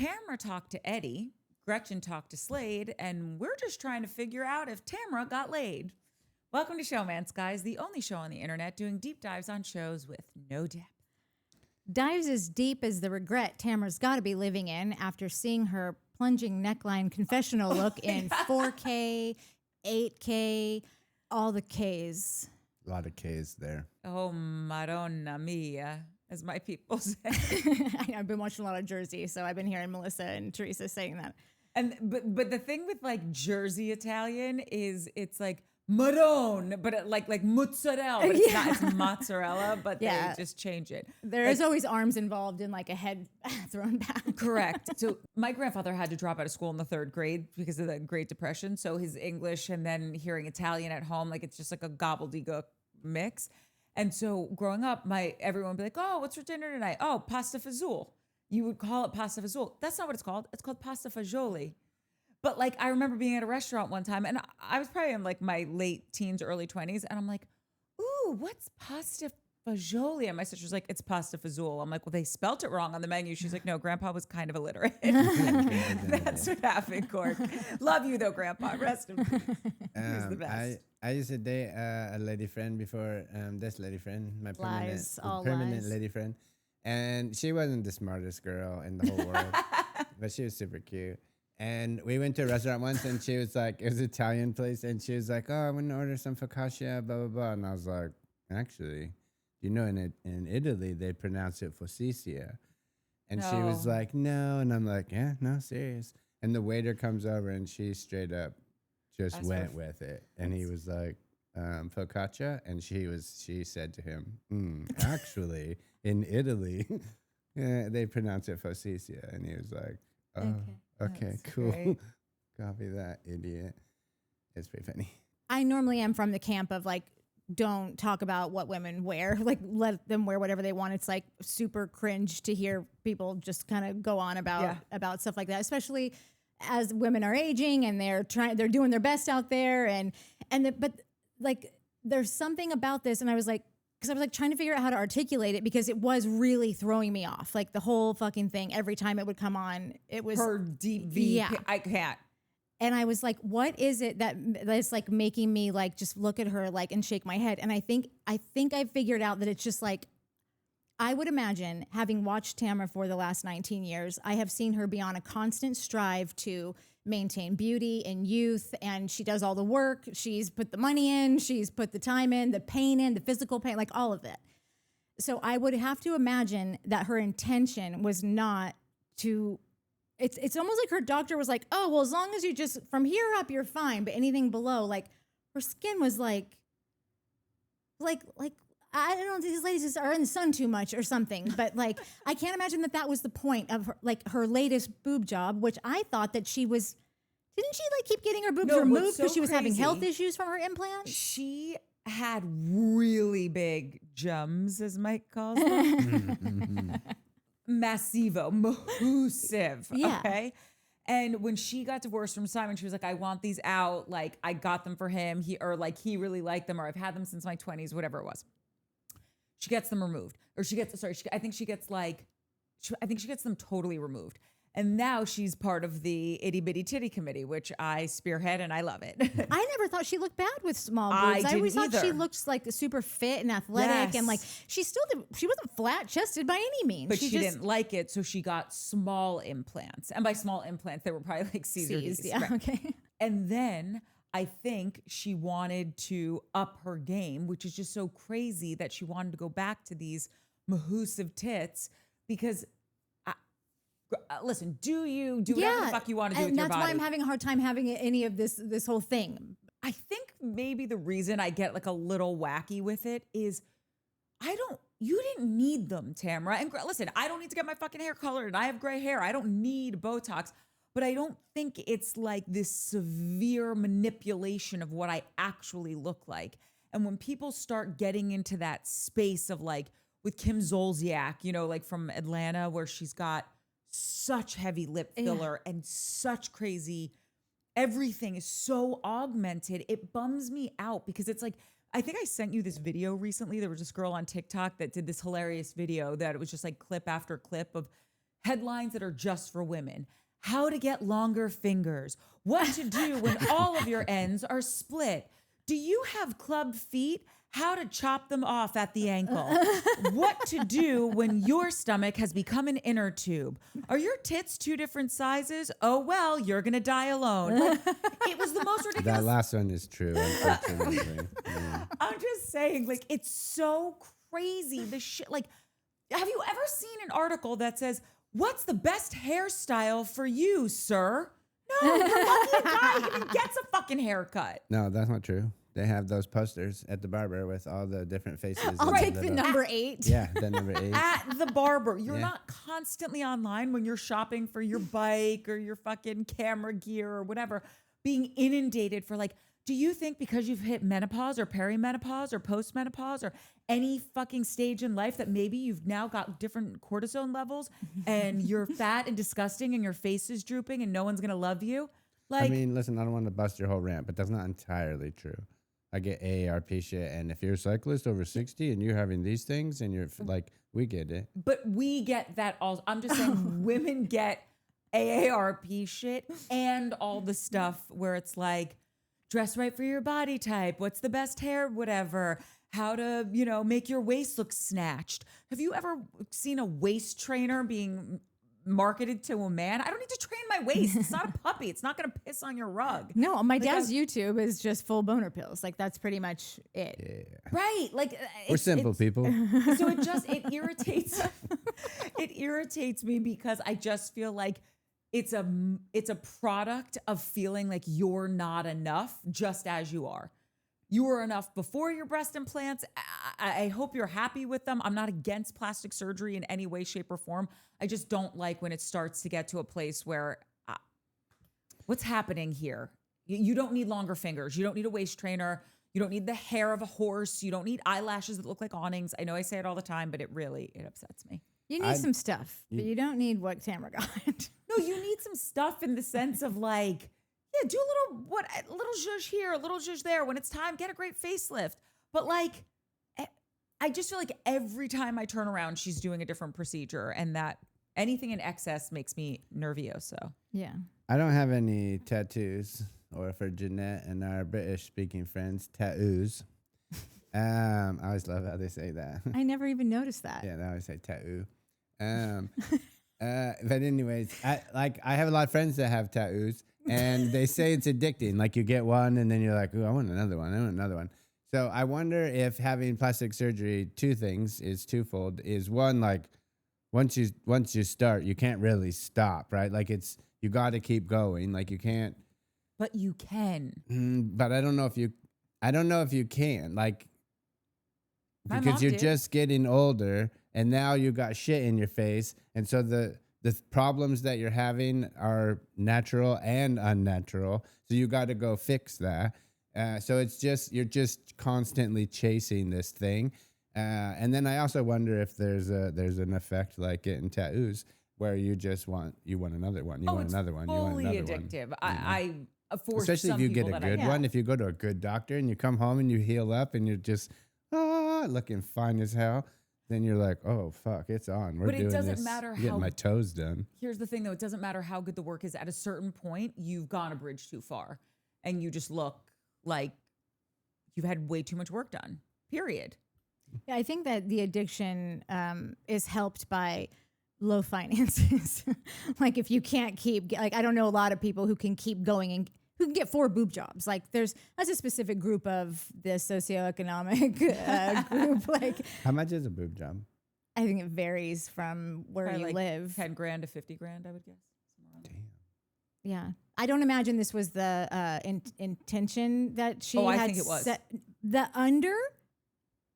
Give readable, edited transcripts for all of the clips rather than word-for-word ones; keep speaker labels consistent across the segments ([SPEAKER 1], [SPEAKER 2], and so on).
[SPEAKER 1] Tamra talked to Eddie, Gretchen talked to Slade, and we're just trying to figure out if Tamra got laid. Welcome to Showmance, guys, the only show on the internet doing deep dives on shows with no depth.
[SPEAKER 2] Dives as deep as the regret Tamra's got to be living in after seeing her plunging neckline confessional look in 4K, 8K, all the Ks.
[SPEAKER 3] A lot of Ks there.
[SPEAKER 1] Oh, Madonna mia, as my people say.
[SPEAKER 2] I've been watching a lot of Jersey, so I've been hearing Melissa and Teresa saying that.
[SPEAKER 1] And but the thing with like Jersey Italian is it's like Madonna, but like mozzarella, but it's not. It's mozzarella, but they just change it.
[SPEAKER 2] There is always arms involved in like a head thrown back.
[SPEAKER 1] Correct. So my grandfather had to drop out of school in the 3rd grade because of the Great Depression. So his English and then hearing Italian at home, like it's just like a gobbledygook mix. And so growing up, everyone would be like, "Oh, what's for dinner tonight? Oh, pasta fazool." You would call it pasta fazool. That's not what it's called. It's called pasta fagioli. But like, I remember being at a restaurant one time and I was probably in like my late teens, early 20s. And I'm like, ooh, what's pasta fagioli? And my sister's like, it's pasta fazool. I'm like, well, they spelt it wrong on the menu. She's like, no, Grandpa was kind of illiterate. That's what happened, Cork. Love you though, Grandpa. Rest in peace. He's the best.
[SPEAKER 3] I used to date a lady friend before, this lady friend, my
[SPEAKER 2] Lies.
[SPEAKER 3] lady friend. And she wasn't the smartest girl in the whole world, but she was super cute. And we went to a restaurant once and she was like, it was an Italian place. And she was like, oh, I want to order some focaccia, blah, blah, blah. And I was like, actually, you know, in Italy, they pronounce it focaccia. And she was like, no. And I'm like, yeah, no, serious. And the waiter comes over and she straight up just went with it. And he was like, focaccia. And she said to him, actually, in Italy, they pronounce it focaccia. And he was like, oh. Okay, cool. Great. Copy that, idiot. It's pretty funny.
[SPEAKER 2] I normally am from the camp of like, don't talk about what women wear. Like, let them wear whatever they want. It's like super cringe to hear people just kind of go on about stuff like that, especially as women are aging and they're doing their best out there. But like, there's something about this, and I was like, because I was like trying to figure out how to articulate it because it was really throwing me off. Like the whole fucking thing, every time it would come on, it was
[SPEAKER 1] her deep V.
[SPEAKER 2] Yeah.
[SPEAKER 1] I can't.
[SPEAKER 2] And I was like, what is it that's like making me like just look at her like and shake my head? And I think I figured out that it's just like, I would imagine, having watched Tamra for the last 19 years, I have seen her be on a constant strive to maintain beauty and youth, and she does all the work. She's put the money in, she's put the time in, the pain in, the physical pain, like all of it. So I would have to imagine that her intention was not to, it's almost like her doctor was like, oh, well, as long as you just, from here up, you're fine, but anything below, like her skin was like, I don't know, these ladies are in the sun too much or something, but like, I can't imagine that was the point of her, like her latest boob job, which I thought that she was, didn't she like keep getting her boobs removed because she was having health issues from her implants?
[SPEAKER 1] She had really big jums, as Mike calls them. Massivo, massive, okay? And when she got divorced from Simon, she was like, I want these out. Like, I got them for him. He really liked them, or I've had them since my 20s, whatever it was. She gets them removed, or I think she gets them totally removed. And now she's part of the Itty Bitty Titty Committee, which I spearhead and I love it.
[SPEAKER 2] I never thought she looked bad with small boobs. I always thought she looked like super fit and athletic, and like she wasn't flat chested by any means.
[SPEAKER 1] But she didn't like it, so she got small implants. And by small implants, they were probably like Caesar D's.
[SPEAKER 2] Yeah, right. Okay.
[SPEAKER 1] And then I think she wanted to up her game, which is just so crazy that she wanted to go back to these mahoosive tits because, listen, do whatever the fuck you want to do with your body.
[SPEAKER 2] And that's why I'm having a hard time having any of this whole thing.
[SPEAKER 1] I think maybe the reason I get like a little wacky with it is you didn't need them, Tamra. And listen, I don't need to get my fucking hair colored and I have gray hair. I don't need Botox. But I don't think it's like this severe manipulation of what I actually look like. And when people start getting into that space of like with Kim Zolciak, you know, like from Atlanta, where she's got such heavy lip filler and such crazy, everything is so augmented. It bums me out because it's like, I think I sent you this video recently. There was this girl on TikTok that did this hilarious video that it was just like clip after clip of headlines that are just for women. How to get longer fingers. What to do when all of your ends are split. Do you have club feet? How to chop them off at the ankle. What to do when your stomach has become an inner tube. Are your tits 2 different sizes? Oh, well, you're going to die alone. Like, it was the most ridiculous.
[SPEAKER 3] That last one is true, unfortunately. Yeah.
[SPEAKER 1] I'm just saying, like, it's so crazy. The shit, like, have you ever seen an article that says, what's the best hairstyle for you, sir? No, you're lucky a guy even gets a fucking haircut.
[SPEAKER 3] No, that's not true. They have those posters at the barber with all the different faces.
[SPEAKER 2] I'll
[SPEAKER 3] and
[SPEAKER 2] take the number 8.
[SPEAKER 3] Yeah, the number 8.
[SPEAKER 1] At the barber. You're
[SPEAKER 3] Yeah.
[SPEAKER 1] not constantly online when you're shopping for your bike or your fucking camera gear or whatever, being inundated for like, do you think because you've hit menopause or perimenopause or postmenopause or any fucking stage in life that maybe you've now got different cortisone levels and you're fat and disgusting and your face is drooping and no one's going to love you? Like,
[SPEAKER 3] I mean, listen, I don't want to bust your whole rant, but that's not entirely true. I get AARP shit, and if you're a cyclist over 60 and you're having these things and you're like, we get it.
[SPEAKER 1] but we get that also. I'm just saying women get AARP shit and all the stuff where it's like, dress right for your body type. What's the best hair? Whatever. How to, make your waist look snatched. Have you ever seen a waist trainer being marketed to a man? I don't need to train my waist. It's not a puppy. It's not going to piss on your rug.
[SPEAKER 2] No, my dad's YouTube is just full boner pills. Like that's pretty much it.
[SPEAKER 3] Yeah.
[SPEAKER 1] Right. Like
[SPEAKER 3] We're simple people.
[SPEAKER 1] So it irritates. It irritates me because I just feel like it's a product of feeling like you're not enough just as you are. You were enough before your breast implants. I hope you're happy with them. I'm not against plastic surgery in any way, shape, or form. I just don't like when it starts to get to a place where what's happening here? You don't need longer fingers. You don't need a waist trainer. You don't need the hair of a horse. You don't need eyelashes that look like awnings. I know I say it all the time, but it upsets me.
[SPEAKER 2] You need some stuff, but you don't need what Tamra got.
[SPEAKER 1] No, you need some stuff in the sense of like, yeah, do a little zhuzh here, a little zhuzh there. When it's time, get a great facelift. But like, I just feel like every time I turn around, she's doing a different procedure, and that anything in excess makes me nervioso.
[SPEAKER 2] Yeah.
[SPEAKER 3] I don't have any tattoos, or for Jeanette and our British-speaking friends, tattoos. I always love how they say that.
[SPEAKER 2] I never even noticed that.
[SPEAKER 3] Yeah, they always say tattoo. But anyways, I have a lot of friends that have tattoos, and they say it's addicting. Like you get one, and then you're like, "Ooh, I want another one. I want another one." So I wonder if having plastic surgery, 2 things is twofold. Is one, like once you start, you can't really stop, right? Like you got to keep going. Like you can't.
[SPEAKER 1] But you can.
[SPEAKER 3] But I don't know if you can. Like
[SPEAKER 1] My
[SPEAKER 3] because
[SPEAKER 1] mom
[SPEAKER 3] you're
[SPEAKER 1] did.
[SPEAKER 3] just getting older, and now you got shit in your face, and so the problems that you're having are natural and unnatural. So you got to go fix that. So you're just constantly chasing this thing. And then I also wonder if there's an effect like getting tattoos where you want another one. You want another one. You want
[SPEAKER 1] Fully
[SPEAKER 3] another
[SPEAKER 1] addictive.
[SPEAKER 3] one.
[SPEAKER 1] I for
[SPEAKER 3] Especially if
[SPEAKER 1] some
[SPEAKER 3] you get
[SPEAKER 1] people
[SPEAKER 3] a
[SPEAKER 1] that I
[SPEAKER 3] good
[SPEAKER 1] know.
[SPEAKER 3] one. If you go to a good doctor and you come home and you heal up and you're just looking fine as hell, then you're like, oh fuck, it's on. We're
[SPEAKER 1] But it
[SPEAKER 3] doing
[SPEAKER 1] doesn't
[SPEAKER 3] this.
[SPEAKER 1] matter
[SPEAKER 3] I'm getting
[SPEAKER 1] how-
[SPEAKER 3] my toes done.
[SPEAKER 1] Here's the thing, though. It doesn't matter how good the work is. At a certain point, you've gone a bridge too far, and you just look like you've had way too much work done. Period.
[SPEAKER 2] Yeah, I think that the addiction is helped by low finances. Like if you can't I don't know a lot of people who can keep going and who can get 4 boob jobs. Like that's a specific group of the socioeconomic group. Like
[SPEAKER 3] How much is a boob job?
[SPEAKER 2] I think it varies from where
[SPEAKER 1] Probably
[SPEAKER 2] you
[SPEAKER 1] like
[SPEAKER 2] live.
[SPEAKER 1] 10 grand to 50 grand, I would guess. Somewhere around there.
[SPEAKER 3] Damn.
[SPEAKER 2] Yeah. I don't imagine this was the intention that she
[SPEAKER 1] I
[SPEAKER 2] had
[SPEAKER 1] think it was.
[SPEAKER 2] set. The under?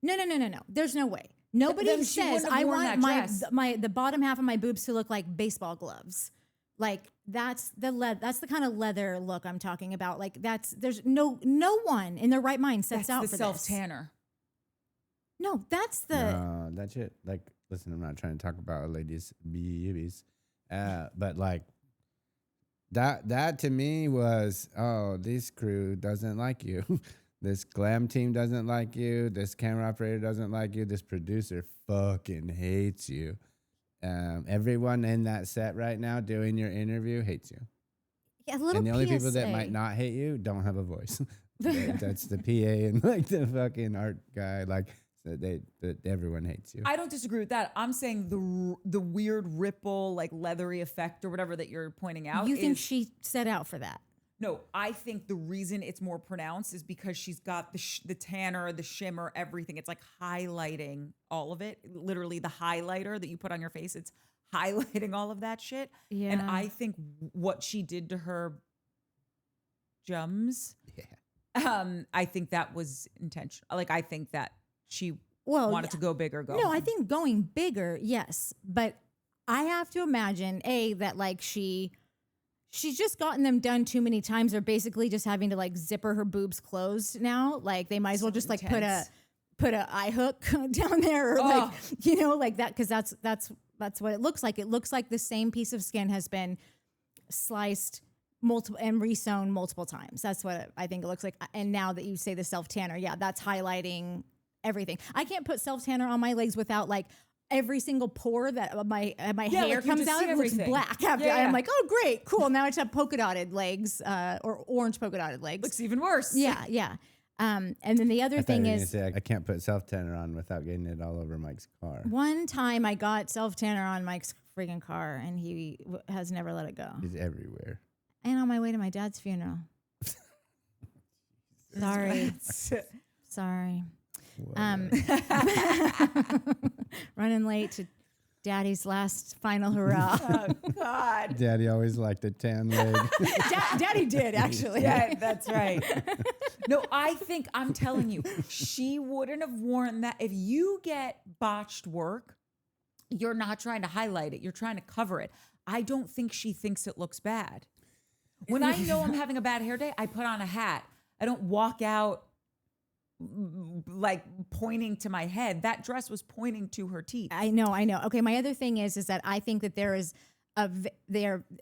[SPEAKER 2] No. There's no way. Nobody
[SPEAKER 1] Then she
[SPEAKER 2] says
[SPEAKER 1] wouldn't have
[SPEAKER 2] I
[SPEAKER 1] worn
[SPEAKER 2] want
[SPEAKER 1] that dress."
[SPEAKER 2] the bottom half of my boobs to look like baseball gloves. Like that's the kind of leather look I'm talking about. Like there's no one in their right mind sets
[SPEAKER 1] That's
[SPEAKER 2] out
[SPEAKER 1] the
[SPEAKER 2] for
[SPEAKER 1] self
[SPEAKER 2] this.
[SPEAKER 1] tanner.
[SPEAKER 2] No, that's the
[SPEAKER 3] No, that shit. Like, listen, I'm not trying to talk about a lady's babies, but like that to me was, oh, this crew doesn't like you. This glam team doesn't like you. This camera operator doesn't like you. This producer fucking hates you. Everyone in that set right now doing your interview hates you.
[SPEAKER 2] Yeah, a little
[SPEAKER 3] And the only people that
[SPEAKER 2] PSA.
[SPEAKER 3] might not hate you don't have a voice. That's the PA and like the fucking art guy. Like so everyone hates you.
[SPEAKER 1] I don't disagree with that. I'm saying the weird ripple, like leathery effect or whatever that you're pointing out.
[SPEAKER 2] You think she set out for that?
[SPEAKER 1] No, I think the reason it's more pronounced is because she's got the tanner, the shimmer, everything. It's like highlighting all of it. Literally the highlighter that you put on your face, it's highlighting all of that shit.
[SPEAKER 2] Yeah.
[SPEAKER 1] And I think what she did to her jums, I think that was intentional. Like, I think that she wanted to go bigger.
[SPEAKER 2] No, I think going bigger, yes. But I have to imagine, that like she's just gotten them done too many times. They're basically just having to like zipper her boobs closed now. Like they might as well just like put a eye hook down there or like, you know, like that. Cause that's what it looks like. It looks like the same piece of skin has been sliced multiple and resewn multiple times. That's what I think it looks like. And now that you say the self tanner, yeah, that's highlighting everything. I can't put self tanner on my legs without like every single pore that my hair
[SPEAKER 1] like
[SPEAKER 2] comes out, it looks black. After I'm like, oh great, cool. Now I just have polka dotted legs, or orange polka dotted legs.
[SPEAKER 1] Looks even worse.
[SPEAKER 2] Yeah. And then the other thing is,
[SPEAKER 3] I can't put self tanner on without getting it all over Mike's car.
[SPEAKER 2] one time I got self tanner on Mike's freaking car, and he has never let it go.
[SPEAKER 3] He's everywhere.
[SPEAKER 2] And on my way to my dad's funeral. Sorry. Running late to Daddy's last final hurrah.
[SPEAKER 1] Oh God.
[SPEAKER 3] Daddy always liked a tan leg.
[SPEAKER 2] Daddy did actually.
[SPEAKER 1] Yeah, that's right. No, I'm telling you, she wouldn't have worn that. If you get botched work, you're not trying to highlight it. You're trying to cover it. I don't think she thinks it looks bad. When I know I'm having a bad hair day, I put on a hat. I don't walk out like pointing to my head. That dress was pointing to her teeth.
[SPEAKER 2] I know. Okay, my other thing is that I think that this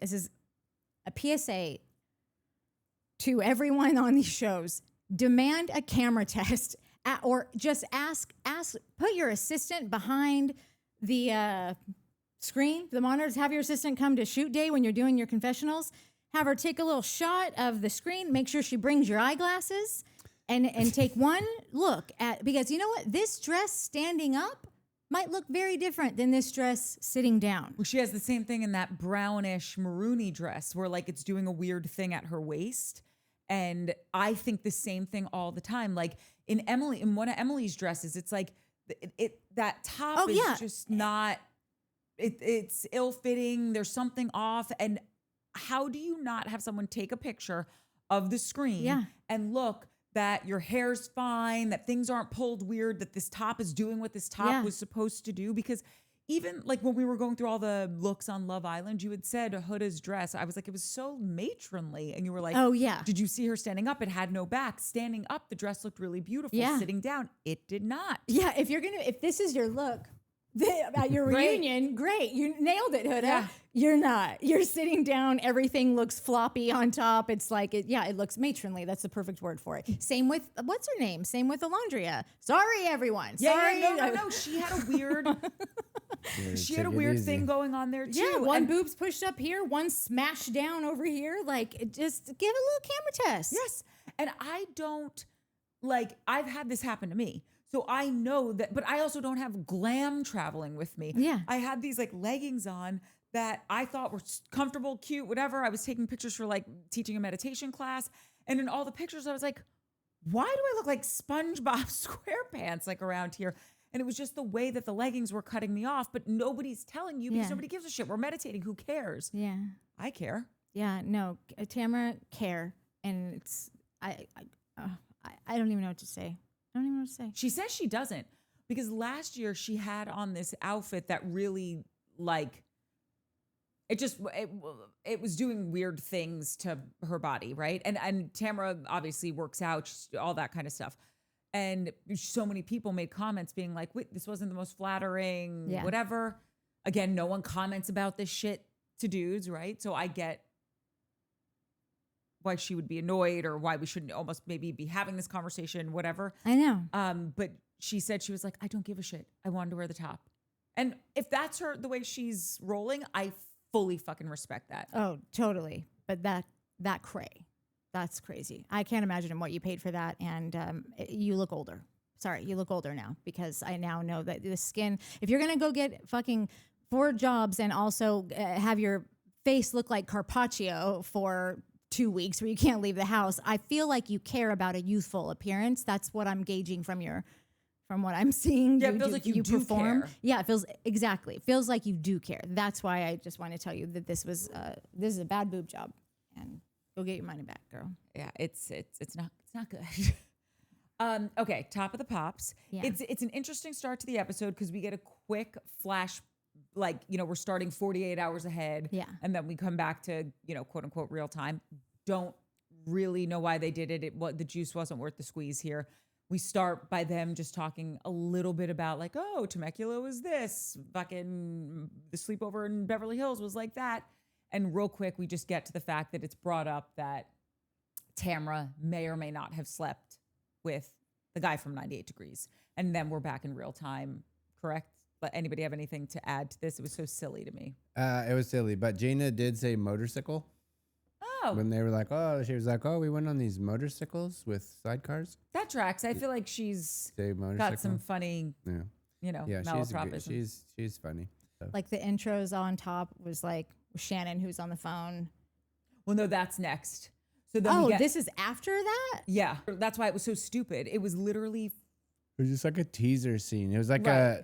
[SPEAKER 2] is a PSA to everyone on these shows. Demand a camera test or just ask, put your assistant behind the screen, the monitors, have your assistant come to shoot day when you're doing your confessionals. Have her take a little shot of the screen. Make sure she brings your eyeglasses and take one look at, because you know what? This dress standing up might look very different than this dress sitting down.
[SPEAKER 1] Well, she has the same thing in that brownish maroony dress where like it's doing a weird thing at her waist. And I think the same thing all the time. Like in one of Emily's dresses, it's like that top is just not, it's ill-fitting. There's something off. And how do you not have someone take a picture of the screen and look that your hair's fine, that things aren't pulled weird, that this top is doing what this top was supposed to do? Because even like when we were going through all the looks on Love Island, you had said Huda's dress. I was like, it was so matronly. And you were like, oh yeah. Did you see her standing up? It had no back. Standing up, the dress looked really beautiful. Yeah. Sitting down, it did not.
[SPEAKER 2] Yeah. If this is your look at your reunion, great. You nailed it, Huda. Yeah. You're not. You're sitting down. Everything looks floppy on top. It's like, it looks matronly. That's the perfect word for it. Same with, what's her name? Same with Alondria. Sorry, everyone. Sorry.
[SPEAKER 1] No. She had a weird, thing going on there too.
[SPEAKER 2] Yeah, one boob's pushed up here, one smashed down over here. Like, just give a little camera test.
[SPEAKER 1] Yes. And I don't, I've had this happen to me. So I know that, but I also don't have glam traveling with me.
[SPEAKER 2] Yeah.
[SPEAKER 1] I had these leggings on that I thought were comfortable, cute, whatever. I was taking pictures for teaching a meditation class. And in all the pictures, I was like, why do I look like SpongeBob SquarePants around here? And it was just the way that the leggings were cutting me off, but nobody's telling you because nobody gives a shit. We're meditating. Who cares?
[SPEAKER 2] Yeah.
[SPEAKER 1] I care.
[SPEAKER 2] Yeah, no, Tamara care. And it's, I don't even know what to say.
[SPEAKER 1] She says she doesn't, because last year she had on this outfit that really it was doing weird things to her body, right? And Tamara obviously works out, all that kind of stuff. And so many people made comments being like, wait, this wasn't the most flattering, whatever. Again, no one comments about this shit to dudes, right? So I get why she would be annoyed or why we shouldn't almost maybe be having this conversation, whatever.
[SPEAKER 2] I know.
[SPEAKER 1] But she said, she was like, I don't give a shit. I wanted to wear the top. And if that's the way she's rolling, I fully fucking respect that.
[SPEAKER 2] Oh, totally. But that's crazy. I can't imagine what you paid for that. And you look older. Sorry, you look older now because I now know that the skin, if you're going to go get fucking 4 jobs and also have your face look like Carpaccio for 2 weeks where you can't leave the house, I feel like you care about a youthful appearance. That's what I'm gauging from what I'm seeing.
[SPEAKER 1] Yeah, it feels like you do
[SPEAKER 2] perform.
[SPEAKER 1] care.
[SPEAKER 2] Yeah, it feels like you do care. That's why I just want to tell you that this is a bad boob job, and go get your money back, girl.
[SPEAKER 1] Yeah, it's not good. Okay, top of the pops.
[SPEAKER 2] Yeah.
[SPEAKER 1] It's an interesting start to the episode because we get a quick flash, like, we're starting 48 hours ahead.
[SPEAKER 2] Yeah.
[SPEAKER 1] And then we come back to, quote unquote real time. Don't really know why they did it. The juice wasn't worth the squeeze here. We start by them just talking a little bit about like, oh, Temecula was this, fucking the sleepover in Beverly Hills was like that. And real quick, we just get to the fact that it's brought up that Tamra may or may not have slept with the guy from 98 Degrees. And then we're back in real time, correct? But anybody have anything to add to this? It was so silly to me.
[SPEAKER 3] It was silly, but Gina did say motorcycle.
[SPEAKER 1] Oh.
[SPEAKER 3] When they were like, she was like, we went on these motorcycles with sidecars.
[SPEAKER 1] That tracks. I feel like she's
[SPEAKER 3] Say motorcycle.
[SPEAKER 1] got some funny,
[SPEAKER 3] Yeah,
[SPEAKER 1] malapropism.
[SPEAKER 3] she's funny. So.
[SPEAKER 2] Like the intros on top was like Shannon, who's on the phone.
[SPEAKER 1] Well, no, that's next. So then
[SPEAKER 2] this is after that?
[SPEAKER 1] Yeah, that's why it was so stupid. It was literally.
[SPEAKER 3] It was just like a teaser scene. It was like
[SPEAKER 1] Right.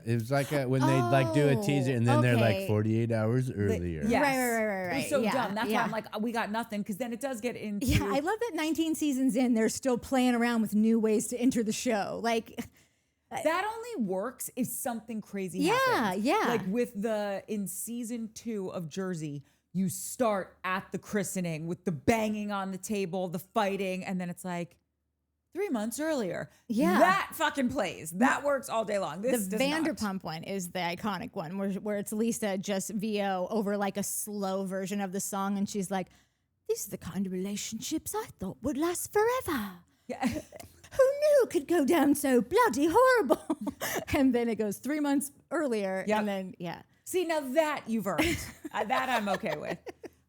[SPEAKER 3] when they like do a teaser and then they're like
[SPEAKER 2] Okay.
[SPEAKER 3] 48 hours earlier.
[SPEAKER 1] Yes.
[SPEAKER 2] Right.
[SPEAKER 1] It was so
[SPEAKER 2] Yeah,
[SPEAKER 1] dumb. That's why
[SPEAKER 2] yeah.
[SPEAKER 1] I'm like, we got nothing. Because then it does get into.
[SPEAKER 2] Yeah, I love that 19 seasons in, they're still playing around with new ways to enter the show. Like,
[SPEAKER 1] that only works if something crazy
[SPEAKER 2] Yeah,
[SPEAKER 1] happens.
[SPEAKER 2] yeah.
[SPEAKER 1] Like in season 2 of Jersey, you start at the christening with the banging on the table, the fighting, and then it's like 3 months earlier.
[SPEAKER 2] Yeah.
[SPEAKER 1] That fucking plays. That works all day long. This
[SPEAKER 2] the
[SPEAKER 1] does not.
[SPEAKER 2] Vanderpump one is the iconic one where it's Lisa just VO over like a slow version of the song. And she's like, these are the kind of relationships I thought would last forever.
[SPEAKER 1] Yeah.
[SPEAKER 2] Who knew it could go down so bloody horrible? And then it goes 3 months earlier.
[SPEAKER 1] Yep.
[SPEAKER 2] And then, yeah.
[SPEAKER 1] See, now that you've earned. That I'm okay with.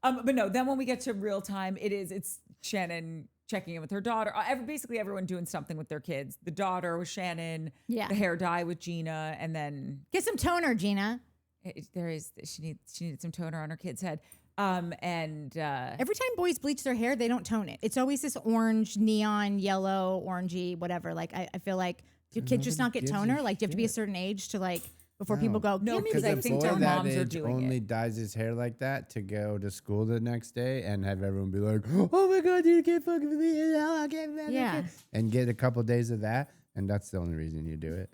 [SPEAKER 1] But no, then when we get to real time, it's Shannon checking in with her daughter. Basically everyone doing something with their kids. The daughter with Shannon,
[SPEAKER 2] Yeah.
[SPEAKER 1] the hair dye with Gina, and then
[SPEAKER 2] Get some toner, Gina.
[SPEAKER 1] she needed some toner on her kid's head.
[SPEAKER 2] Every time boys bleach their hair, they don't tone it. It's always this orange, neon, yellow, orangey, whatever. Like, I feel like, do kids just not get
[SPEAKER 3] gives a
[SPEAKER 2] toner? Like, do you have to be a
[SPEAKER 3] shit.
[SPEAKER 2] certain age to like, before people go,
[SPEAKER 1] No,
[SPEAKER 2] give me
[SPEAKER 1] because I
[SPEAKER 2] the
[SPEAKER 1] think
[SPEAKER 2] toner.
[SPEAKER 1] their
[SPEAKER 3] that
[SPEAKER 1] moms are
[SPEAKER 3] age
[SPEAKER 1] doing
[SPEAKER 3] only
[SPEAKER 1] it.
[SPEAKER 3] dyes his hair like that to go to school the next day and have everyone be like, oh my God, you can't fucking with me. I can't.
[SPEAKER 2] Yeah.
[SPEAKER 3] And get a couple days of that. And that's the only reason you do it.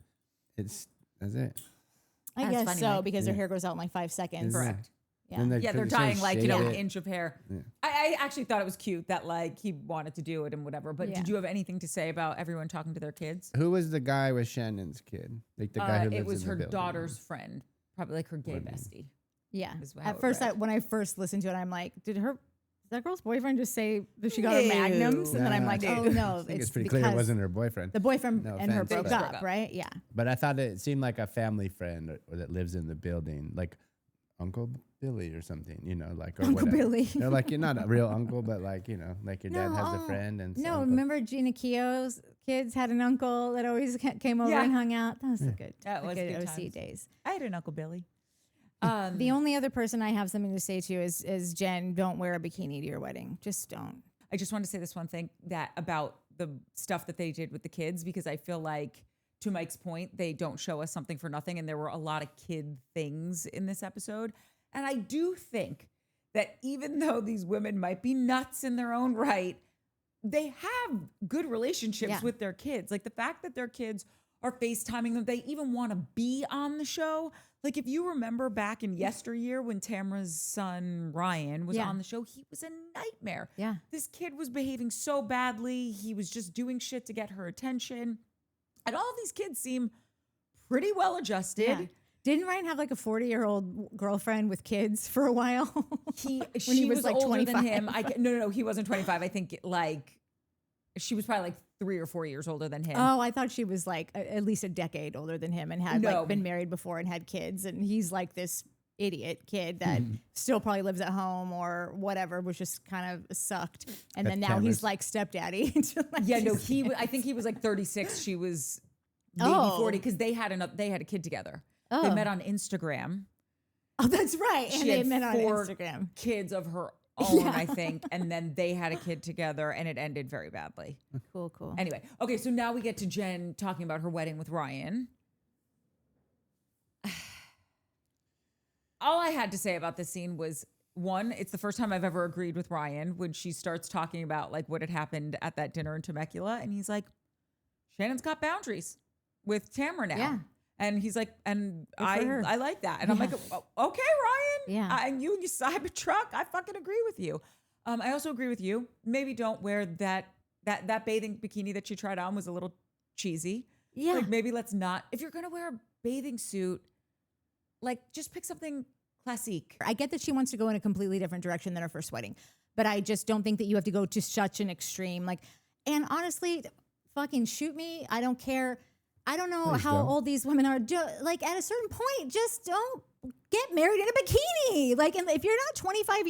[SPEAKER 3] That's it.
[SPEAKER 2] I
[SPEAKER 1] That's
[SPEAKER 2] guess
[SPEAKER 1] funny,
[SPEAKER 2] so,
[SPEAKER 1] Mike.
[SPEAKER 2] because their hair goes out in like 5 seconds.
[SPEAKER 3] Yeah.
[SPEAKER 1] Correct.
[SPEAKER 2] Yeah.
[SPEAKER 3] And
[SPEAKER 1] Yeah, they're
[SPEAKER 3] so
[SPEAKER 1] dying like,
[SPEAKER 3] shade
[SPEAKER 1] an
[SPEAKER 3] it.
[SPEAKER 1] inch of hair.
[SPEAKER 3] Yeah.
[SPEAKER 1] I actually thought it was cute that like he wanted to do it and whatever. But
[SPEAKER 2] Yeah.
[SPEAKER 1] did you have anything to say about everyone talking to their kids?
[SPEAKER 3] Who was the guy with Shannon's kid? Like the guy who lives
[SPEAKER 1] It was
[SPEAKER 3] in the
[SPEAKER 1] her
[SPEAKER 3] building.
[SPEAKER 1] daughter's friend, probably like her gay
[SPEAKER 3] What?
[SPEAKER 1] bestie.
[SPEAKER 2] Yeah.
[SPEAKER 1] Is how
[SPEAKER 2] At
[SPEAKER 1] it
[SPEAKER 2] first,
[SPEAKER 1] read.
[SPEAKER 2] when I first listened to it, I'm like, did that girl's boyfriend just say that she got her magnums? And then I'm like, oh no,
[SPEAKER 3] I think it's
[SPEAKER 2] it's
[SPEAKER 3] pretty clear it
[SPEAKER 2] because
[SPEAKER 3] wasn't her boyfriend.
[SPEAKER 2] the boyfriend
[SPEAKER 3] No
[SPEAKER 2] and her
[SPEAKER 3] offense,
[SPEAKER 2] broke
[SPEAKER 3] but-
[SPEAKER 2] up, right? Yeah.
[SPEAKER 3] But I thought it seemed like a family friend or that lives in the building, like Uncle Billy or something, like or
[SPEAKER 2] Uncle
[SPEAKER 3] whatever.
[SPEAKER 2] Billy.
[SPEAKER 3] No, like you're not a real uncle, but like like your dad has a friend and
[SPEAKER 2] No,
[SPEAKER 3] uncle.
[SPEAKER 2] remember Gina Keogh's kids had an uncle that always came over
[SPEAKER 1] Yeah.
[SPEAKER 2] and hung out. That was the good,
[SPEAKER 1] That
[SPEAKER 2] the
[SPEAKER 1] was
[SPEAKER 2] good
[SPEAKER 1] good
[SPEAKER 2] OC
[SPEAKER 1] times.
[SPEAKER 2] days.
[SPEAKER 1] I had an Uncle Billy.
[SPEAKER 2] The only other person I have something to say to is Jen. Don't wear a bikini to your wedding. Just don't.
[SPEAKER 1] I just want to say this one thing about the stuff that they did with the kids, because I feel like, to Mike's point, they don't show us something for nothing. And there were a lot of kid things in this episode. And I do think that even though these women might be nuts in their own right, they have good relationships
[SPEAKER 2] Yeah.
[SPEAKER 1] with their kids. Like the fact that their kids are FaceTiming them, they even want to be on the show. Like if you remember back in yesteryear when Tamara's son Ryan was
[SPEAKER 2] Yeah.
[SPEAKER 1] on the show, he was a nightmare.
[SPEAKER 2] Yeah.
[SPEAKER 1] This kid was behaving so badly. He was just doing shit to get her attention. And all of these kids seem pretty well adjusted.
[SPEAKER 2] Yeah. Didn't Ryan have like a 40-year-old girlfriend with kids for a while?
[SPEAKER 1] She
[SPEAKER 2] he was,
[SPEAKER 1] was
[SPEAKER 2] like
[SPEAKER 1] older
[SPEAKER 2] 25.
[SPEAKER 1] than him. No, he wasn't 25. I think like She was probably like 3 or 4 years older than him.
[SPEAKER 2] Oh, I thought she was like at least a decade older than him and had
[SPEAKER 1] No.
[SPEAKER 2] like been married before and had kids. And he's like this idiot kid that still probably lives at home or whatever, was just kind of sucked. And then now he's like stepdaddy. Like,
[SPEAKER 1] yeah, no, I think he was like 36. She was maybe 40 because they had a kid together. They met on Instagram.
[SPEAKER 2] Oh, that's right. And
[SPEAKER 1] She
[SPEAKER 2] they
[SPEAKER 1] had
[SPEAKER 2] met on
[SPEAKER 1] 4
[SPEAKER 2] Instagram.
[SPEAKER 1] kids of her own, I think, and then they had a kid together, and it ended very badly.
[SPEAKER 2] Cool.
[SPEAKER 1] Anyway, okay, so now we get to Jen talking about her wedding with Ryan. All I had to say about this scene was, one, it's the first time I've ever agreed with Ryan when she starts talking about like what had happened at that dinner in Temecula, and he's like, Shannon's got boundaries with Tamra now.
[SPEAKER 2] Yeah.
[SPEAKER 1] And he's like, and
[SPEAKER 2] her.
[SPEAKER 1] I like that. And I'm like, okay, Ryan.
[SPEAKER 2] Yeah.
[SPEAKER 1] And you and your Cybertruck, I fucking agree with you. I also agree with you. Maybe don't wear that bathing bikini that she tried on was a little cheesy.
[SPEAKER 2] Yeah.
[SPEAKER 1] Like maybe let's not, if you're going to wear a bathing suit, like just pick something classique.
[SPEAKER 2] I get that she wants to go in a completely different direction than her first wedding, but I just don't think that you have to go to such an extreme. Like, and honestly, fucking shoot me. I don't care. I don't know how old these women are. Like at a certain point, just don't get married in a bikini. Like, and if you're not 25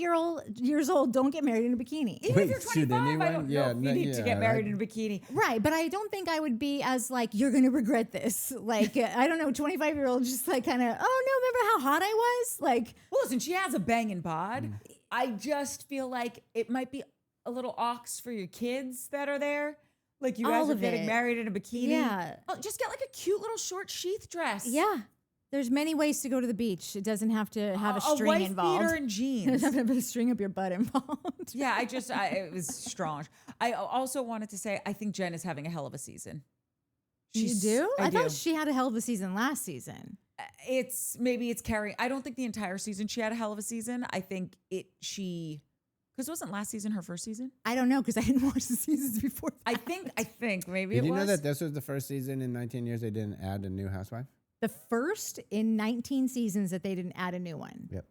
[SPEAKER 2] years old, don't get married in a bikini.
[SPEAKER 1] Even if you're 25, I don't know if you need to get married in a bikini.
[SPEAKER 2] Right, but I don't think I would be as like, you're going to regret this. Like, I don't know, 25-year-old just like kind of, oh no, remember how hot I was? Like,
[SPEAKER 1] well, listen, she has a banging bod. I just feel like it might be a little ox for your kids that are there. Like you guys are getting married in a bikini.
[SPEAKER 2] Yeah.
[SPEAKER 1] Oh, just get like a cute little short sheath dress.
[SPEAKER 2] Yeah. There's many ways to go to the beach. It doesn't have to have a string
[SPEAKER 1] a wife
[SPEAKER 2] involved.
[SPEAKER 1] beater and jeans.
[SPEAKER 2] It doesn't have to have a string up your butt involved.
[SPEAKER 1] Yeah, it was strong. I also wanted to say, I think Jen is having a hell of a season.
[SPEAKER 2] You do?
[SPEAKER 1] I
[SPEAKER 2] thought she had a hell of a season last season.
[SPEAKER 1] Maybe it's carrying. I don't think the entire season she had a hell of a season. I think because wasn't last season her first season?
[SPEAKER 2] I don't know because I didn't watch the seasons before that.
[SPEAKER 1] I think maybe
[SPEAKER 3] Did
[SPEAKER 1] it
[SPEAKER 3] you
[SPEAKER 1] was.
[SPEAKER 3] know that this was the first season in 19 years they didn't add a new housewife?
[SPEAKER 2] The first in 19 seasons that they didn't add a new one.
[SPEAKER 3] Yep.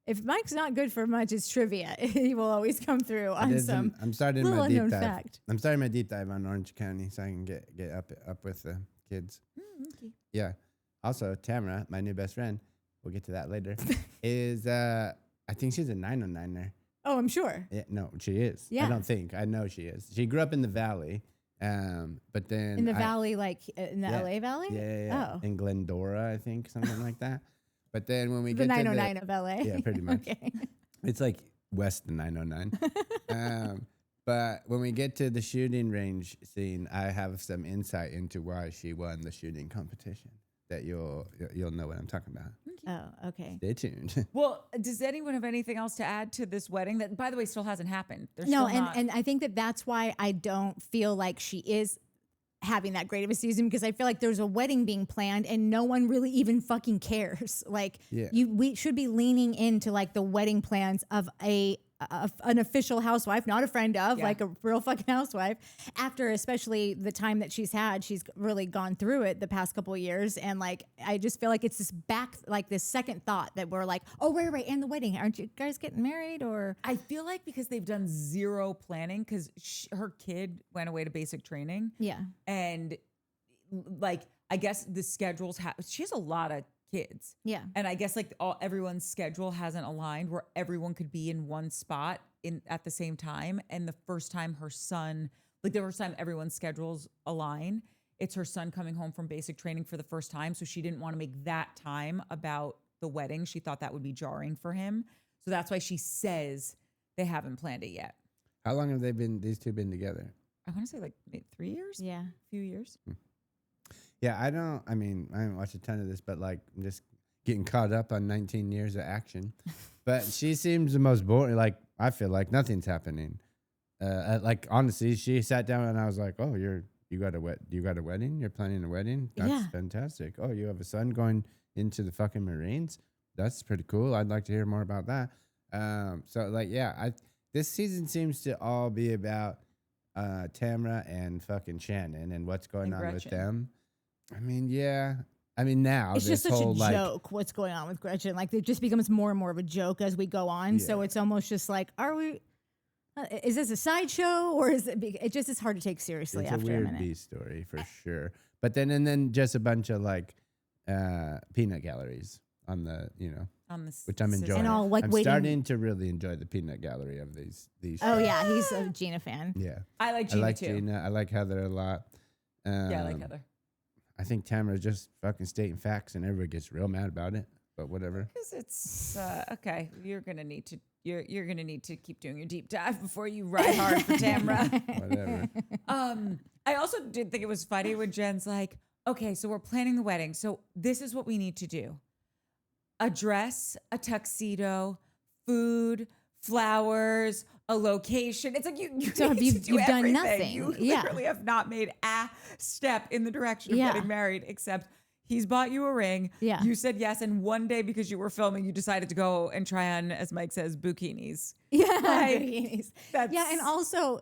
[SPEAKER 2] If Mike's not good for much, it's trivia. He will always come through on some
[SPEAKER 3] I'm starting
[SPEAKER 2] little
[SPEAKER 3] my deep
[SPEAKER 2] unknown
[SPEAKER 3] dive.
[SPEAKER 2] fact.
[SPEAKER 3] I'm starting my deep dive on Orange County so I can get up with the kids.
[SPEAKER 1] Okay.
[SPEAKER 3] Yeah. Also, Tamara, my new best friend, we'll get to that later, is I think she's a 909er.
[SPEAKER 2] Oh, I'm sure.
[SPEAKER 3] Yeah, no, she is.
[SPEAKER 2] Yeah.
[SPEAKER 3] I don't think. I know she is. She grew up in the Valley, but then
[SPEAKER 2] In the valley, like in the LA Valley?
[SPEAKER 3] Yeah.
[SPEAKER 2] Oh.
[SPEAKER 3] In Glendora, I think, something like that. But then when we
[SPEAKER 2] The
[SPEAKER 3] get
[SPEAKER 2] 909
[SPEAKER 3] to
[SPEAKER 2] of LA.
[SPEAKER 3] yeah, pretty much.
[SPEAKER 2] Okay.
[SPEAKER 3] It's like west of 909. But when we get to the shooting range scene, I have some insight into why she won the shooting competition. That you'll know what I'm talking about.
[SPEAKER 2] Oh, okay.
[SPEAKER 3] Stay tuned.
[SPEAKER 1] Well, does anyone have anything else to add to this wedding that, by the way, still hasn't happened?
[SPEAKER 2] No, and I think that's why I don't feel like she is having that great of a season, because I feel like there's a wedding being planned and no one really even fucking cares. Like we should be leaning into like the wedding plans of an official housewife, not a friend of, like a real fucking housewife. After especially the time that she's really gone through it the past couple of years. And like, I just feel like it's this second thought that we're like, oh, right. And the wedding, aren't you guys getting married? Or
[SPEAKER 1] I feel like because they've done zero planning, because her kid went away to basic training.
[SPEAKER 2] Yeah.
[SPEAKER 1] And like, I guess the schedules she has a lot of kids.
[SPEAKER 2] Yeah.
[SPEAKER 1] And I guess like everyone's schedule hasn't aligned where everyone could be in one spot at the same time. And the first time everyone's schedules align, it's her son coming home from basic training for the first time. So she didn't want to make that time about the wedding. She thought that would be jarring for him. So that's why she says they haven't planned it yet.
[SPEAKER 3] How long have these two been together?
[SPEAKER 1] I want to say like maybe 3 years.
[SPEAKER 2] Yeah.
[SPEAKER 1] A few years.
[SPEAKER 3] Yeah, I haven't watched a ton of this, but like I'm just getting caught up on 19 years of action. But she seems the most boring. Like I feel like nothing's happening. Like honestly, she sat down and I was like, "Oh, you got a wedding? You're planning a wedding? That's fantastic. Oh, you have a son going into the fucking Marines? That's pretty cool. I'd like to hear more about that." So like, yeah, this season seems to all be about Tamra and fucking Shannon and what's going on
[SPEAKER 1] Gretchen.
[SPEAKER 3] with them. I mean, yeah. I mean, now
[SPEAKER 2] it's
[SPEAKER 3] this
[SPEAKER 2] just such
[SPEAKER 3] whole
[SPEAKER 2] a joke what's going on with Gretchen. Like it just becomes more and more of a joke as we go on.
[SPEAKER 3] Yeah.
[SPEAKER 2] So it's almost just like, are we Is this a sideshow or is it? It just is hard to take seriously
[SPEAKER 3] It's
[SPEAKER 2] after
[SPEAKER 3] a weird
[SPEAKER 2] minute.
[SPEAKER 3] B story for sure. But then just a bunch of like peanut galleries on the
[SPEAKER 1] On the
[SPEAKER 3] which I'm enjoying.
[SPEAKER 2] And all like
[SPEAKER 3] I'm
[SPEAKER 2] waiting.
[SPEAKER 3] starting to really enjoy the peanut gallery of these.
[SPEAKER 2] Oh
[SPEAKER 3] shows.
[SPEAKER 2] yeah, he's a Gina fan.
[SPEAKER 3] Yeah.
[SPEAKER 1] I like
[SPEAKER 3] I
[SPEAKER 1] Gina
[SPEAKER 3] like
[SPEAKER 1] too.
[SPEAKER 3] Gina. I like Heather a lot.
[SPEAKER 1] Yeah, I like Heather.
[SPEAKER 3] I think Tamara's just fucking stating facts, and everybody gets real mad about it. But whatever.
[SPEAKER 1] Because it's okay. You're gonna need to keep doing your deep dive before you ride hard for Tamra.
[SPEAKER 3] Whatever.
[SPEAKER 1] I also did think it was funny when Jen's like, okay, so we're planning the wedding. So this is what we need to do: a dress, a tuxedo, food, flowers, a location. It's like you
[SPEAKER 2] So have
[SPEAKER 1] need to do
[SPEAKER 2] you've done
[SPEAKER 1] everything.
[SPEAKER 2] nothing.
[SPEAKER 1] You
[SPEAKER 2] Yeah.
[SPEAKER 1] literally have not made a step in the direction of
[SPEAKER 2] Yeah.
[SPEAKER 1] getting married, except he's bought you a ring.
[SPEAKER 2] Yeah.
[SPEAKER 1] You said yes, and one day because you were filming, you decided to go and try on, as Mike says, bikinis.
[SPEAKER 2] Yeah,
[SPEAKER 1] Like,
[SPEAKER 2] bikinis.
[SPEAKER 1] that's-
[SPEAKER 2] Yeah, and also,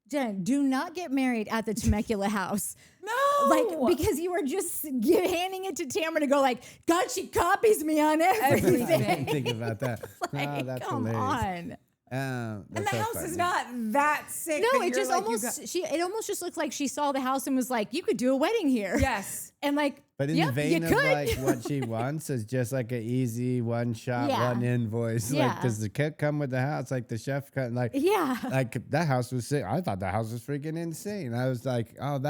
[SPEAKER 2] Jen, do not get married at the Temecula house.
[SPEAKER 1] No,
[SPEAKER 2] Like, because you were just handing it to Tamara to go like, God, she copies me on
[SPEAKER 3] I
[SPEAKER 2] everything.
[SPEAKER 3] didn't think about that.
[SPEAKER 2] Like,
[SPEAKER 3] Oh, that's
[SPEAKER 2] come
[SPEAKER 3] hilarious.
[SPEAKER 2] on.
[SPEAKER 1] and
[SPEAKER 3] That's
[SPEAKER 1] the
[SPEAKER 3] so
[SPEAKER 1] house
[SPEAKER 3] funny.
[SPEAKER 1] is not that sick.
[SPEAKER 2] No,
[SPEAKER 1] that
[SPEAKER 2] it
[SPEAKER 1] you're
[SPEAKER 2] just
[SPEAKER 1] like, you
[SPEAKER 2] almost it almost just looked like she saw the house and was like, you could do a wedding here.
[SPEAKER 1] yes.
[SPEAKER 2] And like,
[SPEAKER 3] But in
[SPEAKER 2] yep,
[SPEAKER 3] the vein
[SPEAKER 2] you
[SPEAKER 3] of
[SPEAKER 2] could.
[SPEAKER 3] like what she wants is just like an easy one shot,
[SPEAKER 2] Yeah.
[SPEAKER 3] one invoice. Like,
[SPEAKER 2] Yeah.
[SPEAKER 3] does the kit come with the house? Like the chef cut, like,
[SPEAKER 2] yeah.
[SPEAKER 3] like that house was sick. I thought that house was freaking insane. I was like, oh,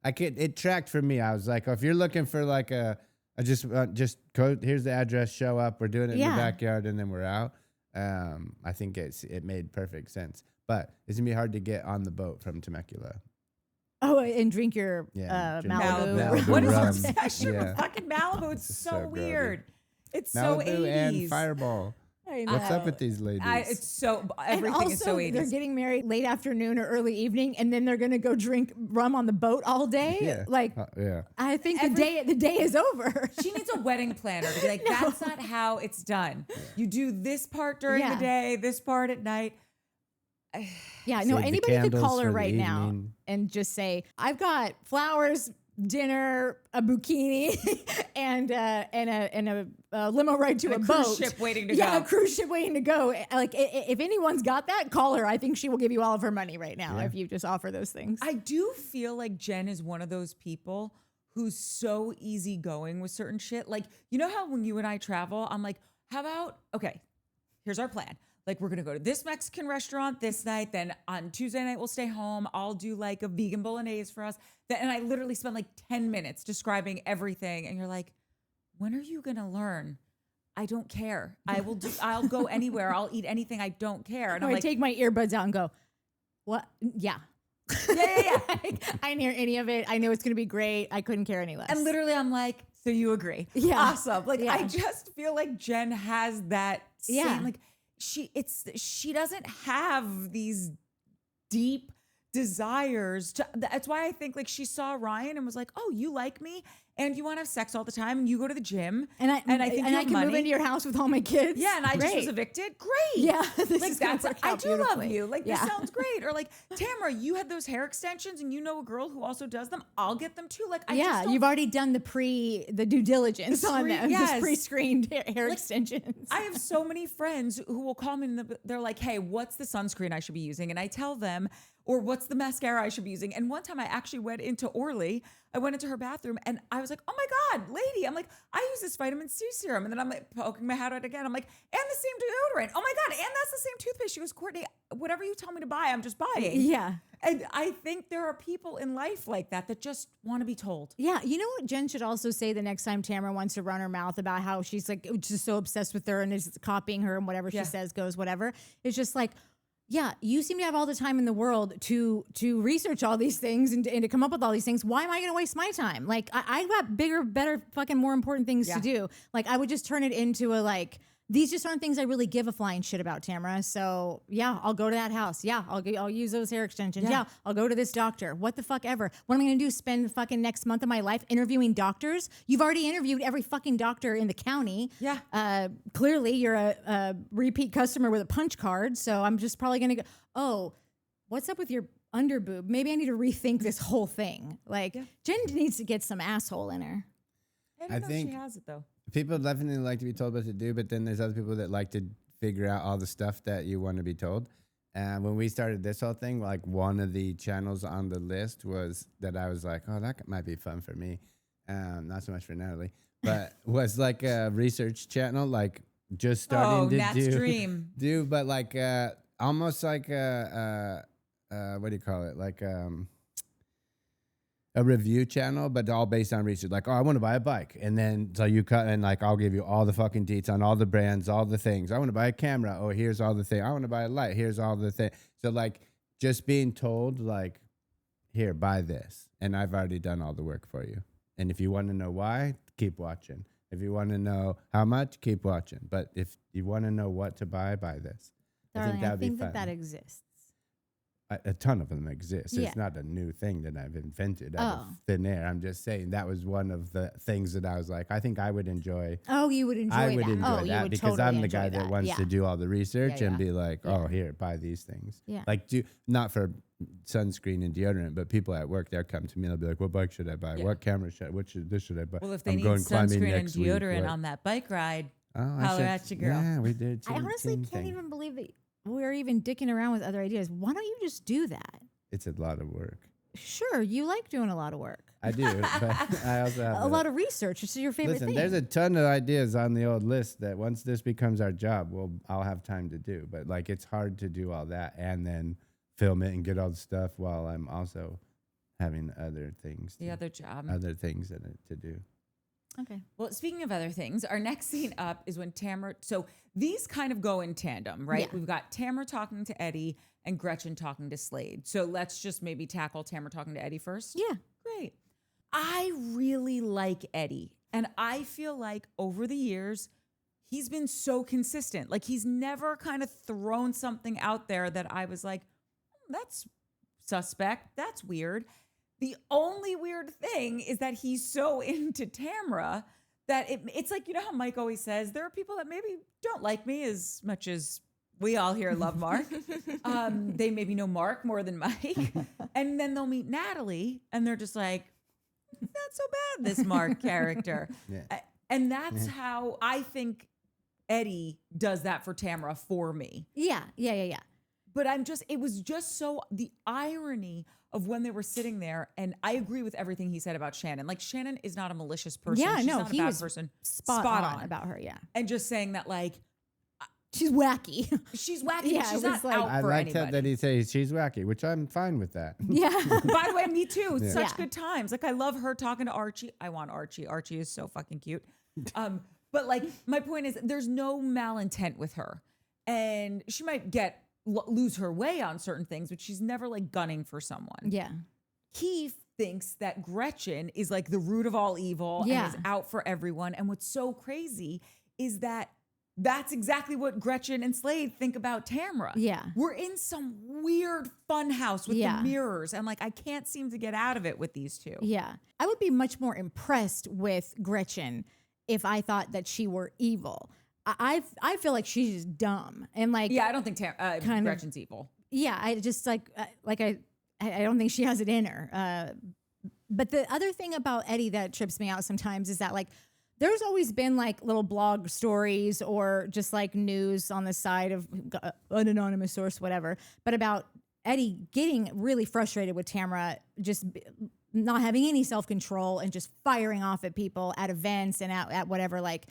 [SPEAKER 3] it tracked for me. I was like, oh, if you're looking for like just go, here's the address, show up. We're doing it in
[SPEAKER 2] Yeah.
[SPEAKER 3] the backyard and then we're out. I think it made perfect sense. But it's gonna be hard to get on the boat from Temecula.
[SPEAKER 2] Oh, and drink your
[SPEAKER 3] Yeah, drink
[SPEAKER 2] Malibu.
[SPEAKER 3] Malibu
[SPEAKER 1] What is your
[SPEAKER 3] rum.
[SPEAKER 1] obsession
[SPEAKER 3] Yeah.
[SPEAKER 1] with fucking Malibu? It's
[SPEAKER 3] It's
[SPEAKER 1] so,
[SPEAKER 3] so grody.
[SPEAKER 1] weird. It's so
[SPEAKER 3] Malibu
[SPEAKER 1] 80s.
[SPEAKER 3] and Fireball.
[SPEAKER 2] I
[SPEAKER 3] What's up
[SPEAKER 2] know.
[SPEAKER 3] with these ladies?
[SPEAKER 1] It's so
[SPEAKER 2] And
[SPEAKER 1] everything
[SPEAKER 2] also,
[SPEAKER 1] is so
[SPEAKER 2] they're
[SPEAKER 1] 80s.
[SPEAKER 2] getting married late afternoon or early evening, and then they're gonna go drink rum on the boat all day.
[SPEAKER 3] yeah.
[SPEAKER 2] Like,
[SPEAKER 3] Yeah.
[SPEAKER 2] I think the day is over.
[SPEAKER 1] She needs a wedding planner to be like, that's not how it's done. You do this part during
[SPEAKER 2] Yeah.
[SPEAKER 1] the day, this part at night.
[SPEAKER 2] Yeah,
[SPEAKER 3] Save
[SPEAKER 2] no,
[SPEAKER 3] the
[SPEAKER 2] anybody could
[SPEAKER 3] candles
[SPEAKER 2] call her
[SPEAKER 3] for the
[SPEAKER 2] right now
[SPEAKER 3] evening.
[SPEAKER 2] and just say, I've got flowers, dinner, a bikini, and a limo ride to
[SPEAKER 1] And
[SPEAKER 2] a
[SPEAKER 1] a cruise
[SPEAKER 2] boat.
[SPEAKER 1] ship waiting to
[SPEAKER 2] Yeah,
[SPEAKER 1] go.
[SPEAKER 2] a cruise ship waiting to go. Like, if anyone's got that, call her. I think she will give you all of her money right now
[SPEAKER 3] Yeah.
[SPEAKER 2] if you just offer those things.
[SPEAKER 1] I do feel like Jen is one of those people who's so easygoing with certain shit. Like, you know how when you and I travel, I'm like, how about, okay, here's our plan. Like, we're gonna go to this Mexican restaurant this night. Then on Tuesday night, we'll stay home. I'll do like a vegan bolognese for us. And I literally spend like 10 minutes describing everything. And you're like, when are you gonna learn? I don't care. I'll go anywhere. I'll eat anything. I don't care. And
[SPEAKER 2] Or
[SPEAKER 1] I'm
[SPEAKER 2] I
[SPEAKER 1] like,
[SPEAKER 2] take my earbuds out and go, what? Yeah.
[SPEAKER 1] yeah.
[SPEAKER 2] I didn't hear any of it. I know it's going to be great. I couldn't care any less.
[SPEAKER 1] And literally, I'm like, so you agree?
[SPEAKER 2] Yeah.
[SPEAKER 1] Awesome. Like,
[SPEAKER 2] Yeah.
[SPEAKER 1] I just feel like Jen has that same,
[SPEAKER 2] Yeah.
[SPEAKER 1] like, she doesn't have these deep desires to, that's why I think like she saw Ryan and was like, oh, you like me and you want to have sex all the time and you go to the gym
[SPEAKER 2] and I
[SPEAKER 1] think you
[SPEAKER 2] I
[SPEAKER 1] have
[SPEAKER 2] can move
[SPEAKER 1] money.
[SPEAKER 2] into your house with all my kids.
[SPEAKER 1] Yeah, and I just was
[SPEAKER 2] Great.
[SPEAKER 1] evicted. Great.
[SPEAKER 2] Yeah, this
[SPEAKER 1] like
[SPEAKER 2] is gonna
[SPEAKER 1] that's
[SPEAKER 2] work
[SPEAKER 1] I
[SPEAKER 2] out
[SPEAKER 1] do love
[SPEAKER 2] beautifully.
[SPEAKER 1] you. Like
[SPEAKER 2] Yeah.
[SPEAKER 1] this sounds great. Or like Tamara, you had those hair extensions, and you know a girl who also does them. I'll get them too. Like I
[SPEAKER 2] Yeah,
[SPEAKER 1] just don't
[SPEAKER 2] you've already done the due diligence on
[SPEAKER 1] Pre-
[SPEAKER 2] them.
[SPEAKER 1] yes.
[SPEAKER 2] Just pre-screened hair extensions.
[SPEAKER 1] I have so many friends who will call me and they're like, hey, what's the sunscreen I should be using? And I tell them, or what's the mascara I should be using? And one time I actually went into Orly. I went into her bathroom and I was like, oh my God, lady. I'm like, I use this vitamin C serum. And then I'm like poking my hat out again. I'm like, and the same deodorant. Oh my God. And that's the same toothpaste. She goes, Courtney, whatever you tell me to buy, I'm just buying.
[SPEAKER 2] Yeah.
[SPEAKER 1] And I think there are people in life like that just want to be told.
[SPEAKER 2] Yeah, you know what Jen should also say the next time Tamara wants to run her mouth about how she's like just so obsessed with her and is copying her and whatever
[SPEAKER 1] Yeah.
[SPEAKER 2] she says goes, whatever. It's just like, yeah, you seem to have all the time in the world to research all these things and to come up with all these things. Why am I going to waste my time? Like, I've got bigger, better, fucking more important things
[SPEAKER 1] Yeah.
[SPEAKER 2] to do. Like, I would just turn it into a like, these just aren't things I really give a flying shit about, Tamara. So yeah, I'll go to that house. Yeah, I'll use those hair extensions.
[SPEAKER 1] Yeah.
[SPEAKER 2] Yeah, I'll go to this doctor. What the fuck ever. What am I gonna do? Spend the fucking next month of my life interviewing doctors? You've already interviewed every fucking doctor in the county.
[SPEAKER 1] Yeah.
[SPEAKER 2] Clearly you're a repeat customer with a punch card. So I'm just probably gonna go, oh, what's up with your underboob? Maybe I need to rethink this whole thing. Like Jen needs to get some asshole in her.
[SPEAKER 1] I don't
[SPEAKER 3] I
[SPEAKER 1] know if
[SPEAKER 3] think-
[SPEAKER 1] she has it though.
[SPEAKER 3] People definitely like to be told what to do, but then there's other people that like to figure out all the stuff that you want to be told. when we started this whole thing, like one of the channels on the list was that I was like, oh, that might be fun for me. Not so much for Natalie, but was like a research channel, like just starting to
[SPEAKER 1] Nat's dream.
[SPEAKER 3] but like almost like what do you call it? Like a review channel, but all based on research. Like, oh, I want to buy a bike, and then so you cut and like I'll give you all the fucking deets on all the brands, all the things. I want to buy a camera. Oh, here's all the things. I want to buy a light. Here's all the things. So like just being told like, here, buy this, and I've already done all the work for you. And if you want to know why, keep watching. If you want to know how much, keep watching. But if you want to know what to buy this.
[SPEAKER 2] Darling, I think
[SPEAKER 3] fun.
[SPEAKER 2] that exists.
[SPEAKER 3] A ton of them exist.
[SPEAKER 2] Yeah.
[SPEAKER 3] It's not a new thing that I've invented out of thin air. I'm just saying that was one of the things that I was like, I think I would enjoy.
[SPEAKER 2] Oh, you would enjoy that.
[SPEAKER 3] I would enjoy
[SPEAKER 2] you
[SPEAKER 3] that
[SPEAKER 2] would
[SPEAKER 3] because
[SPEAKER 2] totally
[SPEAKER 3] I'm the
[SPEAKER 2] enjoy
[SPEAKER 3] guy that wants to do all the research and be like, oh, here, buy these things.
[SPEAKER 2] Yeah.
[SPEAKER 3] Like, not for sunscreen and deodorant, but people at work, they'll come to me and they'll be like, what bike should I buy?
[SPEAKER 1] Yeah.
[SPEAKER 3] What camera should I buy?
[SPEAKER 1] Well, if they
[SPEAKER 3] I'm
[SPEAKER 1] need
[SPEAKER 3] going climbing
[SPEAKER 1] sunscreen and
[SPEAKER 3] next week.
[SPEAKER 1] deodorant on that bike ride, holler at your girl.
[SPEAKER 3] Yeah, we did.
[SPEAKER 2] I honestly can't even believe that we're even dicking around with other ideas. Why don't you just do that?
[SPEAKER 3] It's a lot of work.
[SPEAKER 2] Sure, you like doing a lot of work.
[SPEAKER 3] I do, but I also have
[SPEAKER 2] a lot of research. It's your favorite thing.
[SPEAKER 3] There's a ton of ideas on the old list that once this becomes our job, I'll have time to do. But like, it's hard to do all that and then film it and get all the stuff while I'm also having other things.
[SPEAKER 1] Other job.
[SPEAKER 3] Other things to do.
[SPEAKER 2] Okay.
[SPEAKER 1] Well, speaking of other things, our next scene up is when Tamra. So these kind of go in tandem, right?
[SPEAKER 2] Yeah.
[SPEAKER 1] We've got Tamra talking to Eddie and Gretchen talking to Slade. So let's just maybe tackle Tamra talking to Eddie first.
[SPEAKER 2] Yeah.
[SPEAKER 1] Great. I really like Eddie. And I feel like over the years, he's been so consistent. Like he's never kind of thrown something out there that I was like, that's suspect. That's weird. The only weird thing is that he's so into Tamra that it's like, you know how Mike always says, there are people that maybe don't like me as much as we all here love Mark. They maybe know Mark more than Mike. And then they'll meet Natalie and they're just like, not so bad, this Mark character.
[SPEAKER 3] Yeah.
[SPEAKER 1] And that's how I think Eddie does that for Tamra for me.
[SPEAKER 2] Yeah.
[SPEAKER 1] But it was just so the irony of when they were sitting there, and I agree with everything he said about Shannon. Like Shannon is not a malicious person.
[SPEAKER 2] Yeah,
[SPEAKER 1] She's
[SPEAKER 2] no,
[SPEAKER 1] not a
[SPEAKER 2] he
[SPEAKER 1] bad
[SPEAKER 2] was
[SPEAKER 1] person.
[SPEAKER 2] spot on about her. Yeah,
[SPEAKER 1] and just saying that like
[SPEAKER 2] she's wacky.
[SPEAKER 1] She's wacky.
[SPEAKER 2] Yeah,
[SPEAKER 1] But she's
[SPEAKER 2] it was
[SPEAKER 1] not
[SPEAKER 2] like-
[SPEAKER 1] out
[SPEAKER 3] I
[SPEAKER 1] for
[SPEAKER 3] like
[SPEAKER 1] anybody.
[SPEAKER 3] that he says she's wacky, which I'm fine with that.
[SPEAKER 2] Yeah.
[SPEAKER 1] By the way, me too.
[SPEAKER 3] Yeah.
[SPEAKER 1] Such
[SPEAKER 2] Yeah.
[SPEAKER 1] good times. Like I love her talking to Archie. I want Archie. Archie is so fucking cute. But like my point is, there's no malintent with her, and she might lose her way on certain things, but she's never like gunning for someone.
[SPEAKER 2] Yeah.
[SPEAKER 1] He thinks that Gretchen is like the root of all evil
[SPEAKER 2] Yeah.
[SPEAKER 1] and is out for everyone. And what's so crazy is that that's exactly what Gretchen and Slade think about Tamra.
[SPEAKER 2] Yeah.
[SPEAKER 1] We're in some weird fun house with
[SPEAKER 2] Yeah.
[SPEAKER 1] the mirrors. And like, I can't seem to get out of it with these two.
[SPEAKER 2] Yeah. I would be much more impressed with Gretchen if I thought that she were evil. I feel like she's just dumb and like
[SPEAKER 1] Yeah, I don't think
[SPEAKER 2] kind of-
[SPEAKER 1] Gretchen's evil.
[SPEAKER 2] yeah, I just I don't think she has it in her. But the other thing about Eddie that trips me out sometimes is that like there's always been like little blog stories or just like news on the side of an anonymous source, whatever, but about Eddie getting really frustrated with Tamra, just not having any self-control and just firing off at people at events and at whatever, like.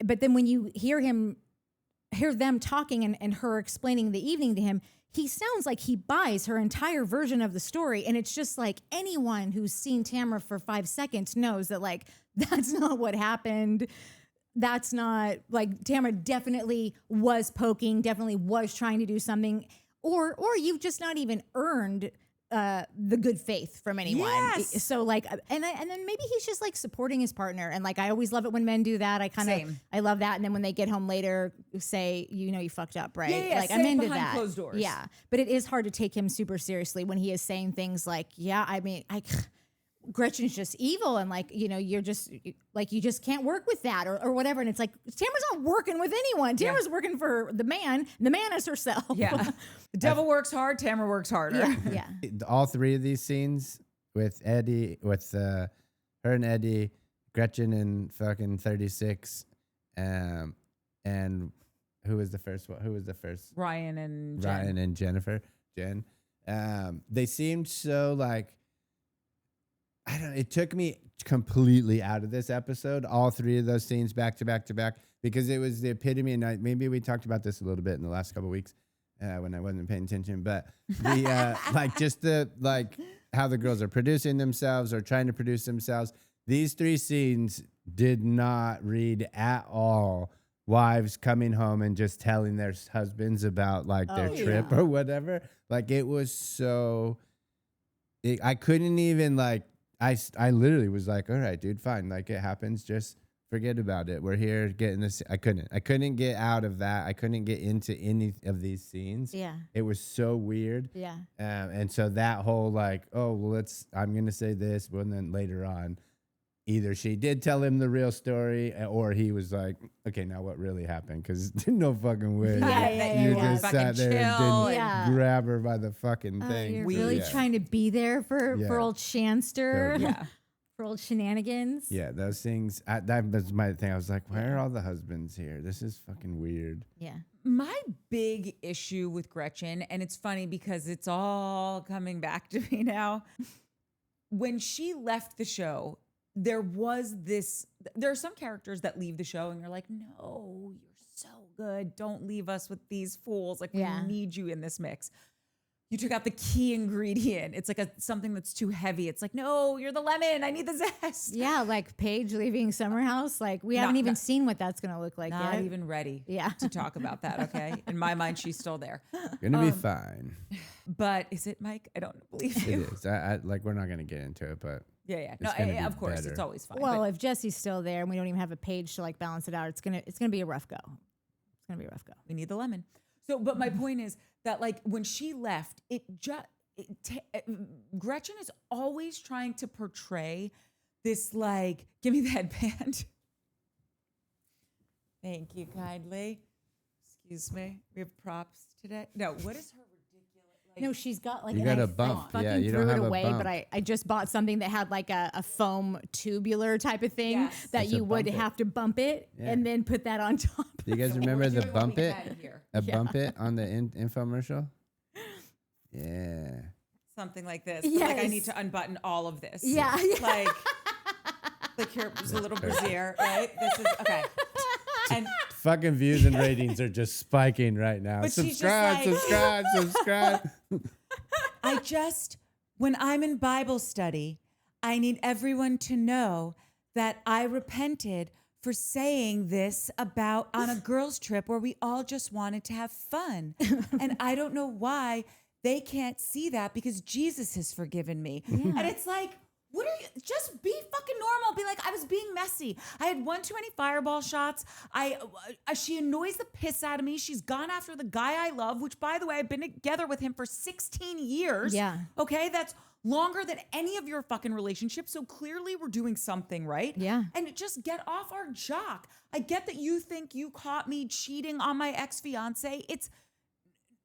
[SPEAKER 2] But then when you hear them talking and her explaining the evening to him, he sounds like he buys her entire version of the story. And it's just like anyone who's seen Tamra for 5 seconds knows that like, that's not what happened. That's not like Tamra definitely was poking, definitely was trying to do something, or you've just not even earned the good faith from anyone.
[SPEAKER 1] Yes.
[SPEAKER 2] So like, and then maybe he's just like supporting his partner. And like, I always love it when men do that. I love that. And then when they get home later, say, you know, you fucked up, right?
[SPEAKER 1] Yeah,
[SPEAKER 2] like
[SPEAKER 1] say
[SPEAKER 2] I'm
[SPEAKER 1] it
[SPEAKER 2] into
[SPEAKER 1] behind
[SPEAKER 2] that.
[SPEAKER 1] closed doors.
[SPEAKER 2] Yeah. But it is hard to take him super seriously when he is saying things like, yeah, I mean, Gretchen's just evil. And like, you know, you're just like, you just can't work with that or whatever. And it's like, Tamara's not working with anyone. Tamara's working for the man. And the man is herself.
[SPEAKER 1] Yeah. The devil works hard. Tamra works harder.
[SPEAKER 2] Yeah.
[SPEAKER 3] All three of these scenes with Eddie, with her and Eddie, Gretchen and fucking 36, and who was the first one? Who was the first?
[SPEAKER 1] Ryan and Jen.
[SPEAKER 3] Ryan and Jen. They seemed so like, I don't know. It took me completely out of this episode. All three of those scenes back to back to back, because it was the epitome. And maybe we talked about this a little bit in the last couple of weeks when I wasn't paying attention. But the like just the like how the girls are producing themselves or trying to produce themselves. These three scenes did not read at all wives coming home and just telling their husbands about like their trip or whatever. Like it was so. I couldn't even like. I literally was like, all right, dude, fine. Like it happens. Just forget about it. We're here getting this. I couldn't get out of that. I couldn't get into any of these scenes.
[SPEAKER 2] Yeah.
[SPEAKER 3] It was so weird.
[SPEAKER 2] Yeah.
[SPEAKER 3] And so that whole like, oh, well, I'm going to say this. Well, and then later on, either she did tell him the real story or he was like, okay, now what really happened? Because no fucking way. You just sat there and didn't grab her by the fucking thing.
[SPEAKER 2] You're really trying to be there for old Shanster.
[SPEAKER 3] Totally.
[SPEAKER 2] For old shenanigans.
[SPEAKER 3] Yeah, those things. That was my thing. I was like, why are all the husbands here? This is fucking weird.
[SPEAKER 2] Yeah.
[SPEAKER 1] My big issue with Gretchen, and it's funny because it's all coming back to me now. When she left the show, there are some characters that leave the show and you're like, no, you're so good. Don't leave us with these fools. Like, we need you in this mix. You took out the key ingredient. It's like something that's too heavy. It's like, no, you're the lemon. I need the zest.
[SPEAKER 2] Yeah, like Paige leaving Summer House. Like we haven't even seen what that's going to look like yet.
[SPEAKER 1] Not even ready to talk about that, okay? In my mind, she's still there.
[SPEAKER 3] Gonna be fine.
[SPEAKER 1] But is it, Mike? I don't believe you.
[SPEAKER 3] It is. I like, we're not gonna get into it, but
[SPEAKER 1] yeah. No, of course,
[SPEAKER 3] better.
[SPEAKER 1] it's always fine.
[SPEAKER 2] Well, if Jesse's still there and we don't even have a Page to like balance it out, it's gonna be a rough go. It's gonna be a rough go.
[SPEAKER 1] We need the lemon. So, but my point is that like when she left, Gretchen is always trying to portray this like, give me the headband. Thank you kindly. Excuse me. We have props today. No, what is her ridiculous? Like,
[SPEAKER 2] no, she's got like
[SPEAKER 3] you got a bump.
[SPEAKER 2] Fucking
[SPEAKER 3] you
[SPEAKER 2] threw
[SPEAKER 3] don't
[SPEAKER 2] it
[SPEAKER 3] have
[SPEAKER 2] away,
[SPEAKER 3] a bump.
[SPEAKER 2] but I just bought something that had like a foam tubular type of thing that
[SPEAKER 3] It's
[SPEAKER 2] you
[SPEAKER 3] a
[SPEAKER 2] would
[SPEAKER 3] bump it.
[SPEAKER 2] have to bump it and then put that on top.
[SPEAKER 3] Do you guys remember the bump it? Bump it on the infomercial? Yeah.
[SPEAKER 1] Something like this.
[SPEAKER 2] Yes.
[SPEAKER 1] Like I need to unbutton all of this.
[SPEAKER 2] Yeah.
[SPEAKER 1] Like here's a little brassiere, right? This is okay. And
[SPEAKER 3] fucking views and ratings are just spiking right now.
[SPEAKER 1] But
[SPEAKER 3] Subscribe.
[SPEAKER 1] When I'm in Bible study, I need everyone to know that I repented for saying this on a girls' trip where we all just wanted to have fun. And I don't know why they can't see that because Jesus has forgiven me. Yeah. And it's like, what are you? Just be fucking normal. Be like, I was being messy. I had one too many fireball shots. She annoys the piss out of me. She's gone after the guy I love, which by the way, I've been together with him for 16 years.
[SPEAKER 2] Yeah.
[SPEAKER 1] Okay. That's longer than any of your fucking relationships. So clearly we're doing something right.
[SPEAKER 2] Yeah.
[SPEAKER 1] And just get off our jock. I get that you think you caught me cheating on my ex-fiance. It's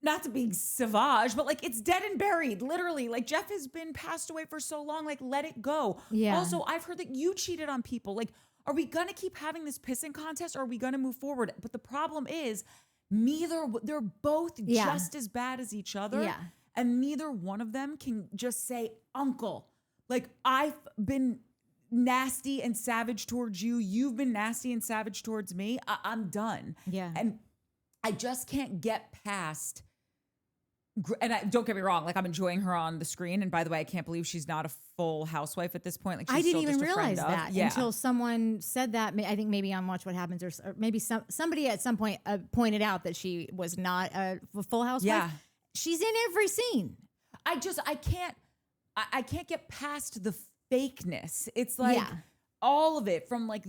[SPEAKER 1] not to be savage, but like it's dead and buried, literally. Like Jeff has been passed away for so long, like let it go.
[SPEAKER 2] Yeah.
[SPEAKER 1] Also, I've heard that you cheated on people. Like, are we gonna keep having this pissing contest or are we gonna move forward? But the problem is they're both just as bad as each other.
[SPEAKER 2] Yeah.
[SPEAKER 1] And neither one of them can just say, uncle, like I've been nasty and savage towards you. You've been nasty and savage towards me. I'm done.
[SPEAKER 2] Yeah.
[SPEAKER 1] And I just can't get past. And don't get me wrong, like I'm enjoying her on the screen. And by the way, I can't believe she's not a full housewife at this point. Like she's
[SPEAKER 2] I didn't
[SPEAKER 1] still
[SPEAKER 2] even
[SPEAKER 1] just a friend
[SPEAKER 2] realize
[SPEAKER 1] of.
[SPEAKER 2] that until someone said that. I think maybe on Watch What Happens or maybe somebody at some point pointed out that she was not a full housewife.
[SPEAKER 1] Yeah.
[SPEAKER 2] She's in every scene.
[SPEAKER 1] I can't get past the fakeness. It's like all of it from like,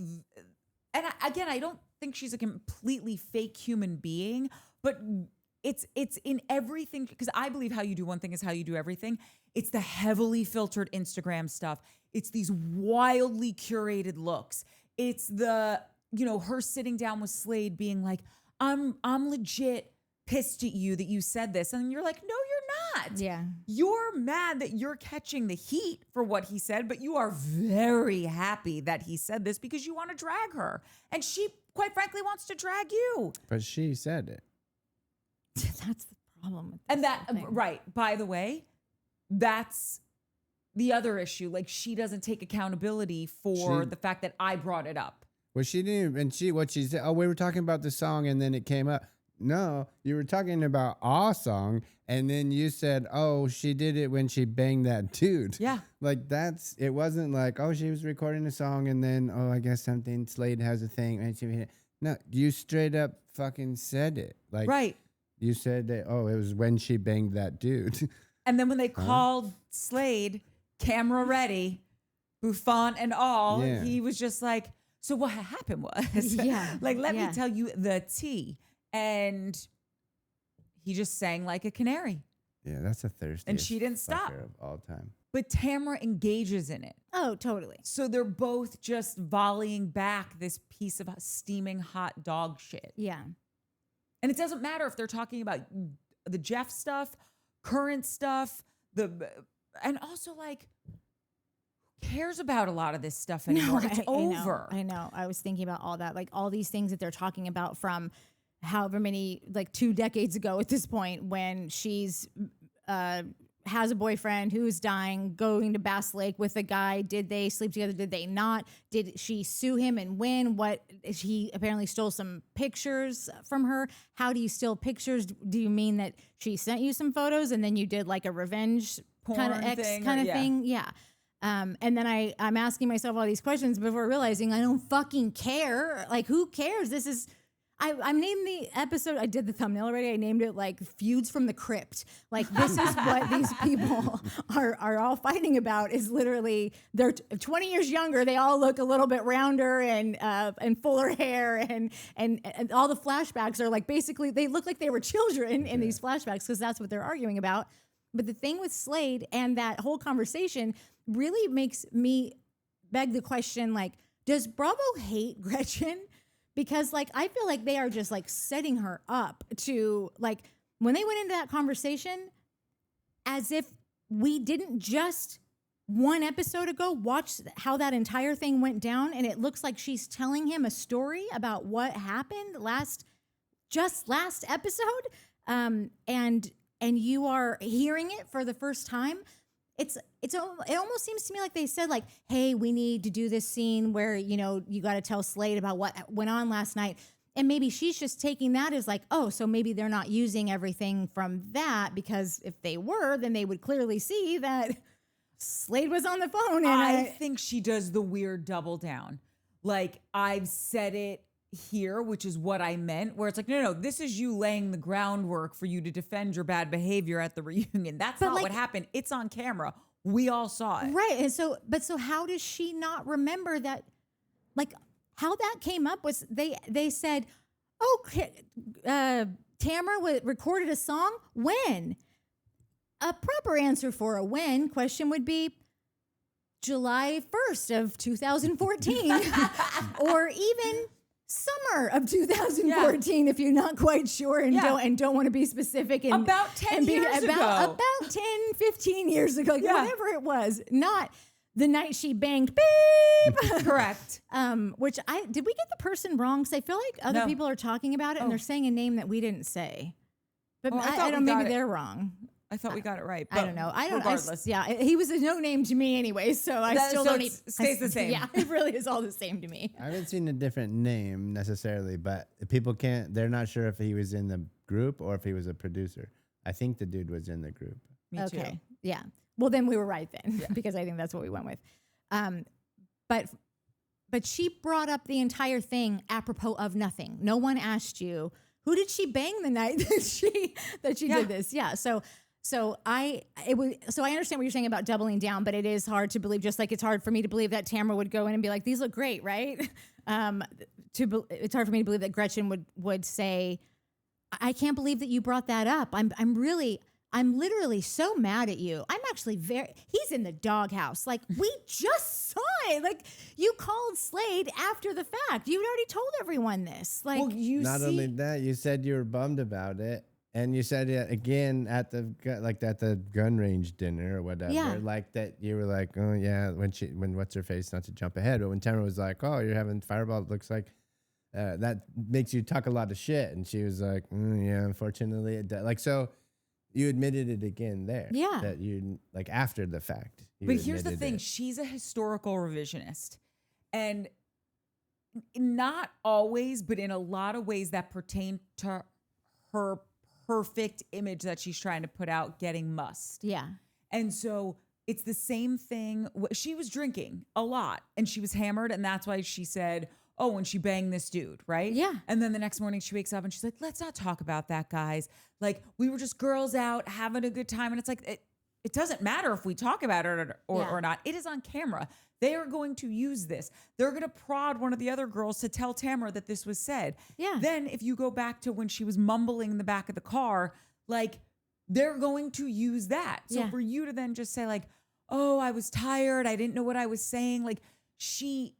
[SPEAKER 1] and I don't think she's a completely fake human being, but it's in everything, because I believe how you do one thing is how you do everything. It's the heavily filtered Instagram stuff. It's these wildly curated looks. It's the, her sitting down with Slade being like, I'm legit pissed at you that you said this. And you're like, no, you're not.
[SPEAKER 2] Yeah.
[SPEAKER 1] You're mad that you're catching the heat for what he said, but you are very happy that he said this because you want to drag her. And she quite frankly wants to drag you.
[SPEAKER 3] But she said it.
[SPEAKER 2] That's the problem with this
[SPEAKER 1] And that,
[SPEAKER 2] whole thing.
[SPEAKER 1] right, by the way, that's the other issue. Like, she doesn't take accountability for the fact that I brought it up.
[SPEAKER 3] Well, she didn't, and what she said, oh, we were talking about the song and then it came up. No, you were talking about our song and then you said, oh, she did it when she banged that dude.
[SPEAKER 1] Yeah.
[SPEAKER 3] Like it wasn't like, oh, she was recording a song and then, oh, I guess something, Slade has a thing. And she, no, you straight up fucking said it. Like,
[SPEAKER 1] Right.
[SPEAKER 3] You said that, oh, it was when she banged that dude.
[SPEAKER 1] And then when they called Slade, camera ready, bouffant and all,
[SPEAKER 3] Yeah.
[SPEAKER 1] he was just like, so what happened was,
[SPEAKER 2] Yeah.
[SPEAKER 1] like, let me
[SPEAKER 2] Yeah.
[SPEAKER 1] tell you the tea. And he just sang like a canary.
[SPEAKER 3] Yeah, that's a thirsty.
[SPEAKER 1] And she didn't stop.
[SPEAKER 3] of all time.
[SPEAKER 1] But Tamra engages in it.
[SPEAKER 2] Oh, totally.
[SPEAKER 1] So they're both just volleying back this piece of steaming hot dog shit.
[SPEAKER 2] Yeah.
[SPEAKER 1] And it doesn't matter if they're talking about the Jeff stuff, current stuff, and also like, who cares about a lot of this stuff anymore? It's over.
[SPEAKER 2] I know. I was thinking about all that, like all these things that they're talking about from however many, like 2 decades ago at this point, when she's has a boyfriend who's dying, going to Bass Lake with a guy. Did they sleep together? Did they not? Did she sue him and win? He apparently stole some pictures from her. How do you steal pictures? Do you mean that she sent you some photos and then you did like a revenge kind of thing? Yeah. And then I'm asking myself all these questions before realizing I don't fucking care. Like, who cares? This is, I named the episode, I did the thumbnail already. I named it like Feuds from the Crypt. Like, this is what these people are all fighting about, is literally they're 20 years younger. They all look a little bit rounder and fuller hair and all the flashbacks are like, basically they look like they were children in these flashbacks because that's what they're arguing about. But the thing with Slade and that whole conversation really makes me beg the question, like, does Bravo hate Gretchen? Because, like, I feel like they are just, like, setting her up to, like, when they went into that conversation, as if we didn't just 1 episode ago watch how that entire thing went down, and it looks like she's telling him a story about what happened last episode, and you are hearing it for the first time. It almost seems to me like they said, like, hey, we need to do this scene where, you know, you got to tell Slade about what went on last night. And maybe she's just taking that as like, oh, so maybe they're not using everything from that, because if they were, then they would clearly see that Slade was on the phone. And
[SPEAKER 1] I think she does the weird double down. Like, I've said it here, which is what I meant, where it's like, no, this is you laying the groundwork for you to defend your bad behavior at the reunion. That's not what happened. It's on camera. We all saw it.
[SPEAKER 2] Right. And so how does she not remember that? Like, how that came up was they said, oh, Tamara recorded a song. When? A proper answer for a when question would be July 1st of 2014 or even summer of 2014, if you're not quite sure and don't want to be specific. And
[SPEAKER 1] about 10 years ago.
[SPEAKER 2] About 10, 15 years ago, like whatever it was. Not the night she banged beep.
[SPEAKER 1] Correct.
[SPEAKER 2] Which did we get the person wrong? Because I feel like other people are talking about it and they're saying a name that we didn't say. But I don't, maybe they're wrong.
[SPEAKER 1] I thought we got it right.
[SPEAKER 2] I don't know.
[SPEAKER 1] Regardless.
[SPEAKER 2] He was a no name to me anyway, so I still don't need.
[SPEAKER 1] Stays the same.
[SPEAKER 2] Yeah, it really is all the same to me.
[SPEAKER 3] I haven't seen a different name necessarily, but people they're not sure if he was in the group or if he was a producer. I think the dude was in the group.
[SPEAKER 1] Me too.
[SPEAKER 2] Yeah. Well, then we were right then, because I think that's what we went with. But she brought up the entire thing apropos of nothing. No one asked you, who did she bang the night that she did this? Yeah. So I understand what you're saying about doubling down, but it is hard to believe, just like it's hard for me to believe that Tamara would go in and be like, these look great, right? It's hard for me to believe that Gretchen would say, I can't believe that you brought that up. I'm literally so mad at you. I'm actually he's in the doghouse. Like, we just saw it. Like, you called Slade after the fact. You already told everyone this. Like,
[SPEAKER 3] Not only that, you said you were bummed about it. And you said it again at the gun range dinner or whatever.
[SPEAKER 2] Yeah.
[SPEAKER 3] Like that you were like, oh yeah, when what's her face, not to jump ahead, but when Tamara was like, oh, you're having Fireball, it looks like that makes you talk a lot of shit. And she was like, yeah, unfortunately it does. Like, so you admitted it again there.
[SPEAKER 2] Yeah.
[SPEAKER 3] That you, like, after the fact.
[SPEAKER 1] But here's the
[SPEAKER 3] admitted
[SPEAKER 1] thing.
[SPEAKER 3] it.
[SPEAKER 1] She's a historical revisionist. And not always, but in a lot of ways that pertain to her perfect image that she's trying to put out getting mussed.
[SPEAKER 2] Yeah.
[SPEAKER 1] And so it's the same thing. She was drinking a lot and she was hammered. And that's why she said, oh, when she banged this dude, right?
[SPEAKER 2] Yeah.
[SPEAKER 1] And then the next morning she wakes up and she's like, let's not talk about that, guys. Like, we were just girls out having a good time. And it's like, it doesn't matter if we talk about it or not. It is on camera. They are going to use this. They're going to prod one of the other girls to tell Tamara that this was said.
[SPEAKER 2] Yeah.
[SPEAKER 1] Then if you go back to when she was mumbling in the back of the car, like, they're going to use that. So for you to then just say like, oh, I was tired, I didn't know what I was saying. Like, she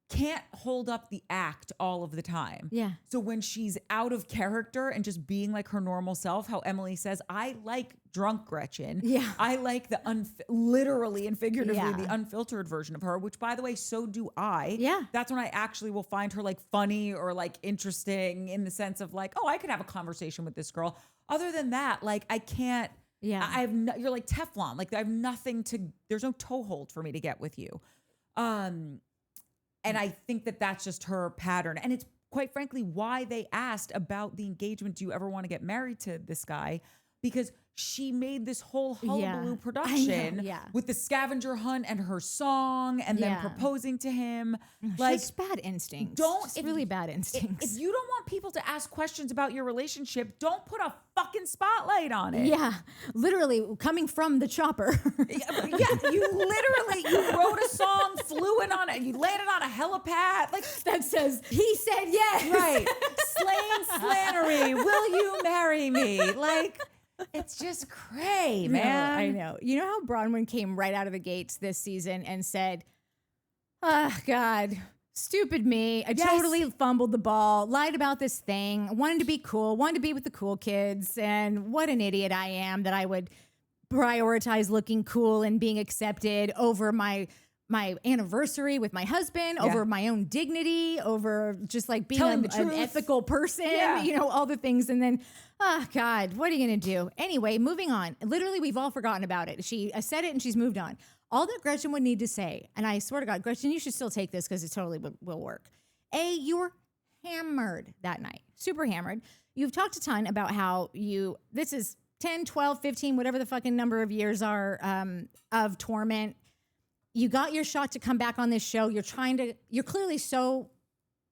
[SPEAKER 1] can't hold up the act all of the time.
[SPEAKER 2] Yeah.
[SPEAKER 1] So when she's out of character and just being like her normal self, how Emily says, I like drunk Gretchen.
[SPEAKER 2] Yeah.
[SPEAKER 1] I like the literally and figuratively
[SPEAKER 2] Yeah.
[SPEAKER 1] the unfiltered version of her, which by the way, so do I.
[SPEAKER 2] Yeah.
[SPEAKER 1] That's when I actually will find her like funny or like interesting in the sense of like, oh, I could have a conversation with this girl. Other than that, like, I can't.
[SPEAKER 2] Yeah.
[SPEAKER 1] I have you're like Teflon. Like, I have nothing to, there's no toehold for me to get with you. And I think that that's just her pattern. And it's quite frankly why they asked about the engagement. Do you ever want to get married to this guy? Because she made this whole hullabaloo production with the scavenger hunt and her song and then proposing to him. Like,
[SPEAKER 2] just bad instincts.
[SPEAKER 1] It's
[SPEAKER 2] really bad instincts.
[SPEAKER 1] If you don't want people to ask questions about your relationship, don't put a fucking spotlight on it.
[SPEAKER 2] Yeah, literally coming from the chopper.
[SPEAKER 1] You wrote a song, flew in on it, you landed on a helipad. Like,
[SPEAKER 2] that says, he said yes.
[SPEAKER 1] right. Slain Slannery, will you marry me? Like, it's just cray, man.
[SPEAKER 2] I know. You know how Bronwyn came right out of the gates this season and said, oh, God, stupid me. I totally fumbled the ball, lied about this thing, wanted to be cool, wanted to be with the cool kids. And what an idiot I am that I would prioritize looking cool and being accepted over my anniversary with my husband, over my own dignity, over just like being an ethical person, you know, all the things. And then, oh God, what are you going to do? Anyway, moving on. Literally, we've all forgotten about it. She said it and she's moved on. All that Gretchen would need to say, and I swear to God, Gretchen, you should still take this because it totally will work. You were hammered that night, super hammered. You've talked a ton about how this is 10, 12, 15, whatever the fucking number of years are of torment. You got your shot to come back on this show. You're clearly so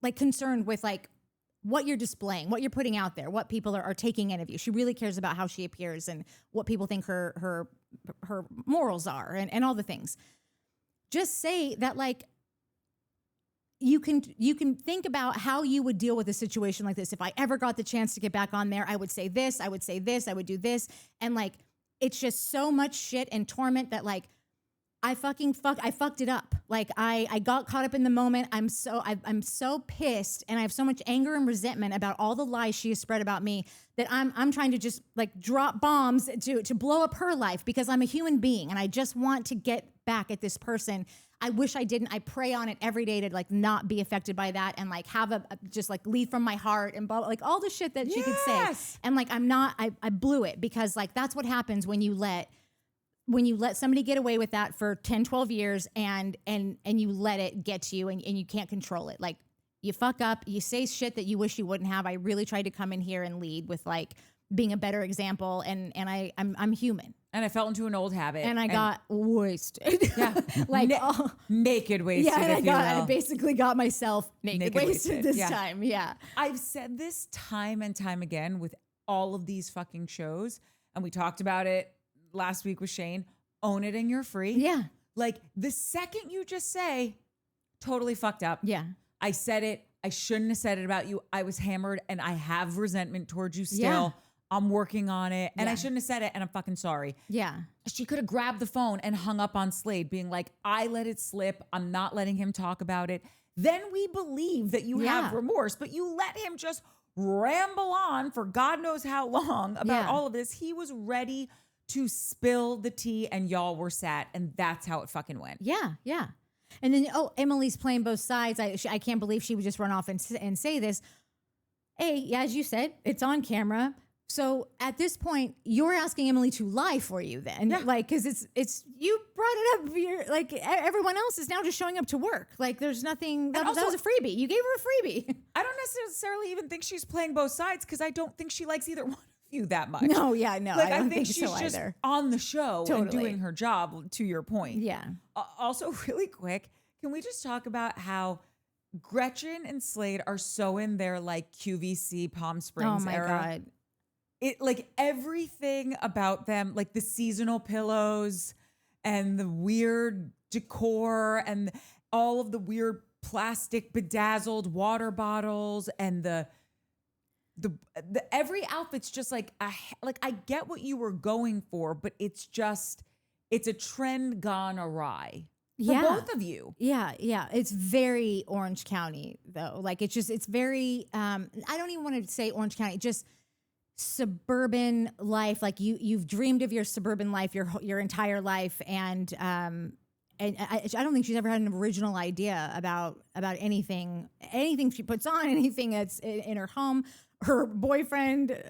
[SPEAKER 2] like concerned with like what you're displaying, what you're putting out there, what people are taking in of you. She really cares about how she appears and what people think her morals are and all the things. Just say that like you can think about how you would deal with a situation like this. If I ever got the chance to get back on there, I would say this, I would say this, I would do this. And like, it's just so much shit and torment that like, I fucked it up. Like I got caught up in the moment. I'm so pissed and I have so much anger and resentment about all the lies she has spread about me that I'm trying to just like drop bombs to blow up her life because I'm a human being and I just want to get back at this person. I wish I didn't. I pray on it every day to like not be affected by that and like have just like lead from my heart and blah, like all the shit that she could say. And like I blew it because like that's what happens when you let somebody get away with that for 10, 12 years and you let it get to you and you can't control it. Like you fuck up, you say shit that you wish you wouldn't have. I really tried to come in here and lead with like being a better example and I'm human.
[SPEAKER 1] And I fell into an old habit.
[SPEAKER 2] And I got wasted.
[SPEAKER 1] Yeah.
[SPEAKER 2] Like
[SPEAKER 1] naked wasted.
[SPEAKER 2] Yeah, and I basically got myself naked wasted this time. Yeah.
[SPEAKER 1] I've said this time and time again with all of these fucking shows. And we talked about it last week with Shane. Own it and you're free.
[SPEAKER 2] Yeah.
[SPEAKER 1] Like the second you just say, totally fucked up.
[SPEAKER 2] Yeah.
[SPEAKER 1] I said it. I shouldn't have said it about you. I was hammered and I have resentment towards you still.
[SPEAKER 2] Yeah.
[SPEAKER 1] I'm working on it. And I shouldn't have said it and I'm fucking sorry.
[SPEAKER 2] Yeah.
[SPEAKER 1] She could have grabbed the phone and hung up on Slade being like, I let it slip. I'm not letting him talk about it. Then we believe that you have remorse, but you let him just ramble on for God knows how long about all of this. He was ready to spill the tea and y'all were sat and that's how it fucking went.
[SPEAKER 2] Yeah. Yeah. And then, Emily's playing both sides. I can't believe she would just run off and say this. As you said, it's on camera. So at this point, you're asking Emily to lie for you then.
[SPEAKER 1] Yeah.
[SPEAKER 2] Like, because it's you brought it up. You're, like, everyone else is now just showing up to work. Like, there's nothing. That was a freebie. You gave her a freebie.
[SPEAKER 1] I don't necessarily even think she's playing both sides because I don't think she likes either one of you that much.
[SPEAKER 2] No, I don't think
[SPEAKER 1] she's
[SPEAKER 2] so
[SPEAKER 1] just
[SPEAKER 2] either.
[SPEAKER 1] on the show and
[SPEAKER 2] Totally.
[SPEAKER 1] doing her job, to your point.
[SPEAKER 2] Yeah.
[SPEAKER 1] Also, really quick, can we just talk about how Gretchen and Slade are so in their like QVC Palm Springs era?
[SPEAKER 2] God.
[SPEAKER 1] It like everything about them, like the seasonal pillows and the weird decor and all of the weird plastic bedazzled water bottles and the every outfit's just like I get what you were going for, but it's a trend gone awry for both of you.
[SPEAKER 2] Yeah. It's very Orange County though. Like it's very I don't even want to say Orange County, just suburban life. Like you've dreamed of your suburban life your entire life, and I don't think she's ever had an original idea about anything she puts on, anything that's in her home, her boyfriend.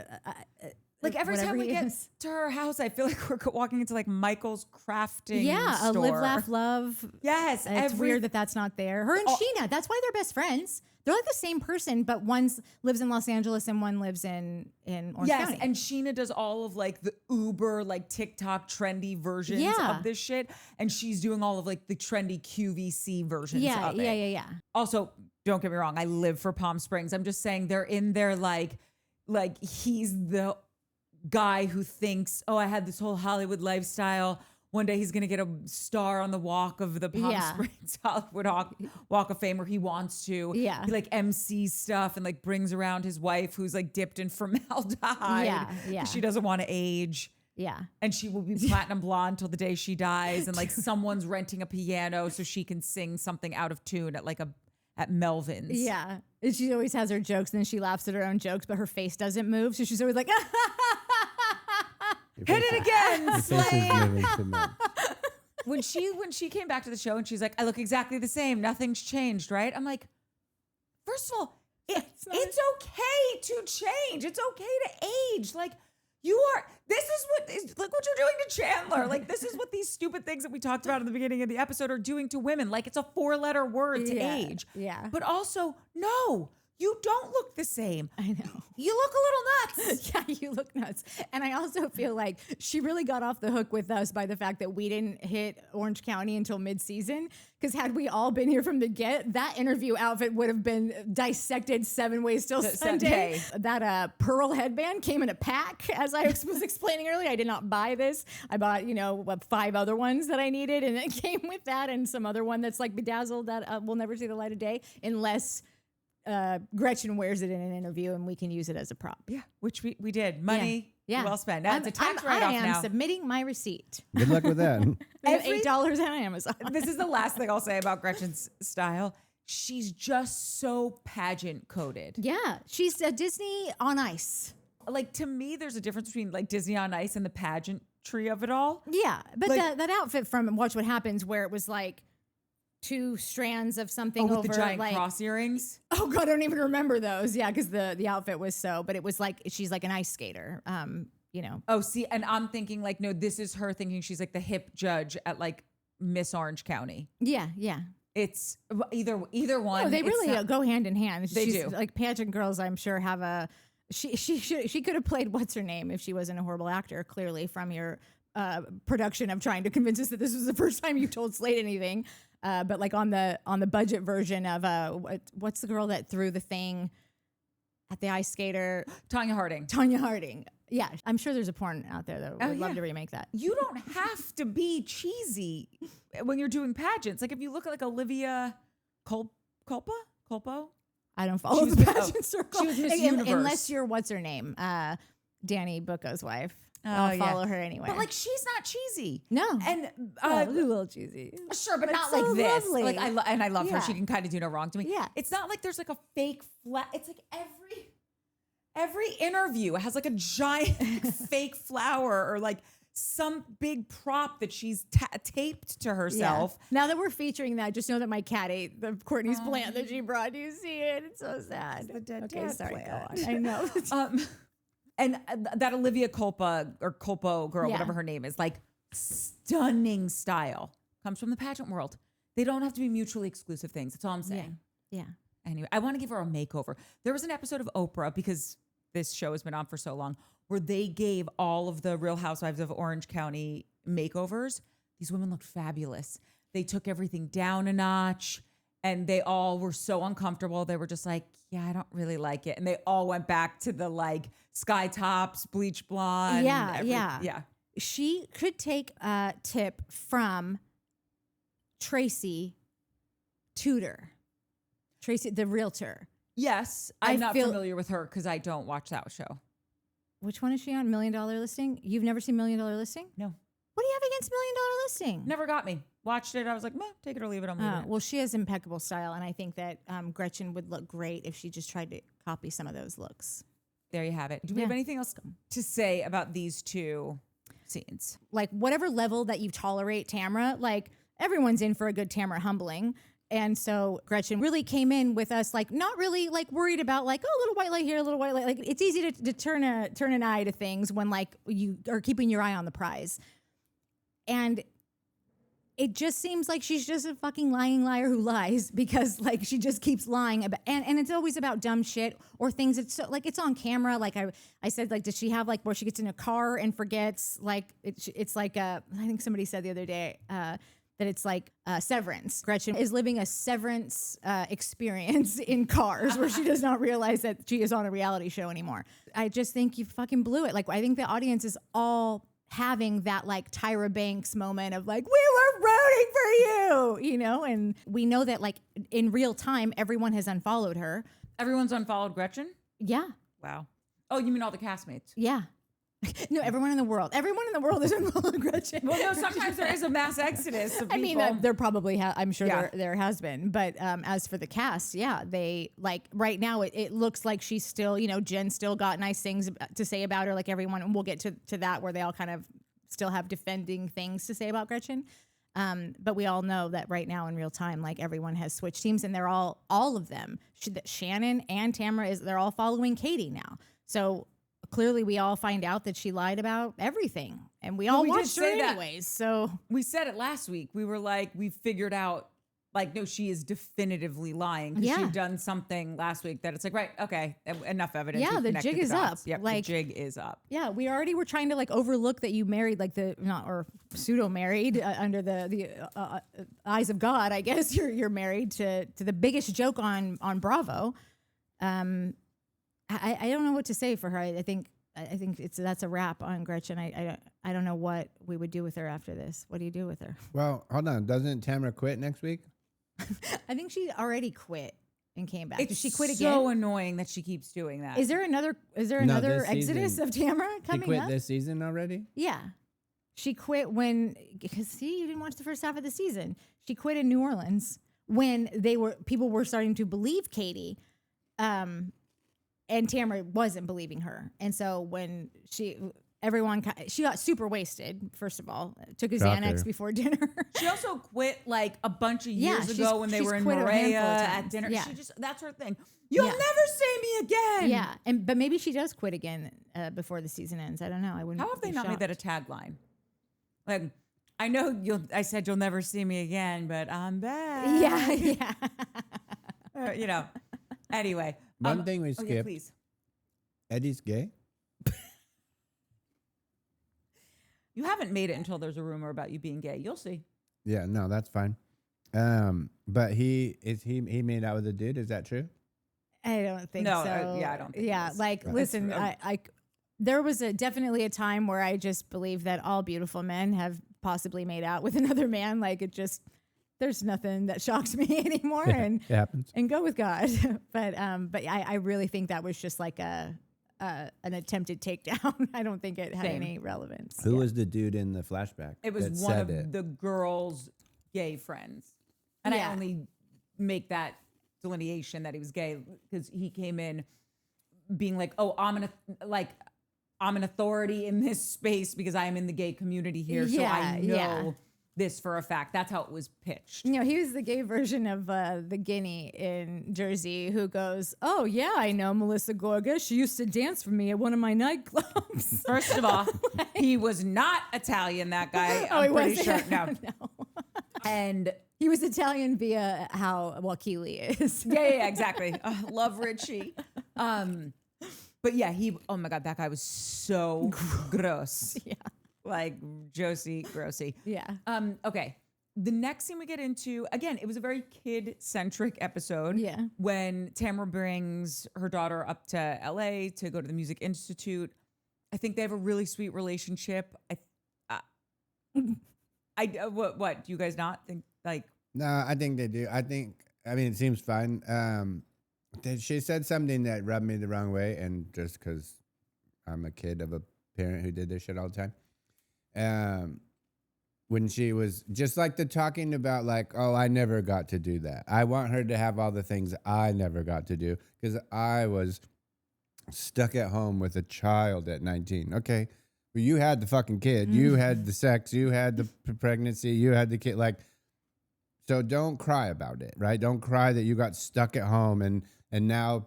[SPEAKER 1] Like every time we get to her house, I feel like we're walking into like Michael's crafting store.
[SPEAKER 2] A live, laugh, love.
[SPEAKER 1] Yes.
[SPEAKER 2] It's weird that not there. Her and Sheena, that's why they're best friends. They're like the same person, but one lives in Los Angeles and one lives in Orange County.
[SPEAKER 1] Yes, and Sheena does all of like the Uber, like TikTok trendy versions of this shit. And she's doing all of like the trendy QVC versions of it.
[SPEAKER 2] Yeah.
[SPEAKER 1] Also, don't get me wrong, I live for Palm Springs. I'm just saying they're in there like he's the guy who thinks, I had this whole Hollywood lifestyle. One day he's going to get a star on the walk of the Palm Springs Hollywood Walk of Fame where he wants to.
[SPEAKER 2] Yeah.
[SPEAKER 1] He like MCs stuff and like brings around his wife who's like dipped in formaldehyde.
[SPEAKER 2] Yeah.
[SPEAKER 1] She doesn't want to age.
[SPEAKER 2] Yeah.
[SPEAKER 1] And she will be platinum blonde till the day she dies. And like someone's renting a piano so she can sing something out of tune at Melvin's.
[SPEAKER 2] Yeah. And she always has her jokes and then she laughs at her own jokes, but her face doesn't move. So she's always like,
[SPEAKER 1] hit it again, Slade.
[SPEAKER 3] When
[SPEAKER 1] When she came back to the show and she's like, I look exactly the same. Nothing's changed, right? I'm like, first of all, it's okay to change. It's okay to age. Like look what you're doing to Chandler. Like this is what these stupid things that we talked about in the beginning of the episode are doing to women. Like it's a 4-letter word to age.
[SPEAKER 2] Yeah.
[SPEAKER 1] But also, no. You don't look the same.
[SPEAKER 2] I know.
[SPEAKER 1] You look a little nuts.
[SPEAKER 2] Yeah, you look nuts. And I also feel like she really got off the hook with us by the fact that we didn't hit Orange County until mid-season. Because had we all been here from the get, that interview outfit would have been dissected 7 ways till Sunday. That pearl headband came in a pack, as I was explaining earlier. I did not buy this. I bought, 5 other ones that I needed, and it came with that and some other one that's like bedazzled that will never see the light of day unless Gretchen wears it in an interview and we can use it as a prop.
[SPEAKER 1] Yeah, which we did. Money well spent. Now it's a tax
[SPEAKER 2] I
[SPEAKER 1] write-off
[SPEAKER 2] am
[SPEAKER 1] now.
[SPEAKER 2] submitting my receipt.
[SPEAKER 3] Good luck with that.
[SPEAKER 2] $8 on Amazon.
[SPEAKER 1] This is the last thing I'll say about Gretchen's style. She's just so pageant coded.
[SPEAKER 2] Yeah, she's a Disney on ice.
[SPEAKER 1] Like to me, there's a difference between like Disney on Ice and the pageantry of it all.
[SPEAKER 2] Yeah, but
[SPEAKER 1] like,
[SPEAKER 2] that outfit from Watch What Happens, where it was like 2 strands of something
[SPEAKER 1] with
[SPEAKER 2] over
[SPEAKER 1] the giant
[SPEAKER 2] like
[SPEAKER 1] cross earrings.
[SPEAKER 2] Oh God, I don't even remember those. Yeah, because the outfit was but it was like she's like an ice skater.
[SPEAKER 1] Oh, see, and I'm thinking like, no, this is her thinking she's like the hip judge at like Miss Orange County.
[SPEAKER 2] Yeah.
[SPEAKER 1] It's either one.
[SPEAKER 2] Oh, they really go hand in hand.
[SPEAKER 1] They do.
[SPEAKER 2] Like pageant girls, I'm sure have a. She could have played what's her name if she wasn't a horrible actor. Clearly, from your production of trying to convince us that this was the first time you told Slade anything. But like on the budget version of what's the girl that threw the thing at the ice skater?
[SPEAKER 1] Tonya Harding.
[SPEAKER 2] Yeah, I'm sure there's a porn out there that would love to remake that.
[SPEAKER 1] You don't have to be cheesy when you're doing pageants. Like if you look at like Olivia Culpo.
[SPEAKER 2] I don't follow
[SPEAKER 1] She was
[SPEAKER 2] the
[SPEAKER 1] Miss-
[SPEAKER 2] pageant circle.
[SPEAKER 1] she was Miss Universe.
[SPEAKER 2] Unless you're what's her name, Danny Bucco's wife. I'll follow her anyway.
[SPEAKER 1] But like she's not cheesy.
[SPEAKER 2] No,
[SPEAKER 1] And
[SPEAKER 2] a little cheesy.
[SPEAKER 1] sure, but not
[SPEAKER 2] so
[SPEAKER 1] like this.
[SPEAKER 2] lovely.
[SPEAKER 1] Like I love her.
[SPEAKER 2] Yeah.
[SPEAKER 1] She can kind of do no wrong to me.
[SPEAKER 2] Yeah.
[SPEAKER 1] It's not like there's like a fake it's like every interview has like a giant fake flower or like some big prop that she's taped to herself.
[SPEAKER 2] Now that we're featuring that, just know that my cat ate the Courtney's plant that she brought. Do you see it? It's so sad.
[SPEAKER 1] The dead
[SPEAKER 2] Okay,
[SPEAKER 1] dad
[SPEAKER 2] sorry. Go
[SPEAKER 1] plant.
[SPEAKER 2] on. I know.
[SPEAKER 1] And that Olivia Culpa or Culpo girl, whatever her name is, like stunning style, comes from the pageant world. They don't have to be mutually exclusive things. That's all I'm saying.
[SPEAKER 2] Yeah.
[SPEAKER 1] Anyway, I want to give her a makeover. There was an episode of Oprah, because this show has been on for so long, where they gave all of the Real Housewives of Orange County makeovers. These women looked fabulous. They took everything down a notch, and they all were so uncomfortable. They were just like, yeah, I don't really like it. And they all went back to the like sky tops, bleach blonde.
[SPEAKER 2] Yeah. She could take a tip from Tracy Tudor. Tracy, the realtor.
[SPEAKER 1] Yes, I'm not familiar with her because I don't watch that show.
[SPEAKER 2] Which one is she on? $1 Million Listing? You've never seen $1 Million Listing?
[SPEAKER 1] No.
[SPEAKER 2] What do you have against $1 Million Listing?
[SPEAKER 1] Never got me. Watched it. I was like, meh, take it or leave it. I'm leaving it.
[SPEAKER 2] Well, she has impeccable style, and I think that Gretchen would look great if she just tried to copy some of those looks.
[SPEAKER 1] There you have it. Do we have anything else to say about these two scenes?
[SPEAKER 2] Like, whatever level that you tolerate Tamra, like, everyone's in for a good Tamra humbling. And so Gretchen really came in with us, like, not really like worried about like, oh, a little white light here, a little white light. Like, it's easy to turn an eye to things when like you are keeping your eye on the prize. And it just seems like she's just a fucking lying liar who lies, because like she just keeps lying about, and it's always about dumb shit or things. It's so, like, it's on camera. Like I said, like, does she have like where she gets in a car and forgets, like it's like I think somebody said the other day, that it's like Severance. Gretchen is living a Severance experience in cars where she does not realize that she is on a reality show anymore. I just think you fucking blew it. Like, I think the audience is all having that like Tyra Banks moment of like, we were rooting for you, you know? And we know that like in real time, everyone has unfollowed her.
[SPEAKER 1] Everyone's unfollowed Gretchen?
[SPEAKER 2] Yeah.
[SPEAKER 1] Wow. Oh, you mean all the castmates?
[SPEAKER 2] Yeah. No, everyone in the world. Everyone in the world is involved, Gretchen.
[SPEAKER 1] Well, no, sometimes there is a mass exodus of people.
[SPEAKER 2] I mean, there probably, I'm sure there has been. But as for the cast, yeah, they like right now it looks like she's still, you know, Jen still got nice things to say about her, like everyone. And we'll get to that where they all kind of still have defending things to say about Gretchen. But we all know that right now in real time, like everyone has switched teams, and they're all of them. Shannon and Tamara they're all following Katie now. So clearly we all find out that she lied about everything, and we all watched her anyways. So
[SPEAKER 1] we said it last week. We were like, we figured out, like, no, she is definitively lying because she'd done something last week that it's like, right, okay, enough evidence.
[SPEAKER 2] Yeah, the jig is up.
[SPEAKER 1] Yep, like, the jig is up.
[SPEAKER 2] Yeah, we already were trying to like overlook that you married, like or pseudo married under the eyes of God. I guess you're married to the biggest joke on Bravo. I don't know what to say for her. I think that's a wrap on Gretchen. I don't know what we would do with her after this. What do you do with her?
[SPEAKER 3] Well, hold on. Doesn't Tamara quit next week?
[SPEAKER 2] I think she already quit and came back.
[SPEAKER 1] Did she quit again? So annoying that she keeps doing that.
[SPEAKER 2] Is there another exodus
[SPEAKER 3] season,
[SPEAKER 2] of Tamara coming
[SPEAKER 3] up? She quit
[SPEAKER 2] up?
[SPEAKER 3] this season already?
[SPEAKER 2] Yeah. She quit because see, you didn't watch the first half of the season. She quit in New Orleans when people were starting to believe Katie. And Tamara wasn't believing her. And so when she got super wasted, first of all, took a Xanax before dinner.
[SPEAKER 1] She also quit like a bunch of years ago when they were in Maria at dinner.
[SPEAKER 2] Yeah.
[SPEAKER 1] That's her thing. You'll never see me again.
[SPEAKER 2] Yeah. But maybe she does quit again before the season ends. I don't know. I wouldn't.
[SPEAKER 1] How have they not made that a tagline? Like, I know I said you'll never see me again, but I'm back.
[SPEAKER 2] Yeah.
[SPEAKER 1] You know. Anyway.
[SPEAKER 3] One thing we skipped.
[SPEAKER 1] Please.
[SPEAKER 3] Eddie's gay?
[SPEAKER 1] You haven't made it until there's a rumor about you being gay. You'll see.
[SPEAKER 3] Yeah, no, that's fine. But he made out with a dude. Is that true?
[SPEAKER 2] I don't think so.
[SPEAKER 1] I don't think
[SPEAKER 2] yeah, like, listen, there was definitely a time where I just believed that all beautiful men have possibly made out with another man. Like, there's nothing that shocks me anymore, and
[SPEAKER 3] it happens.
[SPEAKER 2] And go with God. But I really think that was just like an attempted takedown. I don't think it had any relevance.
[SPEAKER 3] Who was the dude in the flashback?
[SPEAKER 1] It was one of the girl's gay friends, and I only make that delineation that he was gay because he came in being like, "Oh, I'm gonna like." I'm an authority in this space because I am in the gay community here. So I know this for a fact. That's how it was pitched.
[SPEAKER 2] You know, he was the gay version of the guinea in Jersey who goes, "Oh yeah, I know Melissa Gorga. She used to dance for me at one of my nightclubs."
[SPEAKER 1] First of all, he was not Italian, that guy. I'm pretty sure. No. And
[SPEAKER 2] he was Italian via how Keely is.
[SPEAKER 1] yeah, exactly. Love Richie. But yeah, oh my God, that guy was so gross.
[SPEAKER 2] Yeah.
[SPEAKER 1] Like Josie Grossy.
[SPEAKER 2] Yeah.
[SPEAKER 1] Okay. The next thing we get into, again, it was a very kid-centric episode.
[SPEAKER 2] Yeah.
[SPEAKER 1] When Tamra brings her daughter up to LA to go to the Music Institute. I think they have a really sweet relationship. What do you guys not think? Like,
[SPEAKER 3] No, I think they do. I mean, it seems fine. She said something that rubbed me the wrong way, and just because I'm a kid of a parent who did this shit all the time. When she was just like the talking about like, oh, I never got to do that. I want her to have all the things I never got to do because I was stuck at home with a child at 19. Okay, well, you had the fucking kid. You had the sex. You had the pregnancy. You had the kid. Like, so don't cry about it, right? Don't cry that you got stuck at home and now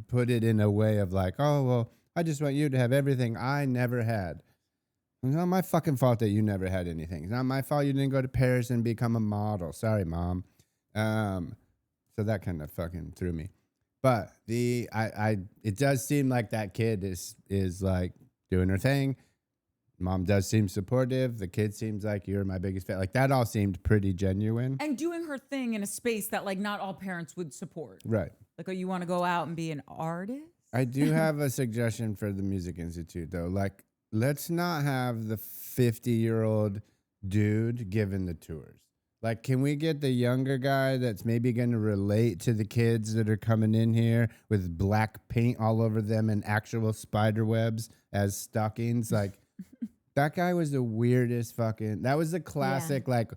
[SPEAKER 3] put it in a way of like, oh, well, I just want you to have everything I never had. It's not my fucking fault that you never had anything. It's not my fault you didn't go to Paris and become a model. Sorry, Mom. So that kind of fucking threw me. But it does seem like that kid is like doing her thing. Mom does seem supportive. The kid seems like you're my biggest fan. Like that all seemed pretty genuine.
[SPEAKER 1] and doing her thing in a space that like not all parents would support.
[SPEAKER 3] Right.
[SPEAKER 1] Like, oh, you want to go out and be an artist?
[SPEAKER 3] I do have a suggestion for the Music Institute, though. Like, let's not have the 50-year-old dude giving the tours. Like, can we get the younger guy that's maybe going to relate to the kids that are coming in here with black paint all over them and actual spider webs as stockings? Like, that guy was the weirdest fucking... That was the classic, like,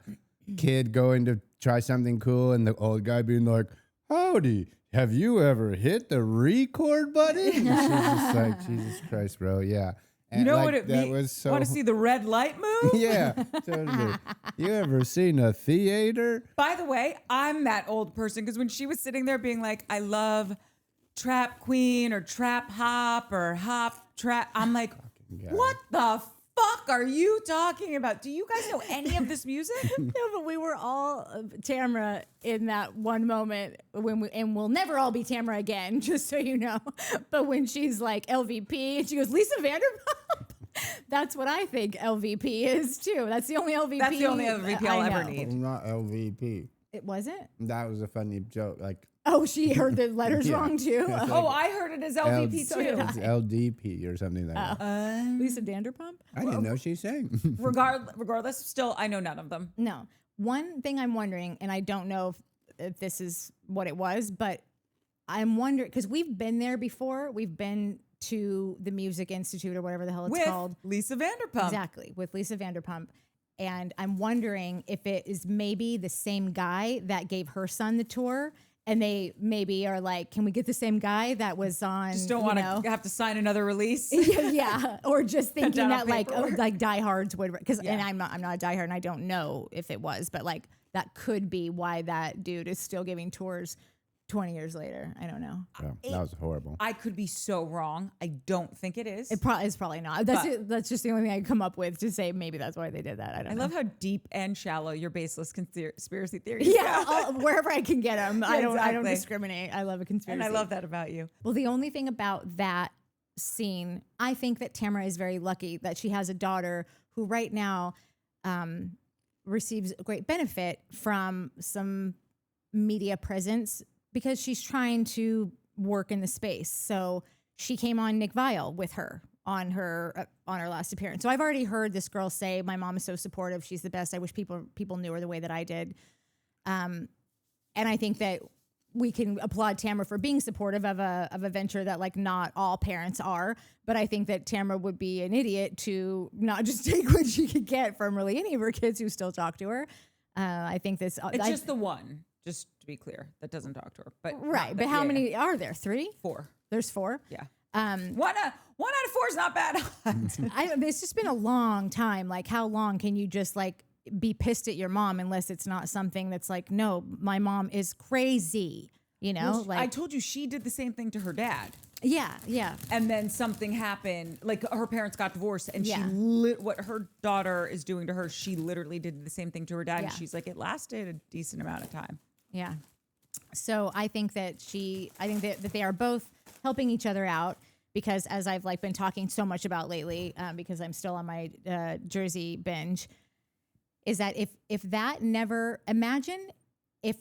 [SPEAKER 3] kid going to try something cool and the old guy being like, howdy, have you ever hit the record button? And she's just like, Jesus Christ, bro, yeah. And
[SPEAKER 1] You know
[SPEAKER 3] like,
[SPEAKER 1] what it
[SPEAKER 3] that
[SPEAKER 1] means?
[SPEAKER 3] was so...
[SPEAKER 1] Want to see the red light move?
[SPEAKER 3] Yeah, totally. You ever seen a theater?
[SPEAKER 1] By the way, I'm that old person because when she was sitting there being like, I love trap queen or trap hop or hop trap, I'm like,
[SPEAKER 3] God.
[SPEAKER 1] what the fuck are you talking about? Do you guys know any of this music?
[SPEAKER 2] No, but we were all Tamra in that one moment and we'll never all be Tamra again, just so you know. But when she's like LVP and she goes, Lisa Vanderpump, that's what I think LVP is too. That's the only LVP.
[SPEAKER 1] That's the only LVP I'll ever need.
[SPEAKER 3] Not LVP.
[SPEAKER 2] It wasn't?
[SPEAKER 3] That was a funny joke. Like,
[SPEAKER 2] Oh, she heard the letters
[SPEAKER 3] Yeah.
[SPEAKER 2] wrong too.
[SPEAKER 1] Oh, I heard it as LVP
[SPEAKER 2] So
[SPEAKER 1] too.
[SPEAKER 2] did
[SPEAKER 3] it's LDP or something like that.
[SPEAKER 2] Lisa Vanderpump?
[SPEAKER 3] I didn't know she sang.
[SPEAKER 1] Regardless, still, I know none of them.
[SPEAKER 2] No. One thing I'm wondering, and I don't know if this is what it was, but I'm wondering, because we've been there before. We've been to the Music Institute or whatever the hell it's
[SPEAKER 1] With
[SPEAKER 2] called.
[SPEAKER 1] Lisa Vanderpump.
[SPEAKER 2] Exactly, with Lisa Vanderpump. And I'm wondering if it is maybe the same guy that gave her son the tour. And they maybe are like, can we get the same guy that was on?
[SPEAKER 1] Just don't want to have to sign another release.
[SPEAKER 2] Yeah, or just thinking
[SPEAKER 1] down
[SPEAKER 2] that like
[SPEAKER 1] paperwork.
[SPEAKER 2] diehards would, because
[SPEAKER 1] Yeah.
[SPEAKER 2] and I'm not a diehard and I don't know if it was, but like that could be why that dude is still giving tours 20 years later. I don't know.
[SPEAKER 3] Oh, that was horrible.
[SPEAKER 1] I could be so wrong. I don't think it is.
[SPEAKER 2] It's probably not. That's just the only thing I could come up with to say maybe that's why they did that. I don't know.
[SPEAKER 1] I love how deep and shallow your baseless conspiracy theories
[SPEAKER 2] Yeah,
[SPEAKER 1] go.
[SPEAKER 2] wherever I can get them. I don't
[SPEAKER 1] exactly.
[SPEAKER 2] discriminate. I love a conspiracy.
[SPEAKER 1] And I love that about you.
[SPEAKER 2] Well, the only thing about that scene, I think that Tamara is very lucky that she has a daughter who right now receives great benefit from some media presence because she's trying to work in the space. So she came on Nick Viall with her on her last appearance. So I've already heard this girl say, "My mom is so supportive. She's the best. I wish people knew her the way that I did." And I think that we can applaud Tamara for being supportive of a venture that like not all parents are. But I think that Tamara would be an idiot to not just take what she could get from really any of her kids who still talk to her. I think this
[SPEAKER 1] It's just the one, just to be clear, that doesn't talk to her. But
[SPEAKER 2] right.
[SPEAKER 1] not
[SPEAKER 2] But
[SPEAKER 1] that-
[SPEAKER 2] how
[SPEAKER 1] yeah,
[SPEAKER 2] many are there? 3?
[SPEAKER 1] 4.
[SPEAKER 2] There's 4.
[SPEAKER 1] Yeah. One out of 4 is not bad.
[SPEAKER 2] It's just been a long time. Like, how long can you just like be pissed at your mom unless it's not something that's like, no, my mom is crazy. You know,
[SPEAKER 1] Well,
[SPEAKER 2] like
[SPEAKER 1] I told you she did the same thing to her dad.
[SPEAKER 2] yeah.
[SPEAKER 1] And then something happened, like her parents got divorced, and
[SPEAKER 2] Yeah.
[SPEAKER 1] what her daughter is doing to her, she literally did the same thing to her dad.
[SPEAKER 2] Yeah.
[SPEAKER 1] And she's like, it lasted a decent amount of time.
[SPEAKER 2] Yeah. So I think that that they are both helping each other out because as I've like been talking so much about lately, because I'm still on my Jersey binge, is that if that never imagine if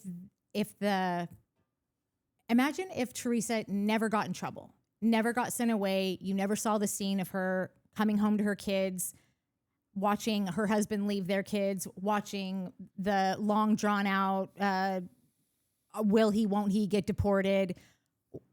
[SPEAKER 2] Teresa never got in trouble, never got sent away, you never saw the scene of her coming home to her kids, watching her husband leave their kids, watching the long drawn out will he, won't he get deported,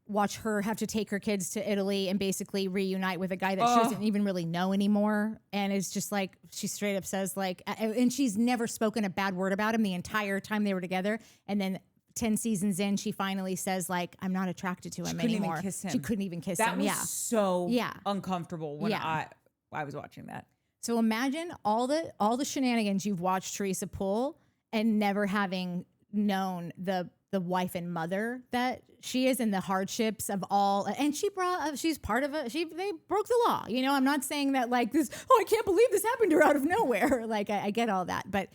[SPEAKER 2] watch her have to take her kids to Italy and basically reunite with a guy that she doesn't even really know anymore. And it's just like, she straight up says like, and she's never spoken a bad word about him the entire time they were together. And then 10 seasons in, she finally says like, I'm not attracted to him anymore. She couldn't even kiss him.
[SPEAKER 1] That was so
[SPEAKER 2] Yeah.
[SPEAKER 1] uncomfortable when I was watching that.
[SPEAKER 2] So imagine all the shenanigans you've watched Teresa pull and never having known the wife and mother that she is and the hardships of all. And she's part of it. They broke the law. You know, I'm not saying that like this, oh, I can't believe this happened to her out of nowhere. Like I get all that, but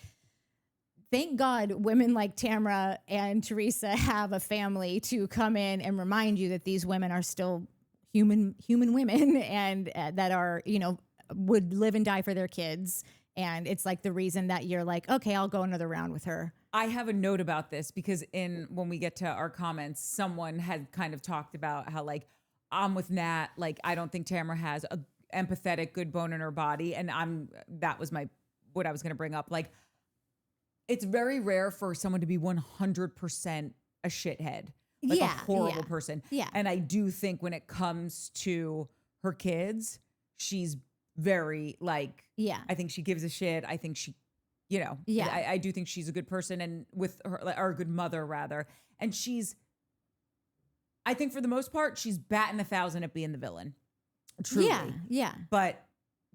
[SPEAKER 2] thank God women like Tamra and Teresa have a family to come in and remind you that these women are still human women and that are, you know, would live and die for their kids. And it's like the reason that you're like, okay, I'll go another round with her.
[SPEAKER 1] I have a note about this because when we get to our comments, someone had kind of talked about how like, I'm with Nat, like, I don't think Tamra has a empathetic, good bone in her body. And that was what I was going to bring up. Like, it's very rare for someone to be 100% a shithead, like a horrible person.
[SPEAKER 2] Yeah.
[SPEAKER 1] And I do think when it comes to her kids, she's very like, I think she gives a shit. I think she, you know, I do think she's a good person and with her, or a good mother rather. And I think for the most part, she's batting 1,000 at being the villain. Truly.
[SPEAKER 2] Yeah.
[SPEAKER 1] But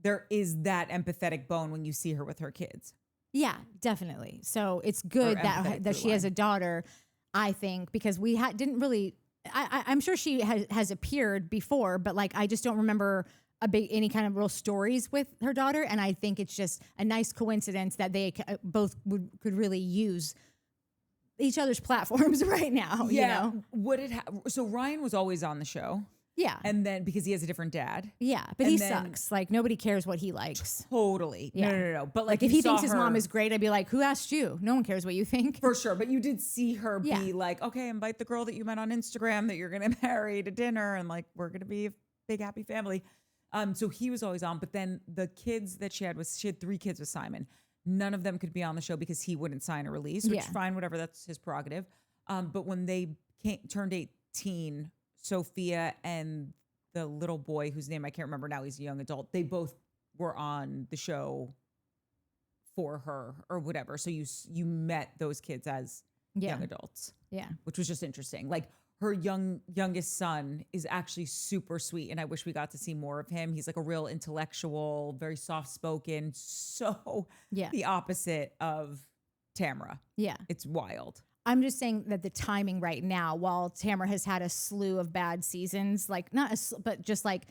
[SPEAKER 1] there is that empathetic bone when you see her with her kids.
[SPEAKER 2] Yeah, definitely. So it's good that she has a daughter, I think, because we didn't really, I'm sure she has appeared before, but like, I just don't remember any kind of real stories with her daughter. And I think it's just a nice coincidence that they both could really use each other's platforms right now.
[SPEAKER 1] Yeah.
[SPEAKER 2] You know?
[SPEAKER 1] So Ryan was always on the show.
[SPEAKER 2] Yeah.
[SPEAKER 1] And then because he has a different dad.
[SPEAKER 2] Yeah. But he sucks. Like nobody cares what he likes.
[SPEAKER 1] Totally.
[SPEAKER 2] Yeah.
[SPEAKER 1] No. But like
[SPEAKER 2] if he thinks his mom is great, I'd be like, who asked you? No one cares what you think.
[SPEAKER 1] For sure. But you did see her be like, okay, invite the girl that you met on Instagram that you're going to marry to dinner. And like, we're going to be a big, happy family. So he was always on. But then the kids that she had 3 kids with Simon. None of them could be on the show because he wouldn't sign a release, which fine, whatever. That's his prerogative. But when they turned 18, Sophia and the little boy whose name I can't remember now, he's a young adult, they both were on the show for her or whatever. So you met those kids as young adults. Yeah. Which was just interesting. Like her youngest son is actually super sweet. And I wish we got to see more of him. He's like a real intellectual, very soft spoken. So the opposite of Tamra. Yeah. It's wild.
[SPEAKER 2] I'm just saying that the timing right now, while Tamra has had a slew of bad seasons, like but just like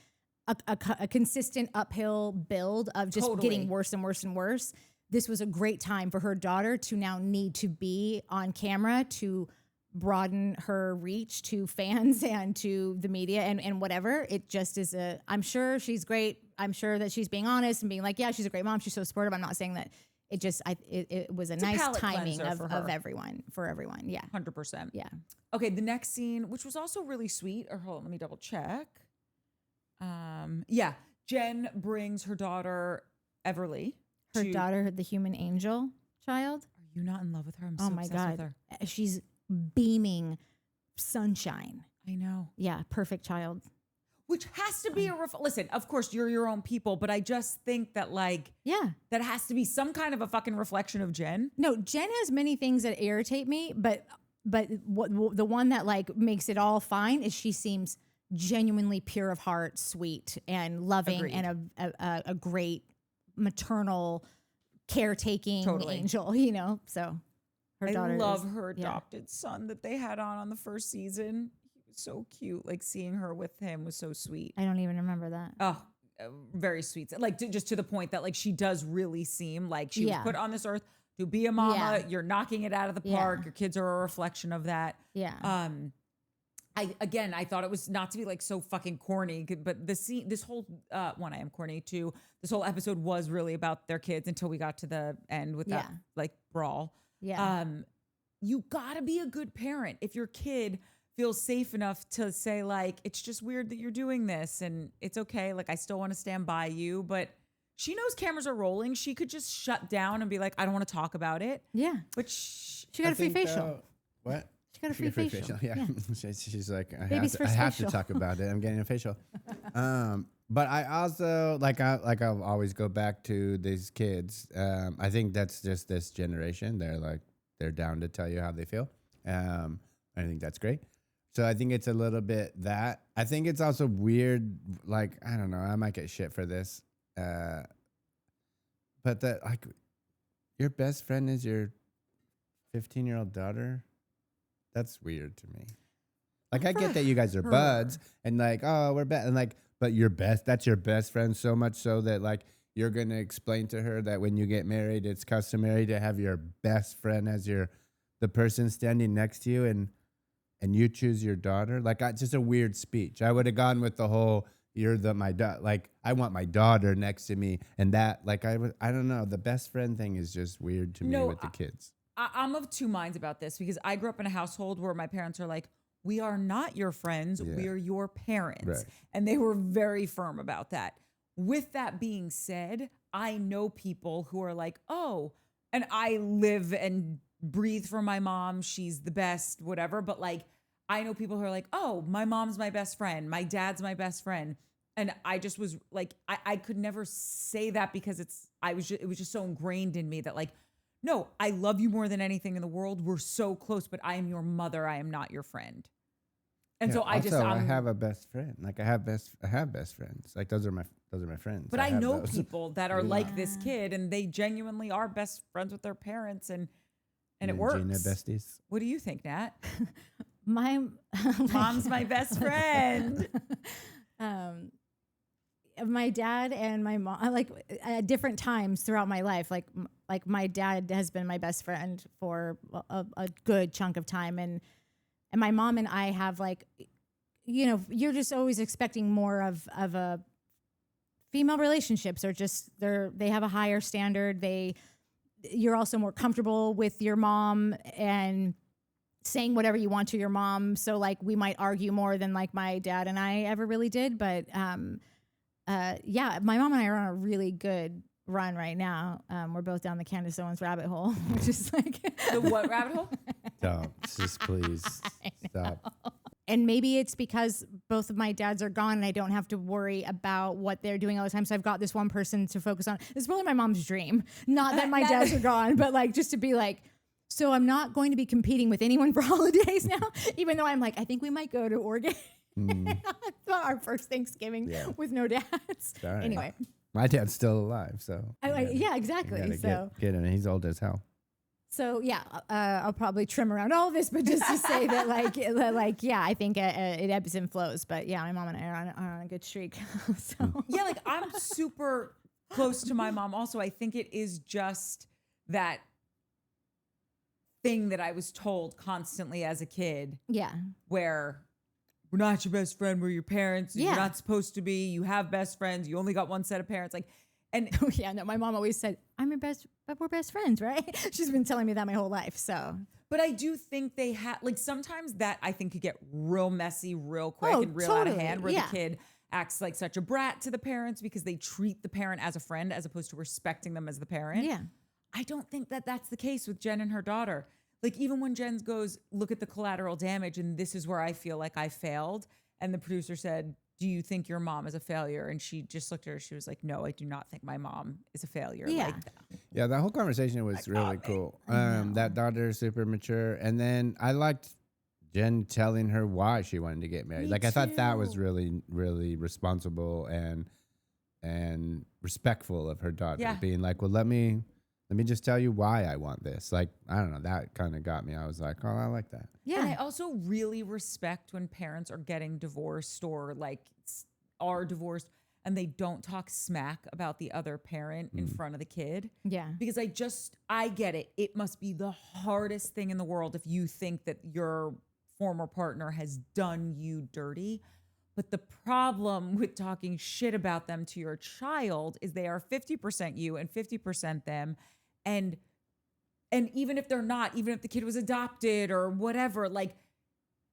[SPEAKER 2] a consistent uphill build of just getting worse and worse and worse. This was a great time for her daughter to now need to be on camera to broaden her reach to fans and to the media and whatever. It just is I'm sure she's great. I'm sure that she's being honest and being like, yeah, she's a great mom. She's so supportive. I'm not saying that. It was a nice timing of everyone, for everyone. Yeah.
[SPEAKER 1] 100%.
[SPEAKER 2] Yeah.
[SPEAKER 1] Okay. The next scene, which was also really sweet, or hold on, let me double check. Jen brings her daughter, Everly.
[SPEAKER 2] Her daughter, the human angel child.
[SPEAKER 1] Are you not in love with her? I'm so obsessed with her.
[SPEAKER 2] She's beaming sunshine.
[SPEAKER 1] I know.
[SPEAKER 2] Yeah. Perfect child.
[SPEAKER 1] Which has to be listen, of course, you're your own people, but I just think that that has to be some kind of a fucking reflection of Jen.
[SPEAKER 2] No, Jen has many things that irritate me, but the one that like makes it all fine is she seems genuinely pure of heart, sweet and loving,
[SPEAKER 1] Agreed.
[SPEAKER 2] and a great maternal caretaking
[SPEAKER 1] Totally.
[SPEAKER 2] angel, you know? So her daughter
[SPEAKER 1] I love
[SPEAKER 2] is-
[SPEAKER 1] her
[SPEAKER 2] yeah.
[SPEAKER 1] adopted son that they had on the first season. He was so cute. Like seeing her with him was so sweet.
[SPEAKER 2] I don't even remember that.
[SPEAKER 1] Oh, very sweet. Like just to the point that like she does really seem like she was
[SPEAKER 2] Yeah.
[SPEAKER 1] put on this earth to be a mama.
[SPEAKER 2] Yeah.
[SPEAKER 1] You're knocking it out of the
[SPEAKER 2] Yeah.
[SPEAKER 1] park. Your kids are a reflection of that.
[SPEAKER 2] Yeah.
[SPEAKER 1] I thought it was not to be like so fucking corny, but this whole one, I am corny too. This whole episode was really about their kids until we got to the end with that
[SPEAKER 2] Yeah.
[SPEAKER 1] like brawl.
[SPEAKER 2] Yeah.
[SPEAKER 1] You gotta be a good parent if your kid feels safe enough to say like, it's just weird that you're doing this and it's okay. Like I still want to stand by you, but she knows cameras are rolling. She could just shut down and be like, I don't want to talk about it.
[SPEAKER 2] Yeah.
[SPEAKER 1] But
[SPEAKER 2] She got a free facial.
[SPEAKER 3] What?
[SPEAKER 2] She got a free facial.
[SPEAKER 3] Yeah. She's like, I
[SPEAKER 2] Baby's
[SPEAKER 3] have, to, I
[SPEAKER 2] first
[SPEAKER 3] have to
[SPEAKER 2] facial.
[SPEAKER 3] talk about it. I'm getting a facial. But I also I'll always go back to these kids. I think that's just this generation. They're down to tell you how they feel. I think that's great. So I think it's a little bit that. I think it's also weird. Like, I don't know. I might get shit for this. But that like your best friend is your 15-year-old daughter. That's weird to me. Like I get that you guys are
[SPEAKER 2] her.
[SPEAKER 3] buds and like, oh, we're best and like, but that's your best friend so much so that like you're gonna explain to her that when you get married, it's customary to have your best friend as the person standing next to you and you choose your daughter. Like it's just a weird speech. I would have gone with the whole like I want my daughter next to me and that like I don't know. The best friend thing is just weird to me with the kids.
[SPEAKER 1] I'm of two minds about this because I grew up in a household where my parents are like, we are not your friends, we are your parents.
[SPEAKER 3] Right.
[SPEAKER 1] And they were very firm about that. With that being said, I know people who are like, oh, and I live and breathe for my mom. She's the best, whatever. But like, I know people who are like, oh, my mom's my best friend. My dad's my best friend. And I just was like, I could never say that because it was just so ingrained in me that like, no, I love you more than anything in the world. We're so close, but I am your mother. I am not your friend. And so I
[SPEAKER 3] have a best friend. Like I have best friends. Like those are my friends.
[SPEAKER 1] But I
[SPEAKER 3] have
[SPEAKER 1] know
[SPEAKER 3] those.
[SPEAKER 1] people that are like this kid and they genuinely are best friends with their parents and it works.
[SPEAKER 3] Gina besties.
[SPEAKER 1] What do you think, Nat?
[SPEAKER 2] My
[SPEAKER 1] Mom's my best friend.
[SPEAKER 2] My dad and my mom, like at different times throughout my life, like my dad has been my best friend for a good chunk of time, and my mom and I have like, you know, you're just always expecting more of a female relationships, or just they have a higher standard. You're also more comfortable with your mom and saying whatever you want to your mom. So like we might argue more than like my dad and I ever really did, but yeah, my mom and I are on a really good run right now. We're both down the Candace Owens rabbit hole, which is like
[SPEAKER 1] The what rabbit hole?
[SPEAKER 3] Stop. Just please stop.
[SPEAKER 2] And maybe it's because both of my dads are gone and I don't have to worry about what they're doing all the time. So I've got this one person to focus on. It's really my mom's dream. Not that my dads are gone, but like just to be like, so I'm not going to be competing with anyone for holidays now, even though I'm like, I think we might go to Oregon. Our first Thanksgiving with no dads.
[SPEAKER 3] All right.
[SPEAKER 2] Anyway.
[SPEAKER 3] My dad's still alive, so.
[SPEAKER 2] Yeah, exactly.
[SPEAKER 3] You
[SPEAKER 2] So
[SPEAKER 3] get him. He's old as hell.
[SPEAKER 2] So yeah, I'll probably trim around all this, but just to say that, yeah, I think it ebbs and flows. But yeah, my mom and I are on a good streak. So
[SPEAKER 1] Yeah, like I'm super close to my mom. Also, I think it is just that thing that I was told constantly as a kid,
[SPEAKER 2] yeah,
[SPEAKER 1] where we're not your best friend, we're your parents.
[SPEAKER 2] Yeah.
[SPEAKER 1] You're not supposed to be. You have best friends. You only got one set of parents. Like, and
[SPEAKER 2] yeah. No, my mom always said, "I'm your best, but we're best friends, right?" She's been telling me that my whole life. So,
[SPEAKER 1] but I do think they have, like, sometimes that I think could get real messy, real quick,
[SPEAKER 2] Oh,
[SPEAKER 1] and real out of
[SPEAKER 2] totally.
[SPEAKER 1] hand, where
[SPEAKER 2] Yeah.
[SPEAKER 1] the kid acts like such a brat to the parents because they treat the parent as a friend as opposed to respecting them as the parent.
[SPEAKER 2] yeah,
[SPEAKER 1] I don't think that that's the case with Jen and her daughter. Like, even when Jen goes, look at the collateral damage, and this is where I feel like I failed. And the producer said, do you think your mom is a failure? And she just looked at her. She was like, no, I do not think my mom is a failure.
[SPEAKER 2] Yeah.
[SPEAKER 1] Like,
[SPEAKER 3] Yeah, that whole conversation was really cool. That daughter is super mature. And then I liked Jen telling her why she wanted to get married.
[SPEAKER 1] Me
[SPEAKER 3] Like I thought that was
[SPEAKER 1] too.
[SPEAKER 3] really, really responsible and respectful of her daughter,
[SPEAKER 1] Yeah.
[SPEAKER 3] being like, well, let me just tell you why I want this. Like, I don't know, that kind of got me. I was like, oh, I like that.
[SPEAKER 2] Yeah.
[SPEAKER 1] And I also really respect when parents are getting divorced or like are divorced and they don't talk smack about the other parent in front of the kid.
[SPEAKER 2] Yeah.
[SPEAKER 1] Because I get it. It must be the hardest thing in the world if you think that your former partner has done you dirty. But the problem with talking shit about them to your child is they are 50% you and 50% them. And even if they're not, even if the kid was adopted or whatever, like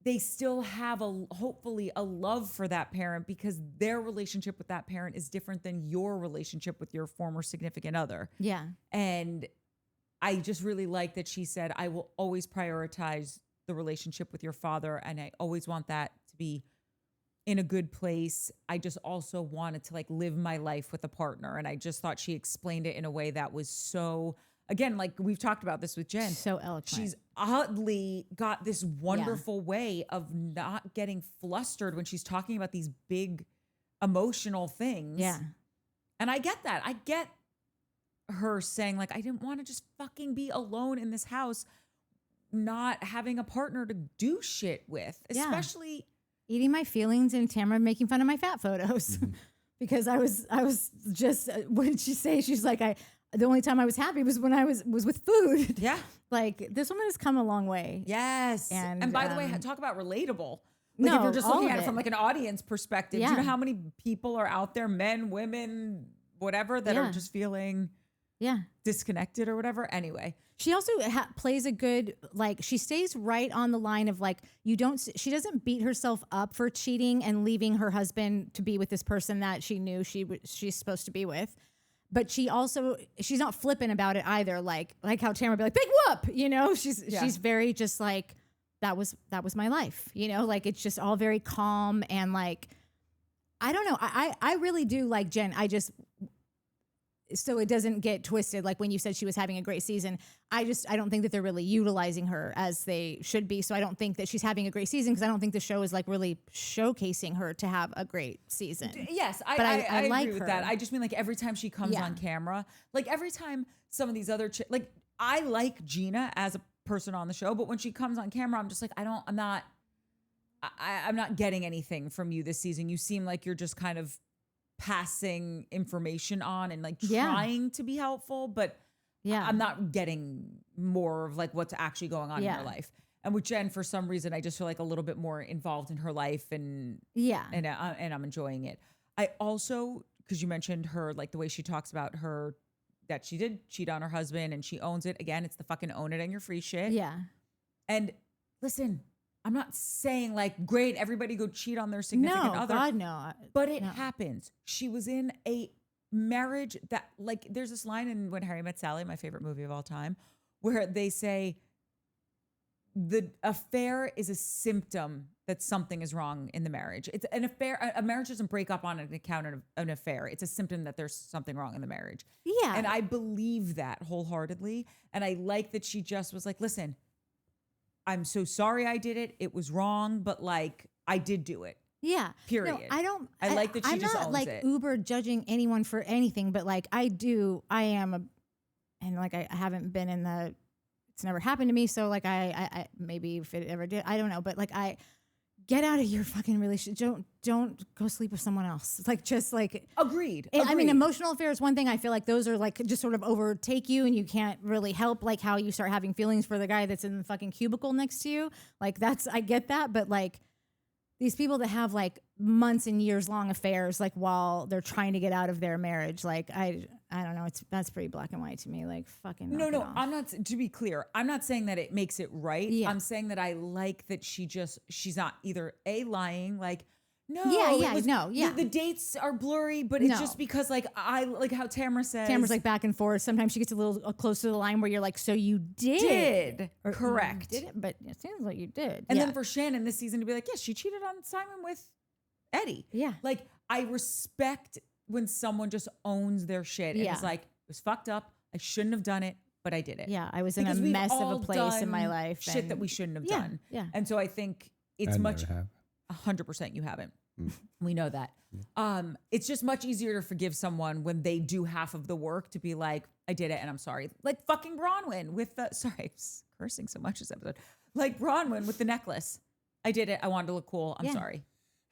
[SPEAKER 1] they still have hopefully a love for that parent because their relationship with that parent is different than your relationship with your former significant other.
[SPEAKER 2] Yeah.
[SPEAKER 1] And I just really like that she said, I will always prioritize the relationship with your father. And I always want that to be in a good place. I just also wanted to like live my life with a partner. And I just thought she explained it in a way that was so, again, like we've talked about this with Jen.
[SPEAKER 2] So eloquent.
[SPEAKER 1] She's oddly got this wonderful way of not getting flustered when she's talking about these big emotional things.
[SPEAKER 2] Yeah.
[SPEAKER 1] And I get that. I get her saying like, I didn't want to just fucking be alone in this house, not having a partner to do shit with,
[SPEAKER 2] Yeah.
[SPEAKER 1] especially
[SPEAKER 2] Eating my feelings and Tamara making fun of my fat photos because I was just, what did she say? She's like, the only time I was happy was when I was with food.
[SPEAKER 1] Yeah.
[SPEAKER 2] Like this woman has come a long way.
[SPEAKER 1] Yes. And by the way, talk about relatable. Like if you're just
[SPEAKER 2] all
[SPEAKER 1] looking
[SPEAKER 2] of
[SPEAKER 1] at it from like an audience perspective, do you
[SPEAKER 2] Yeah.
[SPEAKER 1] know how many people are out there, men, women, whatever, that
[SPEAKER 2] Yeah.
[SPEAKER 1] are just feeling
[SPEAKER 2] Yeah.
[SPEAKER 1] disconnected or whatever? Anyway.
[SPEAKER 2] She also plays a good, like, she stays right on the line of like, she doesn't beat herself up for cheating and leaving her husband to be with this person that she knew she's supposed to be with. But she's not flippant about it either. Like how Tamara be like, big whoop, you know, she's very just like, that was my life, you know, like it's just all very calm and like, I don't know. I really do like Jen. So it doesn't get twisted. Like when you said she was having a great season, I don't think that they're really utilizing her as they should be. So I don't think that she's having a great season because I don't think the show is like really showcasing her to have a great season.
[SPEAKER 1] Yes,
[SPEAKER 2] But I like
[SPEAKER 1] agree with
[SPEAKER 2] her.
[SPEAKER 1] that. I just mean like every time she comes
[SPEAKER 2] Yeah.
[SPEAKER 1] on camera, like every time some of these other like I like Gina as a person on the show, but when she comes on camera, I'm just like I'm not getting anything from you this season. You seem like you're just kind of passing information on and like trying to be helpful, but
[SPEAKER 2] Yeah.
[SPEAKER 1] I'm not getting more of like what's actually going on in
[SPEAKER 2] Yeah.
[SPEAKER 1] her life. And with Jen, for some reason, I just feel like a little bit more involved in her life and
[SPEAKER 2] Yeah.
[SPEAKER 1] and I'm enjoying it. I also, because you mentioned her, like the way she talks about her, that she did cheat on her husband and she owns it. Again, it's the fucking own it and your free shit.
[SPEAKER 2] Yeah.
[SPEAKER 1] And listen, I'm not saying like, great, everybody go cheat on their significant
[SPEAKER 2] No,
[SPEAKER 1] other.
[SPEAKER 2] God, no.
[SPEAKER 1] But it
[SPEAKER 2] No.
[SPEAKER 1] happens. She was in a marriage that, like, there's this line in When Harry Met Sally, my favorite movie of all time, where they say the affair is a symptom that something is wrong in the marriage. It's an affair. A marriage doesn't break up on an account of an affair. It's a symptom that there's something wrong in the marriage.
[SPEAKER 2] Yeah.
[SPEAKER 1] And I believe that wholeheartedly. And I like that she just was like, listen, I'm so sorry I did it. It was wrong, but like I did do it.
[SPEAKER 2] Yeah.
[SPEAKER 1] Period.
[SPEAKER 2] No,
[SPEAKER 1] I like that she
[SPEAKER 2] I'm
[SPEAKER 1] just
[SPEAKER 2] not
[SPEAKER 1] owns
[SPEAKER 2] like
[SPEAKER 1] it.
[SPEAKER 2] uber judging anyone for anything, but like I am and like I haven't been in it's never happened to me. So like I maybe if it ever did, I don't know. But like get out of your fucking relationship. Don't go sleep with someone else. It's like just like
[SPEAKER 1] Agreed.
[SPEAKER 2] I mean, emotional affairs is one thing. I feel like those are like just sort of overtake you and you can't really help like how you start having feelings for the guy that's in the fucking cubicle next to you. Like I get that. But like these people that have like months and years long affairs, like while they're trying to get out of their marriage, like I don't know. That's pretty black and white to me. Like fucking knock it
[SPEAKER 1] No,
[SPEAKER 2] off.
[SPEAKER 1] I'm not, to be clear, I'm not saying that it makes it right.
[SPEAKER 2] Yeah.
[SPEAKER 1] I'm saying that I like that she's not either lying, like, no, the dates are blurry, but it's
[SPEAKER 2] No.
[SPEAKER 1] just because like I like how Tamara says.
[SPEAKER 2] Tamara's like back and forth. Sometimes she gets a little close to the line where you're like, so you did. Or,
[SPEAKER 1] correct.
[SPEAKER 2] You did it, but it seems like you did.
[SPEAKER 1] And
[SPEAKER 2] Yeah.
[SPEAKER 1] then for Shannon this season to be like, yes, she cheated on Simon with Eddie.
[SPEAKER 2] Yeah.
[SPEAKER 1] Like I respect when someone just owns their shit and
[SPEAKER 2] Yeah.
[SPEAKER 1] is like, it was fucked up. I shouldn't have done it. but I did it.
[SPEAKER 2] Yeah, I was in
[SPEAKER 1] Because
[SPEAKER 2] a
[SPEAKER 1] we've
[SPEAKER 2] mess of
[SPEAKER 1] all
[SPEAKER 2] a place in my
[SPEAKER 1] done
[SPEAKER 2] life.
[SPEAKER 1] Shit that
[SPEAKER 2] and-
[SPEAKER 1] we shouldn't have
[SPEAKER 2] yeah,
[SPEAKER 1] done.
[SPEAKER 2] Yeah.
[SPEAKER 1] And so I think it's
[SPEAKER 3] I
[SPEAKER 1] much
[SPEAKER 3] never have.
[SPEAKER 1] 100% you haven't. We know that. It's just much easier to forgive someone when they do half of the work to be like, I did it and I'm sorry. Like fucking Bronwyn with the, sorry, I'm cursing so much this episode. Like Bronwyn with the necklace. I did it. I wanted to look cool. I'm
[SPEAKER 2] Yeah.
[SPEAKER 1] sorry.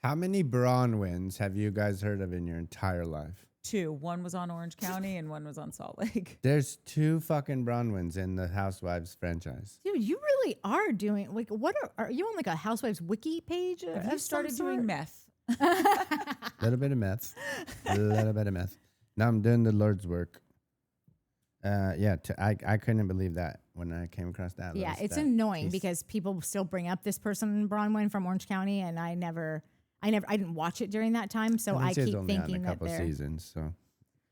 [SPEAKER 3] How many Bronwyns have you guys heard of in your entire life?
[SPEAKER 1] 2. One was on Orange County and one was on Salt Lake.
[SPEAKER 3] There's 2 fucking Bronwyns in the Housewives franchise.
[SPEAKER 2] Dude, you really are doing like what are you on like a Housewives wiki page?
[SPEAKER 1] Have
[SPEAKER 2] of
[SPEAKER 1] you
[SPEAKER 2] some
[SPEAKER 1] started doing
[SPEAKER 2] sort?
[SPEAKER 1] meth?
[SPEAKER 3] A little bit of meth. A little bit of meth. Now I'm doing the Lord's work. I couldn't believe that when I came across that.
[SPEAKER 2] Yeah,
[SPEAKER 3] list,
[SPEAKER 2] it's
[SPEAKER 3] that
[SPEAKER 2] annoying
[SPEAKER 3] piece.
[SPEAKER 2] because people still bring up this person Bronwyn from Orange County, and I didn't watch it during that time, so I
[SPEAKER 3] she's
[SPEAKER 2] keep
[SPEAKER 3] only on
[SPEAKER 2] thinking
[SPEAKER 3] a
[SPEAKER 2] that
[SPEAKER 3] couple
[SPEAKER 2] they're.
[SPEAKER 3] seasons, so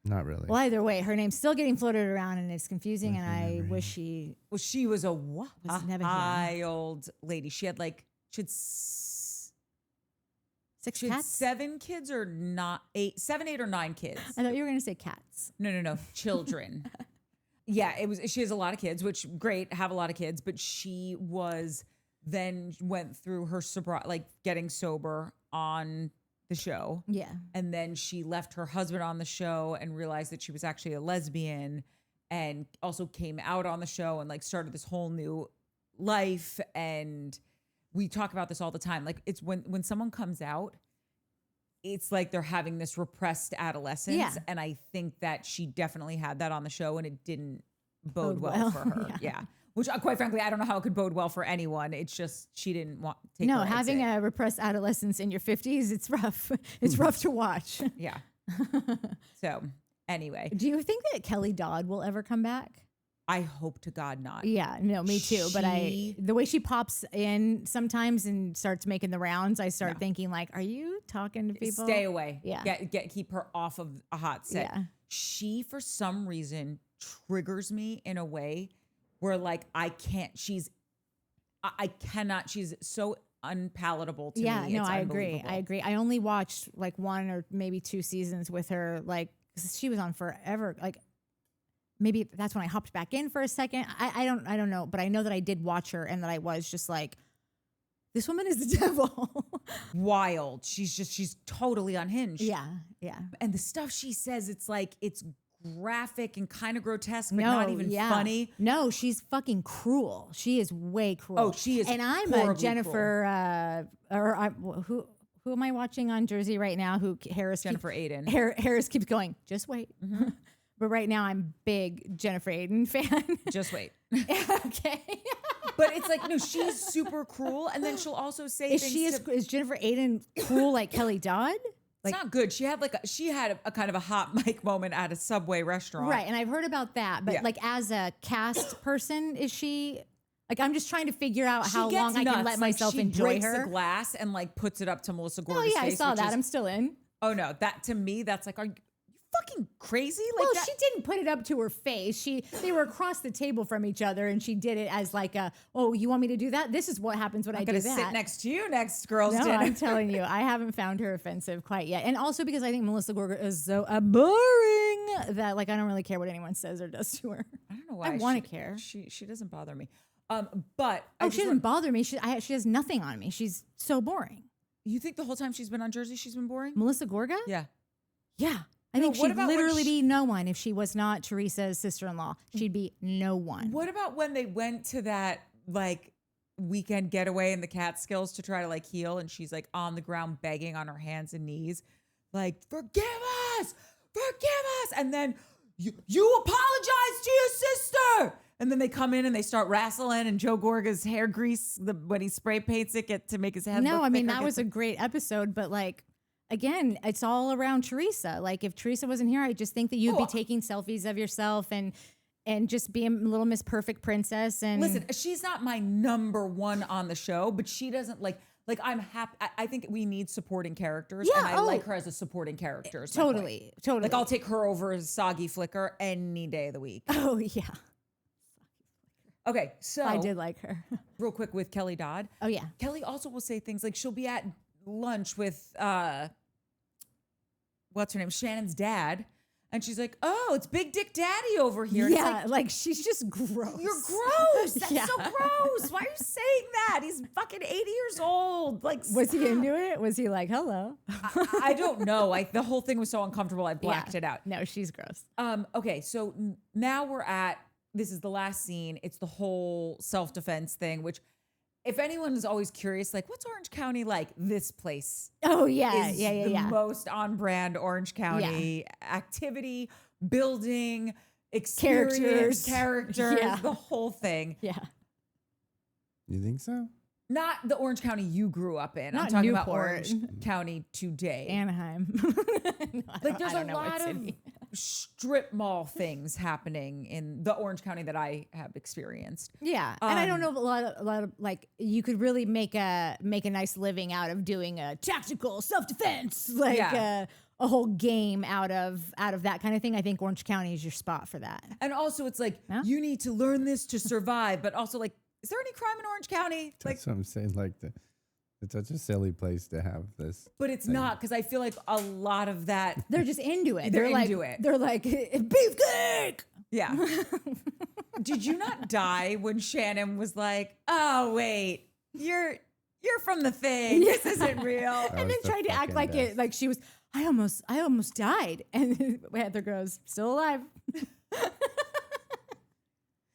[SPEAKER 3] not really.
[SPEAKER 2] Well, either way, her name's still getting floated around, and it's confusing. And I wish she
[SPEAKER 1] Well, she was a what?
[SPEAKER 2] Was
[SPEAKER 1] A
[SPEAKER 2] never here.
[SPEAKER 1] high old lady. She had
[SPEAKER 2] 6
[SPEAKER 1] she had
[SPEAKER 2] cats.
[SPEAKER 1] 7 kids or not 8, 7, 8 or 9 kids.
[SPEAKER 2] I thought you were gonna say cats.
[SPEAKER 1] No, children. Yeah, she has a lot of kids, which great, have a lot of kids, but she went through her getting sober on the show.
[SPEAKER 2] Yeah,
[SPEAKER 1] And then she left her husband on the show and realized that she was actually a lesbian, and also came out on the show and started this whole new life. And we talk about this all the time. Like, it's when someone comes out, it's like they're having this repressed adolescence.
[SPEAKER 2] Yeah.
[SPEAKER 1] And I think that she definitely had that on the show, and it didn't bode
[SPEAKER 2] Bode
[SPEAKER 1] well
[SPEAKER 2] well.
[SPEAKER 1] for her. Yeah. Which, quite frankly, I don't know how it could bode well for anyone. It's just she didn't want to take
[SPEAKER 2] no,
[SPEAKER 1] her
[SPEAKER 2] having
[SPEAKER 1] exit.
[SPEAKER 2] a repressed adolescence in your 50s, it's rough. It's rough to watch.
[SPEAKER 1] Yeah. So anyway,
[SPEAKER 2] Do you think that Kelly Dodd will ever come back?
[SPEAKER 1] I hope to God not.
[SPEAKER 2] Yeah, no, me too. But the way she pops in sometimes and starts making the rounds, I start thinking like, are you talking to people?
[SPEAKER 1] Stay away.
[SPEAKER 2] Yeah.
[SPEAKER 1] Keep her off of a hot set.
[SPEAKER 2] Yeah.
[SPEAKER 1] She, for some reason, triggers me in a way where I can't. I cannot. She's so unpalatable to
[SPEAKER 2] Yeah,
[SPEAKER 1] me.
[SPEAKER 2] no,
[SPEAKER 1] It's
[SPEAKER 2] I agree.
[SPEAKER 1] unbelievable.
[SPEAKER 2] I agree. I only watched like 1 or maybe 2 seasons with her, 'cause she was on forever. Like maybe that's when I hopped back in for a second. I don't know, but I know that I did watch her and that I was just like, this woman is the devil.
[SPEAKER 1] Wild. She's totally unhinged.
[SPEAKER 2] Yeah, yeah.
[SPEAKER 1] And the stuff she says, it's graphic and kind of grotesque, but
[SPEAKER 2] No,
[SPEAKER 1] not even
[SPEAKER 2] yeah.
[SPEAKER 1] funny.
[SPEAKER 2] No, she's fucking cruel. She is way cruel.
[SPEAKER 1] Oh, she is
[SPEAKER 2] And I'm
[SPEAKER 1] horribly
[SPEAKER 2] a Jennifer. Who am I watching on Jersey right now? Who
[SPEAKER 1] Jennifer Aiden.
[SPEAKER 2] Harris keeps going. Just wait. But right now, I'm big Jennifer Aiden fan.
[SPEAKER 1] Just wait.
[SPEAKER 2] Okay.
[SPEAKER 1] But it's no, she's super cruel, and then she'll also say
[SPEAKER 2] Is
[SPEAKER 1] things.
[SPEAKER 2] is Jennifer Aiden cruel like Kelly Dodd?
[SPEAKER 1] It's not good. She had a kind of a hot mic moment at a Subway restaurant.
[SPEAKER 2] Right, and I've heard about that. But
[SPEAKER 1] Yeah.
[SPEAKER 2] as a cast person, is she I'm just trying to figure out
[SPEAKER 1] She
[SPEAKER 2] how
[SPEAKER 1] gets
[SPEAKER 2] long I can
[SPEAKER 1] nuts.
[SPEAKER 2] let myself
[SPEAKER 1] she
[SPEAKER 2] enjoy
[SPEAKER 1] breaks
[SPEAKER 2] her.
[SPEAKER 1] the glass and puts it up to Melissa
[SPEAKER 2] Oh
[SPEAKER 1] Gorga's
[SPEAKER 2] yeah, I
[SPEAKER 1] face,
[SPEAKER 2] saw
[SPEAKER 1] which
[SPEAKER 2] that.
[SPEAKER 1] is-
[SPEAKER 2] I'm still in.
[SPEAKER 1] oh no, that to me, that's are you fucking crazy?
[SPEAKER 2] Well,
[SPEAKER 1] that,
[SPEAKER 2] she didn't put it up to her face. They were across the table from each other, and she did it as oh, you want me to do that? This is what happens when I
[SPEAKER 1] I'm
[SPEAKER 2] do
[SPEAKER 1] gonna
[SPEAKER 2] that.
[SPEAKER 1] sit next to you next girls'
[SPEAKER 2] No,
[SPEAKER 1] dinner.
[SPEAKER 2] I'm telling you, I haven't found her offensive quite yet. And also because I think Melissa Gorga is so boring that I don't really care what anyone says or does to her.
[SPEAKER 1] I don't know why.
[SPEAKER 2] I want to care.
[SPEAKER 1] She doesn't bother me. But
[SPEAKER 2] Oh, she doesn't bother me. She has nothing on me. She's so boring.
[SPEAKER 1] You think the whole time she's been on Jersey, she's been boring?
[SPEAKER 2] Melissa Gorga?
[SPEAKER 1] Yeah.
[SPEAKER 2] Yeah. I
[SPEAKER 1] No,
[SPEAKER 2] think
[SPEAKER 1] what
[SPEAKER 2] she'd
[SPEAKER 1] about when
[SPEAKER 2] literally
[SPEAKER 1] she-
[SPEAKER 2] be no one if she was not Teresa's sister-in-law. She'd be no one.
[SPEAKER 1] What about when they went to that weekend getaway in the Catskills to try to heal, and she's on the ground begging on her hands and knees, forgive us, and then you apologize to your sister, and then they come in and they start wrestling, and Joe Gorga's hair grease when he spray paints it to make his head.
[SPEAKER 2] No,
[SPEAKER 1] look
[SPEAKER 2] I mean,
[SPEAKER 1] thicker,
[SPEAKER 2] that was a great episode, but again, it's all around Teresa. If Teresa wasn't here, I just think that you'd be taking selfies of yourself and just being Little Miss Perfect Princess. And
[SPEAKER 1] Listen, she's not my number one on the show, but she doesn't I'm happy. I think we need supporting characters,
[SPEAKER 2] Yeah,
[SPEAKER 1] and I
[SPEAKER 2] oh.
[SPEAKER 1] like her as a supporting character. is my point.
[SPEAKER 2] Totally.
[SPEAKER 1] I'll take her over as Soggy Flicker any day of the week.
[SPEAKER 2] Oh yeah,
[SPEAKER 1] Okay, so
[SPEAKER 2] I did like her.
[SPEAKER 1] real quick with Kelly Dodd.
[SPEAKER 2] Oh yeah,
[SPEAKER 1] Kelly also will say things she'll be at lunch with what's her name, Shannon's dad, And she's like, oh, it's Big Dick Daddy over here. And it's
[SPEAKER 2] Yeah, like she's just gross.
[SPEAKER 1] you're gross. That's
[SPEAKER 2] Yeah.
[SPEAKER 1] so gross. Why are you saying that? He's fucking 80 years old. Like,
[SPEAKER 2] Was he
[SPEAKER 1] stop.
[SPEAKER 2] into it? Was he like, hello?
[SPEAKER 1] I don't know. The whole thing was so uncomfortable. I blacked it out.
[SPEAKER 2] No, she's gross.
[SPEAKER 1] Okay, so now we're at, this is the last scene. It's the whole self-defense thing, which if anyone is always curious, like, what's Orange County like? This place
[SPEAKER 2] Oh yeah,
[SPEAKER 1] is
[SPEAKER 2] yeah.
[SPEAKER 1] the most on-brand Orange County activity, building, experience, characters,
[SPEAKER 2] Yeah.
[SPEAKER 1] the whole thing.
[SPEAKER 2] Yeah.
[SPEAKER 3] You think so?
[SPEAKER 1] Not the Orange County you grew up in. I'm
[SPEAKER 2] Not
[SPEAKER 1] talking about
[SPEAKER 2] Newport.
[SPEAKER 1] Orange County today.
[SPEAKER 2] Anaheim. No,
[SPEAKER 1] Like there's
[SPEAKER 2] I
[SPEAKER 1] a
[SPEAKER 2] don't know
[SPEAKER 1] lot
[SPEAKER 2] what
[SPEAKER 1] of
[SPEAKER 2] city.
[SPEAKER 1] strip mall things happening in the Orange County that I have experienced.
[SPEAKER 2] Yeah, and I don't know a lot of like you could really make a nice living out of doing a tactical self defense, like a whole game out of that kind of thing. I think Orange County is your spot for that.
[SPEAKER 1] And also it's like
[SPEAKER 2] Yeah.
[SPEAKER 1] you need to learn this to survive, but also like, is there any crime in Orange County? Like,
[SPEAKER 3] That's what I'm saying. Like, it's such a silly place to have this.
[SPEAKER 1] but it's not, because I feel like a lot of that.
[SPEAKER 2] They're just into it.
[SPEAKER 1] They're
[SPEAKER 2] like,
[SPEAKER 1] into it.
[SPEAKER 2] They're like beefcake.
[SPEAKER 1] Yeah. Did you not die when Shannon was like, "Oh wait, you're from the thing. This isn't real."
[SPEAKER 2] And then
[SPEAKER 3] was the
[SPEAKER 2] tried to act
[SPEAKER 3] fucking
[SPEAKER 2] like it,
[SPEAKER 3] best.
[SPEAKER 2] like she was. I almost died, and Heather goes, still alive.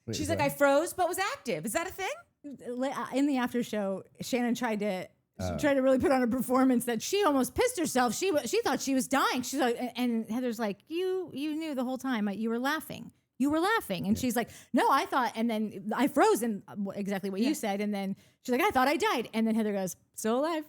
[SPEAKER 3] Wait,
[SPEAKER 1] She's
[SPEAKER 3] what?
[SPEAKER 1] like, "I froze, but was active." Is that a thing?
[SPEAKER 2] In the after show, Shannon tried to really put on a performance that she almost pissed herself. She thought she was dying. She's like, and Heather's like, you knew the whole time you were laughing. You were laughing, and she's like, no, I thought, and then I froze, and exactly what you said, and then she's like, I thought I died, and then Heather goes, still alive.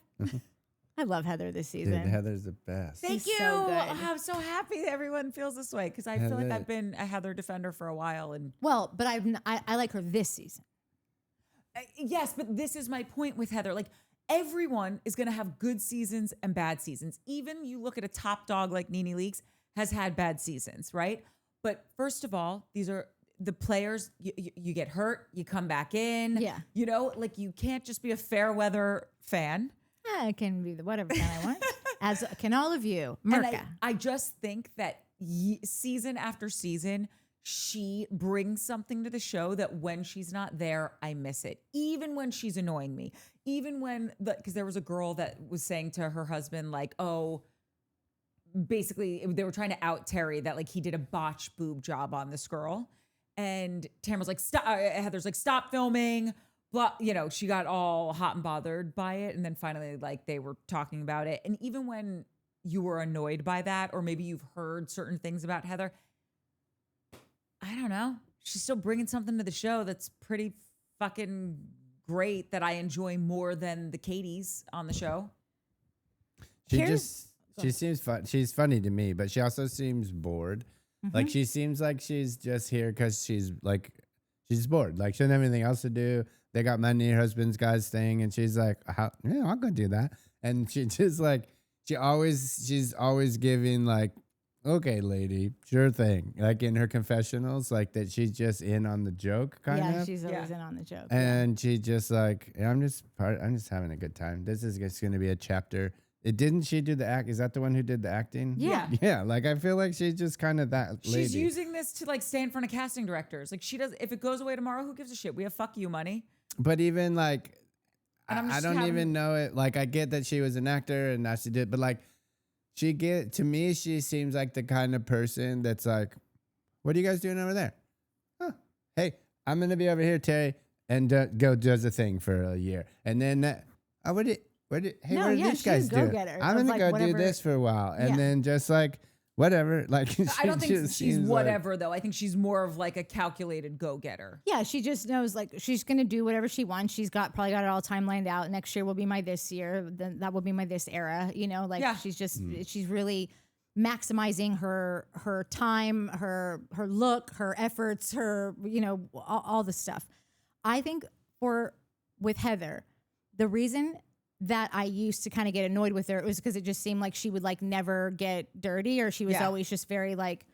[SPEAKER 2] I love Heather this season.
[SPEAKER 3] Dude, Heather's the best.
[SPEAKER 1] Thank
[SPEAKER 2] She's
[SPEAKER 1] you.
[SPEAKER 2] so good.
[SPEAKER 1] Oh, I'm so happy that everyone feels this way, because I feel like
[SPEAKER 3] Heather-
[SPEAKER 1] I've been a Heather defender for a while, and
[SPEAKER 2] Well, but I like her this season.
[SPEAKER 1] yes, but this is my point with Heather. Like, everyone is going to have good seasons and bad seasons. Even you look at a top dog like Nene Leakes has had bad seasons, right? But first of all, these are the players. You get hurt, you come back in.
[SPEAKER 2] Yeah.
[SPEAKER 1] You know, like you can't just be a fair weather fan.
[SPEAKER 2] I can be the whatever kind I want, as can all of you.
[SPEAKER 1] And
[SPEAKER 2] Merca.
[SPEAKER 1] I just think that season after season, she brings something to the show that when she's not there, I miss it. Even when she's annoying me. Even when, because there was a girl that was saying to her husband, like, oh, basically they were trying to out Terry that like he did a botched boob job on this girl. And Tamara's like, stop. Heather's like, stop filming. Blah, you know, she got all hot and bothered by it. And then finally, like, they were talking about it. And even when you were annoyed by that, or maybe you've heard certain things about Heather, I don't know. She's still bringing something to the show that's pretty fucking great that I enjoy more than the Katies on the show.
[SPEAKER 3] She seems fun. She's funny to me, but she also seems bored. Like she seems like she's just here because she's bored. Like she doesn't have anything else to do. They got money. Her husband's got his thing, and she's like, "Yeah, I'll go do that." And she just like she's always giving like, "Okay, lady, sure thing." Like in her confessionals, like that she's just in on the joke, kind of.
[SPEAKER 2] Yeah, she's always in on the joke.
[SPEAKER 3] And she just like, I'm just having a good time. This is just going to be a chapter. Didn't she do the act? Is that the one who did the acting?
[SPEAKER 2] Yeah.
[SPEAKER 3] Yeah. Like, I feel like she's just kind of that lady.
[SPEAKER 1] She's using this to like stay in front of casting directors. Like she does, if it goes away tomorrow, who gives a shit? We have fuck you money.
[SPEAKER 3] But even like,
[SPEAKER 1] And I'm
[SPEAKER 3] I
[SPEAKER 1] just
[SPEAKER 3] don't
[SPEAKER 1] having-
[SPEAKER 3] even know it. Like, I get that she was an actor and now she did, but like, to me, she seems like the kind of person that's like, what are you guys doing over there? Huh. Hey, I'm going to be over here, Terry, and go does a thing for a year. And then, hey,
[SPEAKER 2] No,
[SPEAKER 3] what are
[SPEAKER 2] yeah,
[SPEAKER 3] these
[SPEAKER 2] she's
[SPEAKER 3] guys
[SPEAKER 2] a
[SPEAKER 3] doing?
[SPEAKER 2] go-getter
[SPEAKER 3] I'm
[SPEAKER 2] of,
[SPEAKER 3] going to
[SPEAKER 2] like,
[SPEAKER 3] go
[SPEAKER 2] whatever-
[SPEAKER 3] do this for a while. And
[SPEAKER 2] Yeah.
[SPEAKER 3] then just like, whatever. Like,
[SPEAKER 1] I don't
[SPEAKER 3] she
[SPEAKER 1] think
[SPEAKER 3] just
[SPEAKER 1] she's
[SPEAKER 3] seems like-
[SPEAKER 1] whatever though. I think she's more of like a calculated go-getter.
[SPEAKER 2] Yeah, she just knows like she's gonna do whatever she wants. She's probably got it all timelined out. Next year will be my this year. Then that will be my this era. You know, like
[SPEAKER 1] Yeah.
[SPEAKER 2] she's really maximizing her time, her look, her efforts, her all the stuff. I think with Heather, the reason that I used to kind of get annoyed with her, it was because it just seemed like she would like never get dirty, or she was
[SPEAKER 1] Yeah.
[SPEAKER 2] always just very like.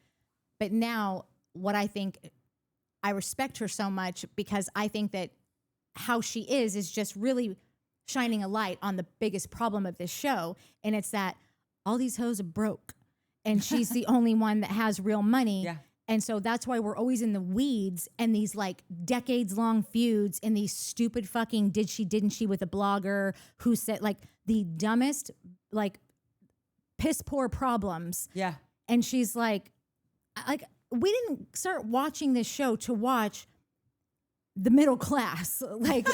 [SPEAKER 2] But now, what I think, I respect her so much because I think that how she is just really shining a light on the biggest problem of this show, and it's that all these hoes are broke, and she's the only one that has real money.
[SPEAKER 1] Yeah.
[SPEAKER 2] And so that's why we're always in the weeds and these like decades long feuds and these stupid fucking did she, didn't she with a blogger who said like the dumbest, like piss poor problems.
[SPEAKER 1] Yeah.
[SPEAKER 2] And she's like, we didn't start watching this show to watch the middle class. Like,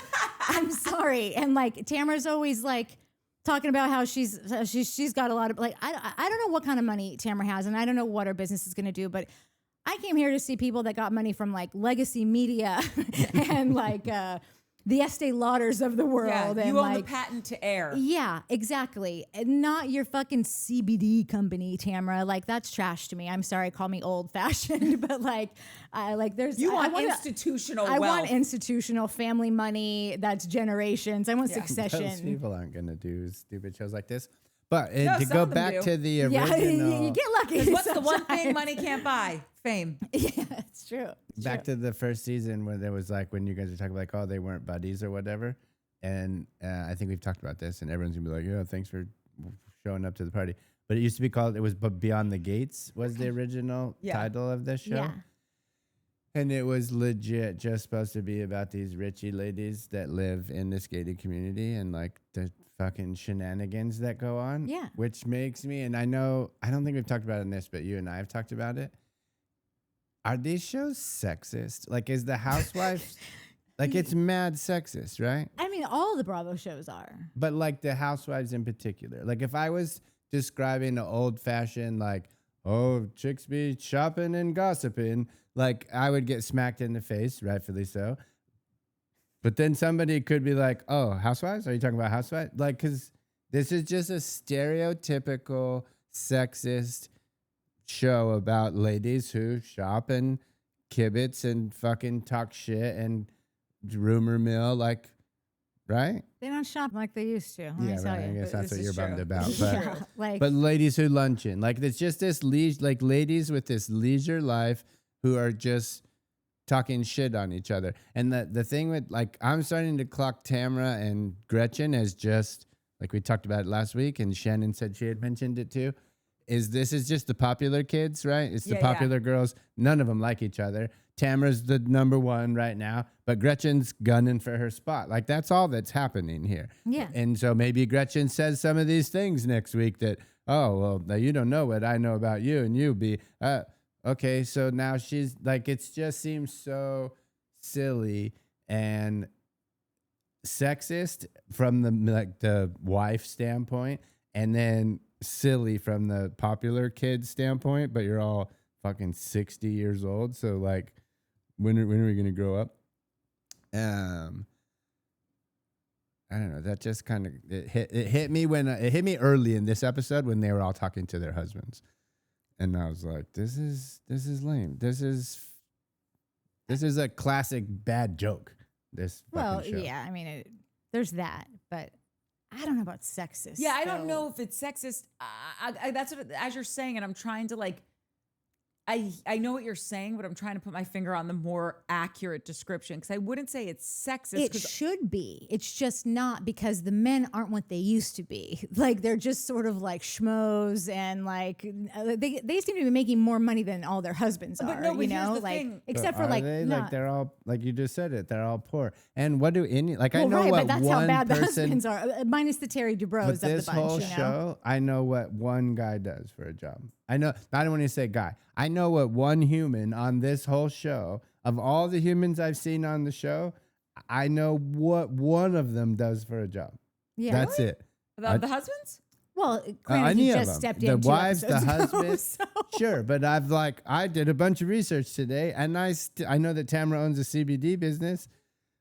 [SPEAKER 2] I'm sorry. And like Tamara's always like talking about how she's got a lot of like, I don't know what kind of money Tamara has and I don't know what her business is going to do, but I came here to see people that got money from like legacy media and like the Estee Lauders of the world.
[SPEAKER 1] Yeah,
[SPEAKER 2] and
[SPEAKER 1] you own
[SPEAKER 2] like,
[SPEAKER 1] the patent to air.
[SPEAKER 2] Yeah, exactly. And not your fucking CBD company, Tamara. Like that's trash to me. I'm sorry, call me old fashioned, but like, there's
[SPEAKER 1] You want institutional
[SPEAKER 2] I
[SPEAKER 1] wealth.
[SPEAKER 2] want institutional family money that's generations. I want
[SPEAKER 3] Those
[SPEAKER 2] succession.
[SPEAKER 3] people aren't gonna do stupid shows like this. But
[SPEAKER 1] No,
[SPEAKER 3] to
[SPEAKER 1] some
[SPEAKER 3] go
[SPEAKER 1] of them
[SPEAKER 3] back
[SPEAKER 1] do.
[SPEAKER 3] to the
[SPEAKER 2] Yeah,
[SPEAKER 3] original,
[SPEAKER 2] you get lucky.
[SPEAKER 1] 'Cause what's the one thing
[SPEAKER 2] sometimes.
[SPEAKER 1] money can't buy? Fame.
[SPEAKER 2] Yeah, it's true. It's
[SPEAKER 3] back
[SPEAKER 2] true.
[SPEAKER 3] to the first season where there was like when you guys were talking like, oh, they weren't buddies or whatever. And I think we've talked about this, and everyone's gonna be like, yeah, thanks for showing up to the party. But it used to be called, it was Beyond the Gates was the original title of this show.
[SPEAKER 2] Yeah.
[SPEAKER 3] And it was legit just supposed to be about these richy ladies that live in this gated community and like the fucking shenanigans that go on.
[SPEAKER 2] Yeah.
[SPEAKER 3] Which makes me, and I know, I don't think we've talked about it in this, but you and I have talked about it. Are these shows sexist? Like, is the Housewives, like, it's mad sexist, right?
[SPEAKER 2] I mean, all the Bravo shows are.
[SPEAKER 3] But like the Housewives in particular. Like, if I was describing an old fashioned, like, oh, chicks be shopping and gossiping, like, I would get smacked in the face, rightfully so. But then somebody could be like, oh, Housewives? Are you talking about Housewives? Like, because this is just a stereotypical sexist show about ladies who shop and kibitz and fucking talk shit and rumor mill, like, right?
[SPEAKER 2] They don't shop like they used to. Let me
[SPEAKER 3] Yeah,
[SPEAKER 2] tell
[SPEAKER 3] right. I
[SPEAKER 2] you.
[SPEAKER 3] guess that's
[SPEAKER 1] This
[SPEAKER 3] what
[SPEAKER 1] is
[SPEAKER 3] you're bummed
[SPEAKER 1] true.
[SPEAKER 3] about. But
[SPEAKER 2] Yeah, like,
[SPEAKER 3] but ladies who luncheon, like it's just this like ladies with this leisure life who are just talking shit on each other. And the thing with like, I'm starting to clock Tamra and Gretchen as just like we talked about it last week, and Shannon said she had mentioned it too. This is just the popular kids, right? It's the
[SPEAKER 1] Yeah,
[SPEAKER 3] popular girls. None of them like each other. Tamara's the number one right now, but Gretchen's gunning for her spot. Like that's all that's happening here.
[SPEAKER 2] Yeah.
[SPEAKER 3] And so maybe Gretchen says some of these things next week that, oh, well, now you don't know what I know about you, and you be, okay. So now she's like, it just seems so silly and sexist from the wife standpoint, and then silly from the popular kid standpoint, but you're all fucking 60 years old. So like, when are we going to grow up? I don't know. That just kind of it hit me when it hit me early in this episode when they were all talking to their husbands, and I was like, "This is lame. This is a classic bad joke." This
[SPEAKER 2] well,
[SPEAKER 3] fucking show.
[SPEAKER 2] yeah. I mean, there's that, but I don't know about sexist.
[SPEAKER 1] Yeah, I don't
[SPEAKER 2] so-
[SPEAKER 1] know if it's sexist. That's what, as you're saying, and I'm trying to like, I know what you're saying, but I'm trying to put my finger on the more accurate description because I wouldn't say it's sexist.
[SPEAKER 2] It
[SPEAKER 1] 'cause
[SPEAKER 2] should be. It's just not, because the men aren't what they used to be. Like they're just sort of like schmoes, and like they seem to be making more money than all their husbands
[SPEAKER 1] But
[SPEAKER 2] are.
[SPEAKER 1] no, but
[SPEAKER 2] you
[SPEAKER 1] here's
[SPEAKER 2] know,
[SPEAKER 1] the
[SPEAKER 2] like
[SPEAKER 1] thing.
[SPEAKER 2] except
[SPEAKER 3] But
[SPEAKER 2] for
[SPEAKER 3] are
[SPEAKER 2] like
[SPEAKER 3] they?
[SPEAKER 2] not.
[SPEAKER 3] Like they're all, like you just said it, they're all poor. And what do any, like, I
[SPEAKER 2] Well,
[SPEAKER 3] know
[SPEAKER 2] right,
[SPEAKER 3] what
[SPEAKER 2] but that's
[SPEAKER 3] one
[SPEAKER 2] how bad the
[SPEAKER 3] person,
[SPEAKER 2] husbands are, minus the Terry
[SPEAKER 3] but
[SPEAKER 2] Dubrows of the
[SPEAKER 3] this
[SPEAKER 2] bunch.
[SPEAKER 3] whole
[SPEAKER 2] You know?
[SPEAKER 3] show, I know what one guy does for a job. I know, I don't want to say guy. I know what one human on this whole show, of all the humans I've seen on the show, I know what one of them does for a job.
[SPEAKER 2] Yeah.
[SPEAKER 3] That's it.
[SPEAKER 1] the husbands.
[SPEAKER 2] Well, granted,
[SPEAKER 3] Any
[SPEAKER 2] he
[SPEAKER 3] of
[SPEAKER 2] just
[SPEAKER 3] them.
[SPEAKER 2] stepped
[SPEAKER 3] The
[SPEAKER 2] in 2
[SPEAKER 3] wives, the
[SPEAKER 2] episodes ago,
[SPEAKER 3] husband.
[SPEAKER 2] so-
[SPEAKER 3] Sure, but I did a bunch of research today, and I know that Tamara owns a CBD business.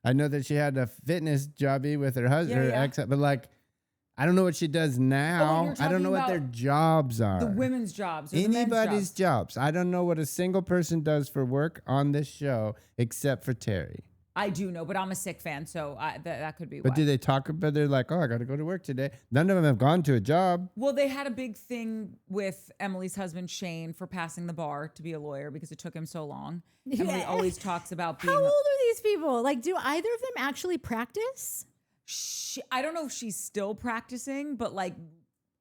[SPEAKER 3] I know that she had a fitness jobby with her husband,
[SPEAKER 1] Yeah,
[SPEAKER 3] her
[SPEAKER 1] yeah.
[SPEAKER 3] ex, but like, I don't know what she does now.
[SPEAKER 1] you're
[SPEAKER 3] I don't know
[SPEAKER 1] talking
[SPEAKER 3] what their
[SPEAKER 1] about
[SPEAKER 3] jobs are.
[SPEAKER 1] The women's jobs. Or the men's
[SPEAKER 3] Anybody's
[SPEAKER 1] jobs.
[SPEAKER 3] jobs. I don't know what a single person does for work on this show except for Terry.
[SPEAKER 1] I do know, but I'm a sick fan, so that could be
[SPEAKER 3] But
[SPEAKER 1] why.
[SPEAKER 3] do they talk about? They're like, oh, I got to go to work today. None of them have gone to a job.
[SPEAKER 1] Well, they had a big thing with Emily's husband, Shane, for passing the bar to be a lawyer because it took him so long. Emily
[SPEAKER 2] Yeah.
[SPEAKER 1] always talks about
[SPEAKER 2] How
[SPEAKER 1] being.
[SPEAKER 2] old are these people? Like, do either of them actually practice?
[SPEAKER 1] I don't know if she's still practicing, but like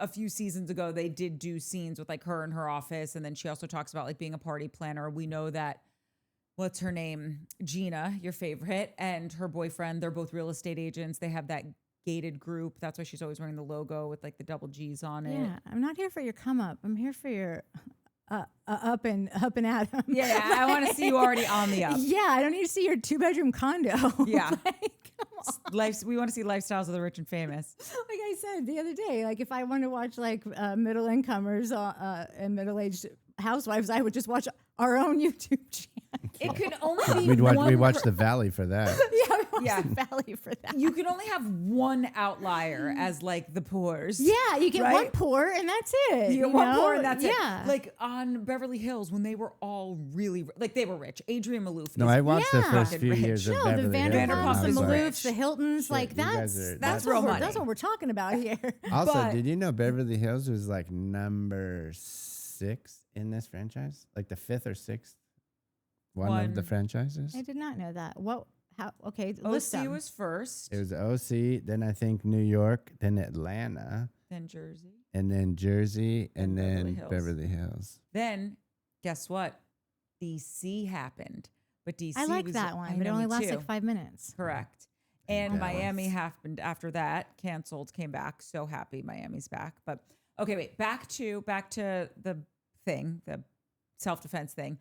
[SPEAKER 1] a few seasons ago, they did do scenes with like her in her office. And then she also talks about like being a party planner. We know that, what's her name? Gina, your favorite, and her boyfriend, they're both real estate agents. They have that gated group. That's why she's always wearing the logo with like the double G's on it.
[SPEAKER 2] Yeah, I'm not here for your come up. I'm here for your up and at 'em.
[SPEAKER 1] Yeah, I want to see you already on the up.
[SPEAKER 2] Yeah, I don't need to see your 2-bedroom condo.
[SPEAKER 1] Yeah.
[SPEAKER 2] Like, come on.
[SPEAKER 1] We want to see lifestyles of the rich and famous.
[SPEAKER 2] Like I said the other day, like if I wanted to watch like middle incomers and middle aged housewives, I would just watch our own YouTube channel.
[SPEAKER 1] It could only be
[SPEAKER 3] We watched The Valley for that.
[SPEAKER 2] Yeah, Valley for that.
[SPEAKER 1] You can only have one outlier as like the poors.
[SPEAKER 2] Yeah, you get
[SPEAKER 1] right?
[SPEAKER 2] one pour and that's it.
[SPEAKER 1] You get one
[SPEAKER 2] know?
[SPEAKER 1] pour and that's it.
[SPEAKER 2] Yeah.
[SPEAKER 1] Like on Beverly Hills when they were all really like they were rich. Adrienne Maloof.
[SPEAKER 3] No, I watched the
[SPEAKER 2] Yeah.
[SPEAKER 3] first few
[SPEAKER 1] Rich.
[SPEAKER 3] years of
[SPEAKER 2] No, the
[SPEAKER 3] Beverly Hills. and I
[SPEAKER 2] Vanderpumps, the
[SPEAKER 3] was like,
[SPEAKER 2] Maloofs, the Hiltons,
[SPEAKER 3] shit,
[SPEAKER 2] like
[SPEAKER 3] you guys
[SPEAKER 2] that's
[SPEAKER 3] are-
[SPEAKER 1] that's
[SPEAKER 2] what
[SPEAKER 1] real
[SPEAKER 2] we're-
[SPEAKER 1] money.
[SPEAKER 2] That's what we're talking about here.
[SPEAKER 3] Also,
[SPEAKER 1] But-
[SPEAKER 3] did you know Beverly Hills was like number 6 in this franchise? Like the 5th or 6th one of the
[SPEAKER 1] One.
[SPEAKER 3] franchises?
[SPEAKER 2] I did not know that. What? How? Okay,
[SPEAKER 1] OC
[SPEAKER 2] list them.
[SPEAKER 1] was first,
[SPEAKER 3] It was OC, then I think New York, then Atlanta,
[SPEAKER 1] then Jersey.
[SPEAKER 3] and then Jersey, and
[SPEAKER 1] Then
[SPEAKER 3] then
[SPEAKER 1] Beverly Hills.
[SPEAKER 3] Beverly Hills.
[SPEAKER 1] Then guess what? DC happened. But DC
[SPEAKER 2] I like
[SPEAKER 1] was,
[SPEAKER 2] that one,
[SPEAKER 1] I
[SPEAKER 2] but it
[SPEAKER 1] know,
[SPEAKER 2] only
[SPEAKER 1] me
[SPEAKER 2] lasts
[SPEAKER 1] too.
[SPEAKER 2] like 5 minutes.
[SPEAKER 1] Correct. And
[SPEAKER 3] Dallas.
[SPEAKER 1] Miami happened after that, canceled, came back. So happy Miami's back. But okay, wait, back to the thing, the self-defense thing.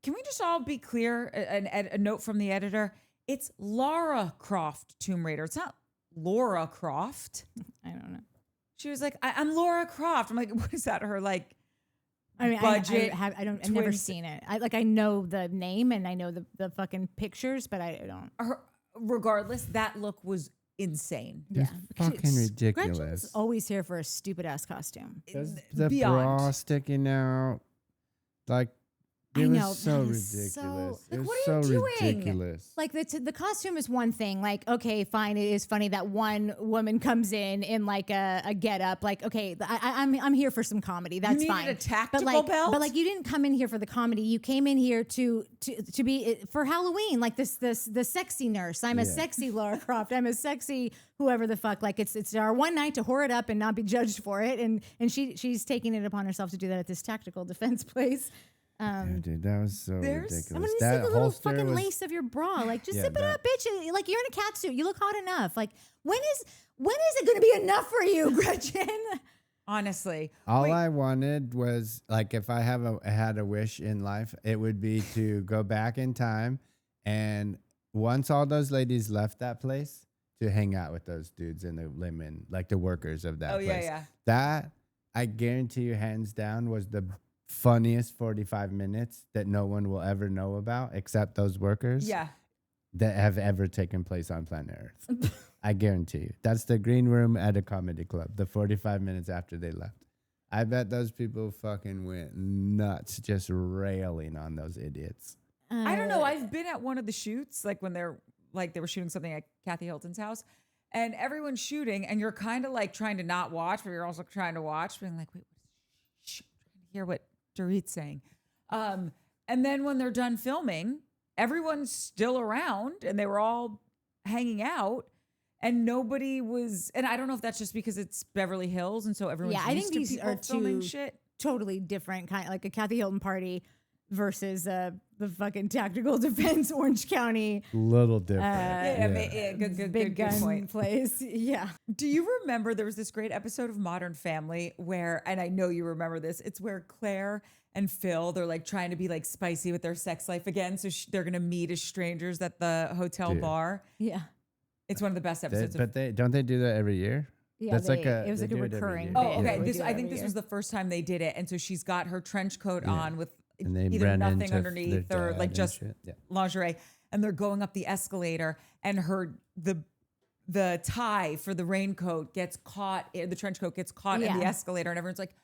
[SPEAKER 1] Can we just all be clear? A note from the editor. It's Lara Croft Tomb Raider. It's not Laura Croft.
[SPEAKER 2] I don't know.
[SPEAKER 1] She was like, I'm Laura Croft. I'm like, what is that? Her like
[SPEAKER 2] I mean,
[SPEAKER 1] budget.
[SPEAKER 2] I've never
[SPEAKER 1] twins-
[SPEAKER 2] seen it. I know the name and I know the fucking pictures, but I don't.
[SPEAKER 1] Regardless, that look was insane.
[SPEAKER 2] Yeah,
[SPEAKER 3] Fucking
[SPEAKER 2] Gretchen's
[SPEAKER 3] ridiculous.
[SPEAKER 2] always here for a stupid ass costume.
[SPEAKER 3] The
[SPEAKER 1] Beyond.
[SPEAKER 3] bra sticking out. Like,
[SPEAKER 2] I
[SPEAKER 3] it was
[SPEAKER 2] know,
[SPEAKER 3] so
[SPEAKER 2] that is so-
[SPEAKER 3] ridiculous.
[SPEAKER 1] Like,
[SPEAKER 3] it was
[SPEAKER 1] what
[SPEAKER 3] so
[SPEAKER 1] are you doing?
[SPEAKER 3] ridiculous.
[SPEAKER 2] Like the costume is one thing. Like, okay, fine. It is funny that one woman comes in like a get up. Like, okay, I'm here for some comedy. That's
[SPEAKER 1] needed
[SPEAKER 2] fine.
[SPEAKER 1] a tactical
[SPEAKER 2] but like,
[SPEAKER 1] belt?
[SPEAKER 2] But like, you didn't come in here for the comedy. You came in here to be for Halloween. Like the sexy nurse. I'm a
[SPEAKER 3] Yeah.
[SPEAKER 2] sexy Lara Croft. I'm a sexy whoever the fuck. Like it's our one night to whore it up and not be judged for it. And she's taking it upon herself to do that at this tactical defense place.
[SPEAKER 3] Yeah, dude, that was so
[SPEAKER 1] there's-
[SPEAKER 3] ridiculous.
[SPEAKER 2] I'm gonna see
[SPEAKER 3] That
[SPEAKER 2] the little
[SPEAKER 3] holster
[SPEAKER 2] fucking
[SPEAKER 3] was-
[SPEAKER 2] lace of your bra. Like, just
[SPEAKER 3] Yeah,
[SPEAKER 2] zip it
[SPEAKER 3] that-
[SPEAKER 2] up, bitch. Like, you're in a cat suit. You look hot enough. Like, when is it gonna be enough for you, Gretchen?
[SPEAKER 1] Honestly.
[SPEAKER 3] All
[SPEAKER 1] Wait,
[SPEAKER 3] I wanted was like if I had a wish in life, it would be to go back in time, and once all those ladies left that place, to hang out with those dudes in the linen, like the workers of that
[SPEAKER 1] Oh,
[SPEAKER 3] place.
[SPEAKER 1] yeah, yeah.
[SPEAKER 3] That I guarantee you, hands down, was the funniest 45 minutes that no one will ever know about except those workers.
[SPEAKER 1] Yeah.
[SPEAKER 3] That have ever taken place on planet Earth. I guarantee you. That's the green room at a comedy club, the 45 minutes after they left. I bet those people fucking went nuts just railing on those idiots.
[SPEAKER 1] I don't know. I've been at one of the shoots, like when they were shooting something at Kathy Hilton's house, and everyone's shooting, and you're kind of like trying to not watch, but you're also trying to watch, being like, wait, shh, I'm trying to hear what Dorit's saying. And then when they're done filming, everyone's still around, and they were all hanging out, and nobody was. And I don't know if that's just because it's Beverly Hills, and so everyone's
[SPEAKER 2] Yeah, I
[SPEAKER 1] used
[SPEAKER 2] think
[SPEAKER 1] to
[SPEAKER 2] these
[SPEAKER 1] people
[SPEAKER 2] are
[SPEAKER 1] filming
[SPEAKER 2] two
[SPEAKER 1] shit.
[SPEAKER 2] totally different kind, like a Kathy Hilton party versus the fucking tactical defense Orange County
[SPEAKER 3] Little different.
[SPEAKER 1] Good
[SPEAKER 2] big gun
[SPEAKER 1] point.
[SPEAKER 2] place. Yeah.
[SPEAKER 1] Do you remember there was this great episode of Modern Family where, and I know you remember this, it's where Claire and Phil, they're like trying to be like spicy with their sex life again. So they're going to meet as strangers at the hotel
[SPEAKER 3] Dude.
[SPEAKER 1] bar.
[SPEAKER 2] Yeah.
[SPEAKER 1] It's one of the best episodes.
[SPEAKER 3] But they don't they do that every year?
[SPEAKER 2] Yeah,
[SPEAKER 3] That's like
[SPEAKER 2] it was
[SPEAKER 3] they
[SPEAKER 2] like a
[SPEAKER 3] do it every
[SPEAKER 2] recurring
[SPEAKER 3] year.
[SPEAKER 2] bit.
[SPEAKER 1] Oh, okay.
[SPEAKER 2] that we
[SPEAKER 1] This
[SPEAKER 2] do
[SPEAKER 1] I think
[SPEAKER 2] every
[SPEAKER 1] this
[SPEAKER 2] year.
[SPEAKER 1] was the first time they did it, and so she's got her trench coat
[SPEAKER 3] Yeah.
[SPEAKER 1] on with
[SPEAKER 3] And they
[SPEAKER 1] either
[SPEAKER 3] ran
[SPEAKER 1] nothing
[SPEAKER 3] into
[SPEAKER 1] underneath
[SPEAKER 3] their
[SPEAKER 1] or
[SPEAKER 3] dad
[SPEAKER 1] like
[SPEAKER 3] and
[SPEAKER 1] just
[SPEAKER 3] shit. Yeah.
[SPEAKER 1] lingerie, and they're going up the escalator, and the tie for the raincoat gets caught, the trench coat gets caught in the
[SPEAKER 2] Yeah.
[SPEAKER 1] escalator, and everyone's like,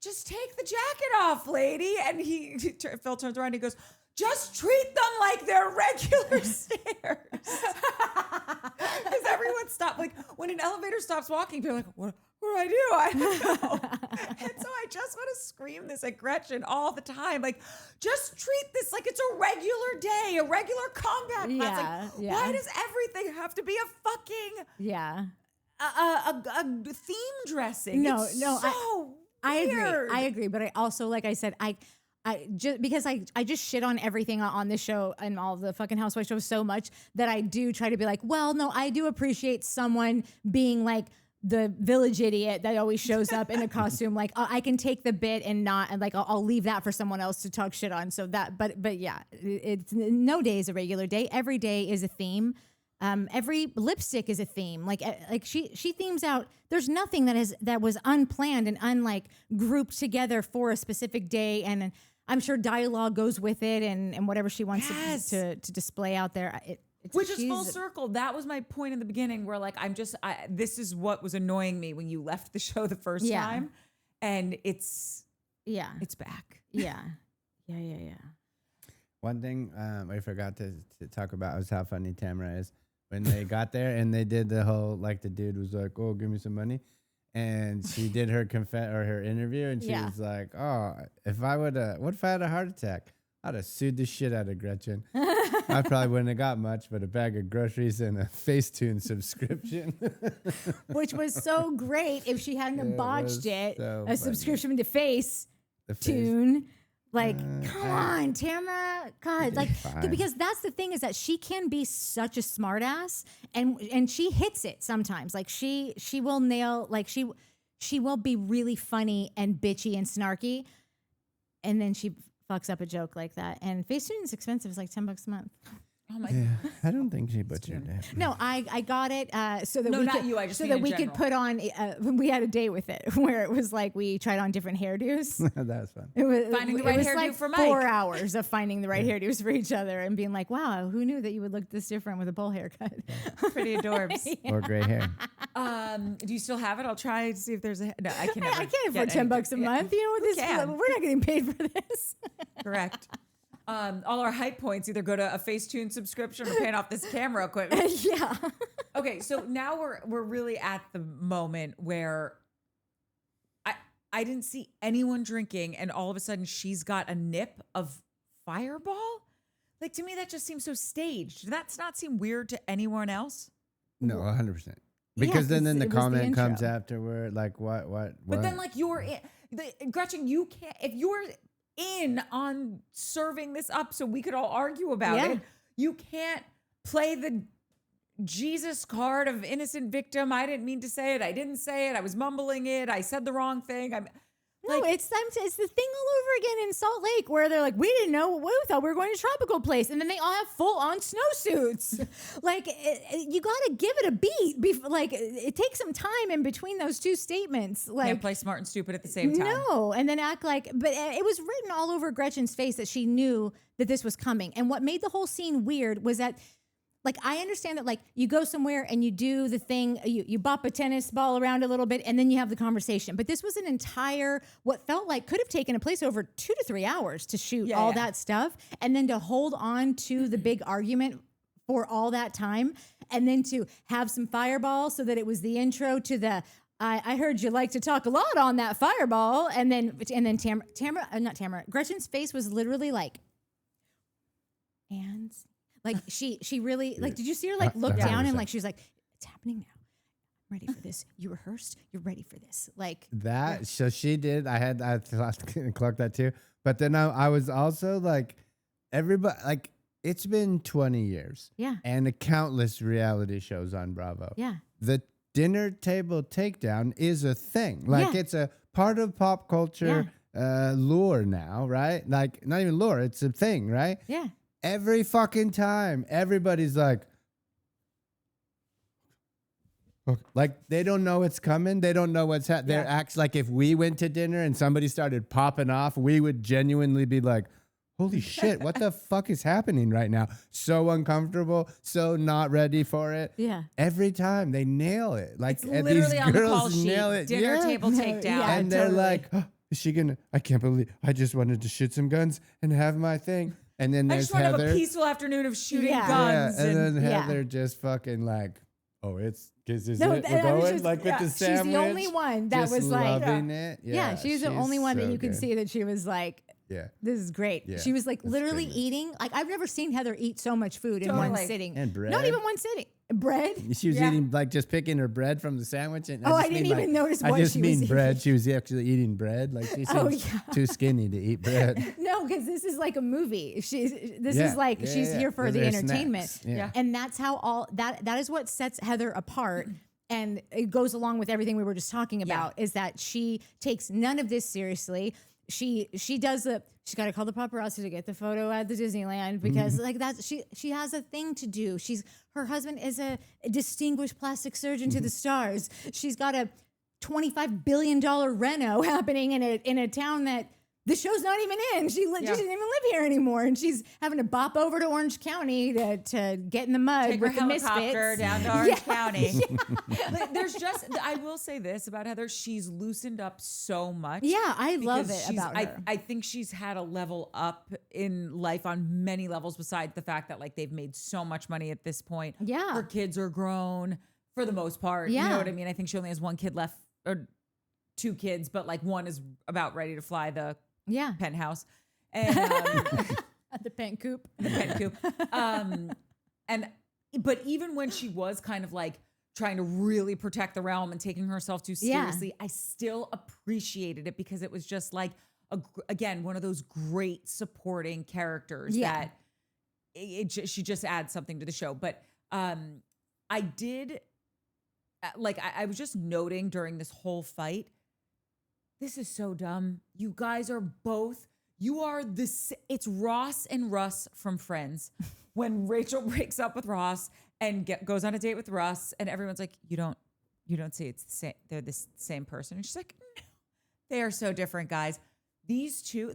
[SPEAKER 1] "Just take the jacket off, lady." And Phil turns around and he goes, "Just treat them like they're regular stairs." Because everyone stopped, like when an elevator stops walking, people are like, what do I do? I don't know. And so I just want to scream this at Gretchen all the time. Like, just treat this like it's a regular day, a regular combat class.
[SPEAKER 2] Yeah,
[SPEAKER 1] Like,
[SPEAKER 2] yeah.
[SPEAKER 1] why does everything have to be a fucking...
[SPEAKER 2] Yeah.
[SPEAKER 1] a theme dressing.
[SPEAKER 2] No,
[SPEAKER 1] It's
[SPEAKER 2] no,
[SPEAKER 1] so
[SPEAKER 2] I
[SPEAKER 1] weird.
[SPEAKER 2] agree. I agree. But I also, like I said, I just because I just shit on everything on this show and all the fucking Housewives shows so much that I do try to be like, well, no, I do appreciate someone being like the village idiot that always shows up in a costume. Like I can take the bit and not, and like I'll leave that for someone else to talk shit on. So that, but yeah, it's no day is a regular day. Every day is a theme. Every lipstick is a theme. Like she themes out. There's nothing that was unplanned and grouped together for a specific day. And I'm sure dialogue goes with it and whatever she wants to display out there.
[SPEAKER 1] Which is full circle. That was my point in the beginning where like, this is what was annoying me when you left the show the first time. And it's back.
[SPEAKER 2] Yeah.
[SPEAKER 3] One thing I forgot to talk about was how funny Tamra is. When they got there and they did the whole, like the dude was like, oh, give me some money. And she did her her interview and she was like, oh, what if I had a heart attack? I'd have sued the shit out of Gretchen. I probably wouldn't have got much, but a bag of groceries and a Facetune subscription.
[SPEAKER 2] Which was so great if she hadn't have botched it.
[SPEAKER 3] So
[SPEAKER 2] a subscription to Facetune. Like, come on, Tamra. God, like, because that's the thing is that she can be such a smartass, and she hits it sometimes. Like she will nail, like she will be really funny and bitchy and snarky, and then she fucks up a joke like that. And Facetune is expensive. It's like $10 a month.
[SPEAKER 1] Oh my God.
[SPEAKER 3] I don't think she butchered it.
[SPEAKER 2] No, I got it so that we could put on. We had a day with it where it was like we tried on different hairdos.
[SPEAKER 3] That was fun.
[SPEAKER 2] It was
[SPEAKER 1] finding the right hairdo
[SPEAKER 2] like
[SPEAKER 1] for Mike.
[SPEAKER 2] 4 hours of finding the right hairdos for each other and being like, wow, who knew that you would look this different with a bowl haircut?
[SPEAKER 1] Pretty adorbs.
[SPEAKER 3] Or gray hair.
[SPEAKER 1] Do you still have it? I'll try to see if there's no. I can.
[SPEAKER 2] I can't afford $10 a month. You know this. We're not getting paid for this.
[SPEAKER 1] Correct. All our hype points either go to a Facetune subscription or paying off this camera equipment.
[SPEAKER 2] Yeah.
[SPEAKER 1] Okay, so now we're really at the moment where I didn't see anyone drinking, and all of a sudden she's got a nip of Fireball. Like to me, that just seems so staged. Did that not seem weird to anyone else?
[SPEAKER 3] No, 100%. Because then the comment comes afterward, like what?
[SPEAKER 1] But then like you're in, Gretchen, you can't if you're in on serving this up so we could all argue about it. You can't play the Jesus card of innocent victim. I didn't mean to say it. I didn't say it. I was mumbling it. I said the wrong thing.
[SPEAKER 2] It's the thing all over again in Salt Lake where they're like, we didn't know. We thought we were going to tropical place, and then they all have full on snowsuits. Like you got to give it a beat. Like it takes some time in between those two statements. Like
[SPEAKER 1] can't play smart and stupid at the same time.
[SPEAKER 2] No, and then act like. But it was written all over Gretchen's face that she knew that this was coming. And what made the whole scene weird was that. Like, I understand that, like, you go somewhere and you do the thing, you bop a tennis ball around a little bit, and then you have the conversation. But this was an entire, what felt like could have taken a place over 2 to 3 hours to shoot that stuff, and then to hold on to the big argument for all that time, and then to have some Fireball so that it was the intro to the, I heard you like to talk a lot on that Fireball, and then Tamra, Gretchen's face was literally like, and... Like she really like. Did you see her like look down and like she was like, "It's happening now. I'm ready for this. You rehearsed. You're ready for this." Like
[SPEAKER 3] that. Yeah. So she did. I clocked that too. But then I was also like, everybody like it's been 20 years.
[SPEAKER 2] Yeah.
[SPEAKER 3] And countless reality shows on Bravo.
[SPEAKER 2] Yeah.
[SPEAKER 3] The dinner table takedown is a thing. Like it's a part of pop culture lore now, right? Like not even lore. It's a thing, right?
[SPEAKER 2] Yeah.
[SPEAKER 3] Every fucking time, everybody's like they don't know it's coming. They don't know what's happening. They're acts like if we went to dinner and somebody started popping off, we would genuinely be like, holy shit, what the fuck is happening right now? So uncomfortable, so not ready for it.
[SPEAKER 2] Yeah.
[SPEAKER 3] Every time they nail it. Like
[SPEAKER 1] it's literally
[SPEAKER 3] these
[SPEAKER 1] on the
[SPEAKER 3] girls
[SPEAKER 1] call sheet.
[SPEAKER 3] Nail it.
[SPEAKER 1] Dinner table takedown.
[SPEAKER 2] Yeah,
[SPEAKER 3] and they're like, oh, is she gonna, I can't believe I just wanted to shoot some guns and have my thing. And then there's Heather.
[SPEAKER 1] I just want to have a peaceful afternoon of shooting guns.
[SPEAKER 3] Yeah, and then Heather just fucking like, oh, this is it. We're going
[SPEAKER 2] just,
[SPEAKER 3] like with the sandwich.
[SPEAKER 2] She's the only one that was like,
[SPEAKER 3] loving it.
[SPEAKER 2] Yeah, she's the only one that you could see that she was like, this is great. Yeah, she was like literally eating. Like I've never seen Heather eat so much food in one sitting.
[SPEAKER 3] And bread.
[SPEAKER 2] Not even one sitting. Bread?
[SPEAKER 3] She was eating, like, just picking her bread from the sandwich. And
[SPEAKER 2] I didn't even notice what she was eating.
[SPEAKER 3] I just mean bread. She was actually eating bread. Like, she seems too skinny to eat bread.
[SPEAKER 2] No, because this is like a movie. She's here for the entertainment.
[SPEAKER 3] Yeah.
[SPEAKER 2] And that's how that is what sets Heather apart. And it goes along with everything we were just talking about, is that she takes none of this seriously. She's got to call the paparazzi to get the photo at the Disneyland because like that's she has a thing to do. Her husband is a distinguished plastic surgeon to the stars. She's got a $25 billion reno happening in a town that the show's not even in. She doesn't even live here anymore, and she's having to bop over to Orange County to get in the mud
[SPEAKER 1] Take
[SPEAKER 2] with
[SPEAKER 1] her
[SPEAKER 2] the misfits.
[SPEAKER 1] helicopter down to Orange County. But there's I will say this about Heather: she's loosened up so much.
[SPEAKER 2] Yeah, I love it about her.
[SPEAKER 1] I think she's had a level up in life on many levels. Besides the fact that like they've made so much money at this point.
[SPEAKER 2] Yeah,
[SPEAKER 1] her kids are grown for the most part.
[SPEAKER 2] Yeah.
[SPEAKER 1] You know what I mean? I think she only has one kid left, or two kids, but like one is about ready to fly the penthouse, and
[SPEAKER 2] at the pen coop.
[SPEAKER 1] But even when she was kind of like trying to really protect the realm and taking herself too seriously, I still appreciated it because it was just like again one of those great supporting characters that she just adds something to the show. But I did like I was just noting during this whole fight. This is so dumb. You guys are both, it's Ross and Russ from Friends. When Rachel breaks up with Ross and goes on a date with Russ, and everyone's like, you don't see it's the same, they're the same person. And she's like, no, they are so different, guys. These two,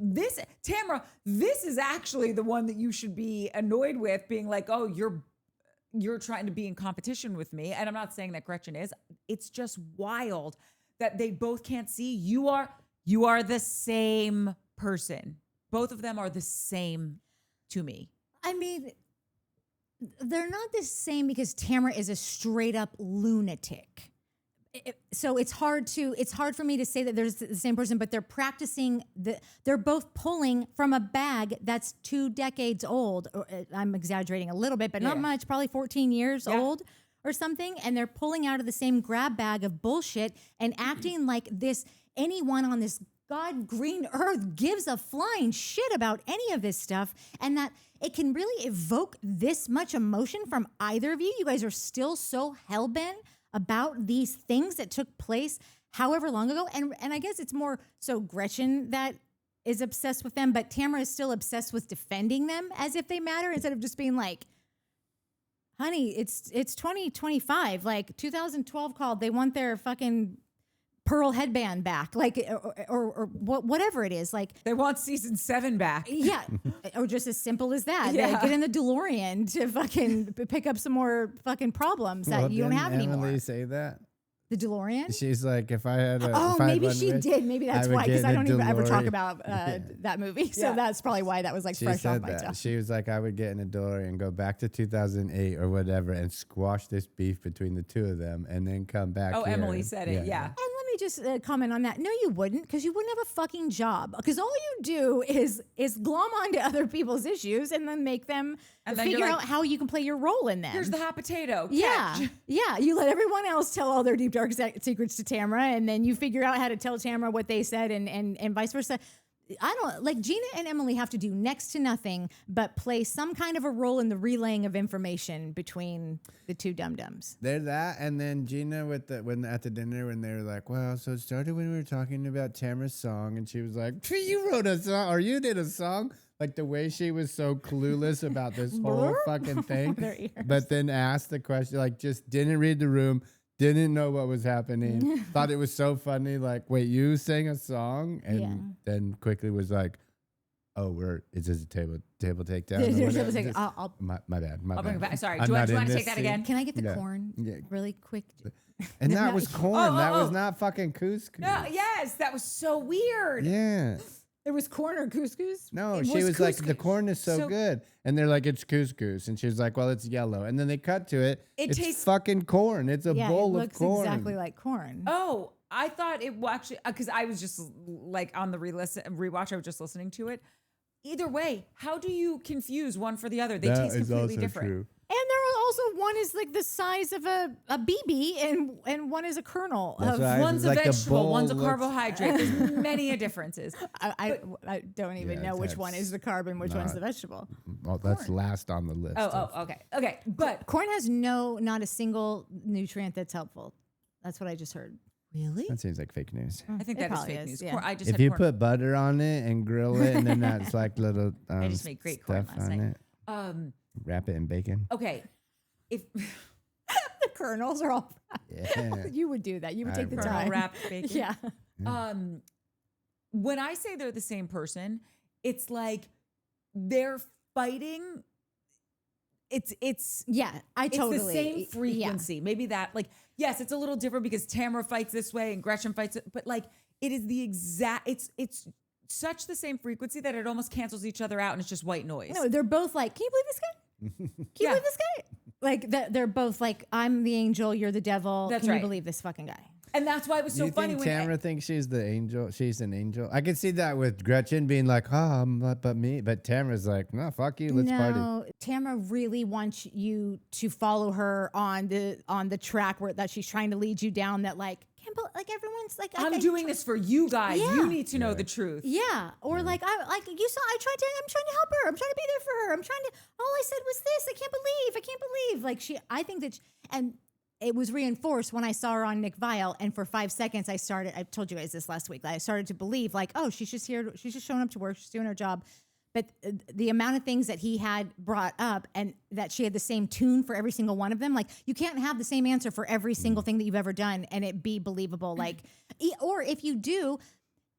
[SPEAKER 1] Tamra, this is actually the one that you should be annoyed with, being like, oh, you're trying to be in competition with me. And I'm not saying that Gretchen is. It's just wild that they both can't see you are the same person. Both of them are the same to me.
[SPEAKER 2] I mean, they're not the same because Tamara is a straight up lunatic. So it's hard for me to say that they're the same person, but they're both pulling from a bag that's 2 decades old. I'm exaggerating a little bit, but not much, probably 14 years old or something. And they're pulling out of the same grab bag of bullshit and acting like anyone on this God green earth gives a flying shit about any of this stuff. And that it can really evoke this much emotion from either of you. You guys are still so hellbent about these things that took place however long ago. And I guess it's more so Gretchen that is obsessed with them, but Tamara is still obsessed with defending them as if they matter, instead of just being like, honey, it's 2025. Like 2012 called, they want their fucking pearl headband back, like or whatever it is. Like
[SPEAKER 1] they want season 7 back.
[SPEAKER 2] Yeah, or just as simple as that.
[SPEAKER 1] Yeah.
[SPEAKER 2] Get in the DeLorean to fucking pick up some more fucking problems that you don't have anymore.
[SPEAKER 3] Emily say that?
[SPEAKER 2] The DeLorean?
[SPEAKER 3] She's like, if I had a...
[SPEAKER 2] Oh, maybe she did. Maybe that's why, because I don't even ever talk about that movie. So that's probably why that was like fresh off my tongue.
[SPEAKER 3] She was like, I would get in a DeLorean and go back to 2008 or whatever and squash this beef between the two of them and then come back here.
[SPEAKER 1] Emily said it, yeah.
[SPEAKER 2] And let me just comment on that. No, you wouldn't, because you wouldn't have a fucking job. Because all you do is glom onto other people's issues and then make them figure out how you can play your role in them.
[SPEAKER 1] Here's the hot potato.
[SPEAKER 2] Yeah. Yeah. You let everyone else tell all their deep, dark secrets to Tamara, and then you figure out how to tell Tamara what they said and vice versa. I don't like Gina and Emily have to do next to nothing but play some kind of a role in the relaying of information between the two dum-dums.
[SPEAKER 3] They're that, and then Gina when at the dinner when they were like, well, so it started when we were talking about Tamara's song, and she was like, you wrote a song, or you did a song. Like the way she was so clueless about this whole fucking thing, but then asked the question, like just didn't read the room, didn't know what was happening, thought it was so funny, like, wait, you sang a song? And then quickly was like, oh, is this a table takedown? My bad.
[SPEAKER 1] I'll bring it back. Sorry, do you want to take that again?
[SPEAKER 2] Can I get the corn really quick?
[SPEAKER 3] And that was corn. That was not fucking couscous.
[SPEAKER 1] No, yes, that was so weird.
[SPEAKER 3] Yeah.
[SPEAKER 2] It was corn or couscous?
[SPEAKER 3] No, she was like, the corn is so good. And they're like, it's couscous. And she was like, well, it's yellow. And then they cut to it. It tastes fucking corn. It's a bowl of corn.
[SPEAKER 2] It looks exactly like corn.
[SPEAKER 1] Oh, I thought it actually, because I was just like on the rewatch, I was just listening to it. Either way, how do you confuse one for the other? They taste completely different.
[SPEAKER 2] True. And they're also one is like the size of a BB and one is a kernel.
[SPEAKER 3] That's
[SPEAKER 2] Of,
[SPEAKER 3] right.
[SPEAKER 1] One's a
[SPEAKER 3] Like the
[SPEAKER 1] vegetable, one's a
[SPEAKER 3] bowl looks-
[SPEAKER 1] carbohydrate. There's many a differences.
[SPEAKER 2] I don't even
[SPEAKER 3] Yeah,
[SPEAKER 2] know which one
[SPEAKER 3] that's
[SPEAKER 2] is the carb and which one's
[SPEAKER 3] not-
[SPEAKER 2] the vegetable.
[SPEAKER 3] Well, that's last on the list.
[SPEAKER 1] Okay. But
[SPEAKER 2] Corn has not a single nutrient that's helpful. That's what I just heard.
[SPEAKER 1] really,
[SPEAKER 3] That seems like fake news.
[SPEAKER 1] I think
[SPEAKER 2] It
[SPEAKER 1] that is
[SPEAKER 2] probably
[SPEAKER 1] fake
[SPEAKER 2] is,
[SPEAKER 1] news.
[SPEAKER 2] yeah.
[SPEAKER 1] I just
[SPEAKER 3] If
[SPEAKER 1] had
[SPEAKER 3] you
[SPEAKER 1] corn.
[SPEAKER 3] put butter on it and grill it, and then that's like little
[SPEAKER 1] just made great corn
[SPEAKER 3] stuff
[SPEAKER 1] last
[SPEAKER 3] on
[SPEAKER 1] night.
[SPEAKER 3] it. Wrap it in bacon.
[SPEAKER 1] Okay, if
[SPEAKER 2] The kernels are all.
[SPEAKER 3] Yeah.
[SPEAKER 2] You would do that. You would
[SPEAKER 3] I
[SPEAKER 2] take the
[SPEAKER 3] would.
[SPEAKER 1] kernel
[SPEAKER 2] time.
[SPEAKER 1] wrapped bacon.
[SPEAKER 2] Yeah.
[SPEAKER 1] When I say they're the same person, it's like they're fighting. It's
[SPEAKER 2] Yeah. I totally.
[SPEAKER 1] It's the same
[SPEAKER 2] Yeah.
[SPEAKER 1] frequency. Maybe that, like, yes, it's a little different because Tamara fights this way and Gretchen fights it, but like it is the exact. It's such the same frequency that it almost cancels each other out, and it's just white noise.
[SPEAKER 2] No, they're both like, can you believe this guy? Can you
[SPEAKER 1] Yeah.
[SPEAKER 2] believe this guy? Like they're both like, I'm the angel, you're the devil.
[SPEAKER 1] That's
[SPEAKER 2] Can
[SPEAKER 1] right.
[SPEAKER 2] you believe this fucking guy?
[SPEAKER 1] And that's why it was
[SPEAKER 3] Do
[SPEAKER 1] so
[SPEAKER 3] you
[SPEAKER 1] funny
[SPEAKER 3] think
[SPEAKER 1] when
[SPEAKER 3] Tamara thinks she's the angel? She's an angel. I could see that with Gretchen being like, "Oh, but me." But Tamara's like, "No, fuck you. Let's party."
[SPEAKER 2] Tamara really wants you to follow her on the track that she's trying to lead you down. That like, like everyone's like,
[SPEAKER 1] I'm doing this for you guys.
[SPEAKER 2] Yeah.
[SPEAKER 1] You need to know the truth.
[SPEAKER 2] Yeah, or like I'm trying to help her. I'm trying to be there for her. All I said was this. I can't believe. Like I think that, and it was reinforced when I saw her on Nick Viall. And for 5 seconds, I told you guys this last week. I started to believe like, oh, she's just here. She's just showing up to work. She's doing her job. But the amount of things that he had brought up and that she had the same tune for every single one of them, like you can't have the same answer for every single thing that you've ever done and it be believable. Like, or if you do,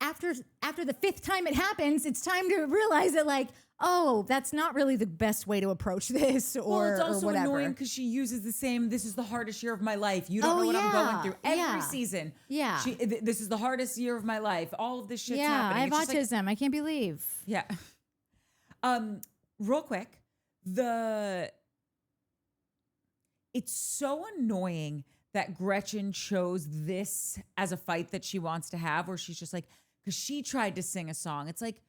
[SPEAKER 2] after the 5th time it happens, it's time to realize that like, oh, that's not really the best way to approach this or,
[SPEAKER 1] Well, it's also
[SPEAKER 2] or whatever.
[SPEAKER 1] annoying because she uses the same, this is the hardest year of my life. You don't know what I'm going through. Every season.
[SPEAKER 2] Yeah.
[SPEAKER 1] This is the hardest year of my life. All of this shit's
[SPEAKER 2] Yeah,
[SPEAKER 1] happening.
[SPEAKER 2] I have
[SPEAKER 1] It's just like-
[SPEAKER 2] autism. I can't believe.
[SPEAKER 1] yeah. Real quick, it's so annoying that Gretchen chose this as a fight that she wants to have, where she's just like, because she tried to sing a song. It's like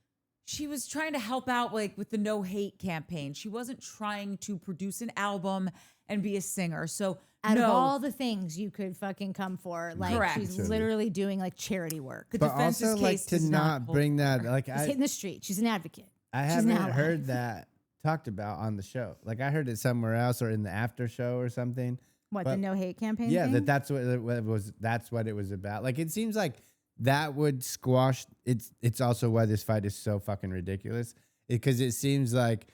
[SPEAKER 1] she was trying to help out like with the no hate campaign. She wasn't trying to produce an album and be a singer. So
[SPEAKER 2] Out
[SPEAKER 1] no,
[SPEAKER 2] of all the things you could fucking come for, like
[SPEAKER 1] Correct.
[SPEAKER 2] she's literally doing like charity work.
[SPEAKER 1] the
[SPEAKER 3] But
[SPEAKER 1] defense's
[SPEAKER 3] also, like
[SPEAKER 1] case
[SPEAKER 3] to
[SPEAKER 1] does
[SPEAKER 3] not
[SPEAKER 1] hold
[SPEAKER 3] bring
[SPEAKER 1] water.
[SPEAKER 3] that. Like
[SPEAKER 2] She's hitting the street. She's an advocate.
[SPEAKER 3] I
[SPEAKER 2] She's an
[SPEAKER 3] haven't
[SPEAKER 2] ally.
[SPEAKER 3] heard that talked about on the show. Like I heard it somewhere else or in the after show or something.
[SPEAKER 2] What,
[SPEAKER 3] But-
[SPEAKER 2] the no hate campaign?
[SPEAKER 3] Yeah,
[SPEAKER 2] thing?
[SPEAKER 3] that's what it was. That's what it was about. Like it seems like that would squash. It's also why this fight is so fucking ridiculous. Because it seems like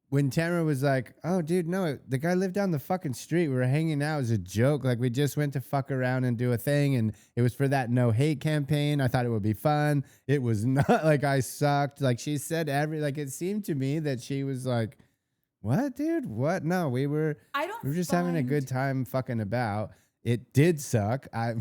[SPEAKER 3] when Tamara was like, "Oh, dude, no, the guy lived down the fucking street. We were hanging out as a joke. Like we just went to fuck around and do a thing, and it was for that no hate campaign. I thought it would be fun. It was not like I sucked. Like she said like it seemed to me that she was like." What, dude? What? No, we were just having a good time fucking about. It did suck. I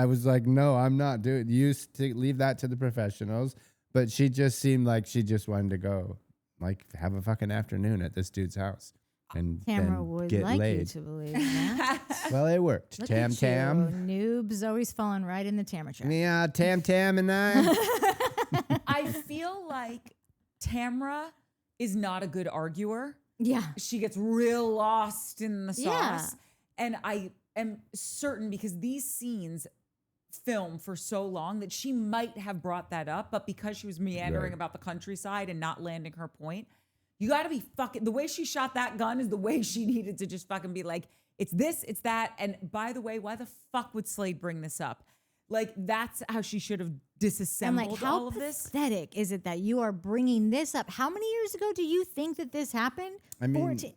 [SPEAKER 3] was like, no, I'm not doing. You leave that to the professionals. But she just seemed like she just wanted to go, like, have a fucking afternoon at this dude's house and
[SPEAKER 2] Tamara
[SPEAKER 3] then
[SPEAKER 2] would
[SPEAKER 3] get
[SPEAKER 2] like
[SPEAKER 3] laid.
[SPEAKER 2] you to believe that.
[SPEAKER 3] Well, it worked.
[SPEAKER 2] Look
[SPEAKER 3] Tam
[SPEAKER 2] at
[SPEAKER 3] Tam.
[SPEAKER 2] you. Noobs always falling right in the Tamara trap.
[SPEAKER 3] Yeah, Tam Tam and I.
[SPEAKER 1] I feel like Tamra is not a good arguer.
[SPEAKER 2] Yeah.
[SPEAKER 1] She gets real lost in the sauce.
[SPEAKER 2] Yeah.
[SPEAKER 1] And I am certain because these scenes film for so long that she might have brought that up, but because she was meandering
[SPEAKER 3] Right.
[SPEAKER 1] about the countryside and not landing her point, you got to be fucking, the way she shot that gun is the way she needed to just fucking be like, it's this, it's that. And by the way, why the fuck would Slade bring this up? Like, that's how she should have
[SPEAKER 2] And
[SPEAKER 1] disassembled
[SPEAKER 2] like, how
[SPEAKER 1] all of this.
[SPEAKER 2] pathetic is it that you are bringing this up? How many years ago do you think that this happened?
[SPEAKER 3] I mean-
[SPEAKER 2] 14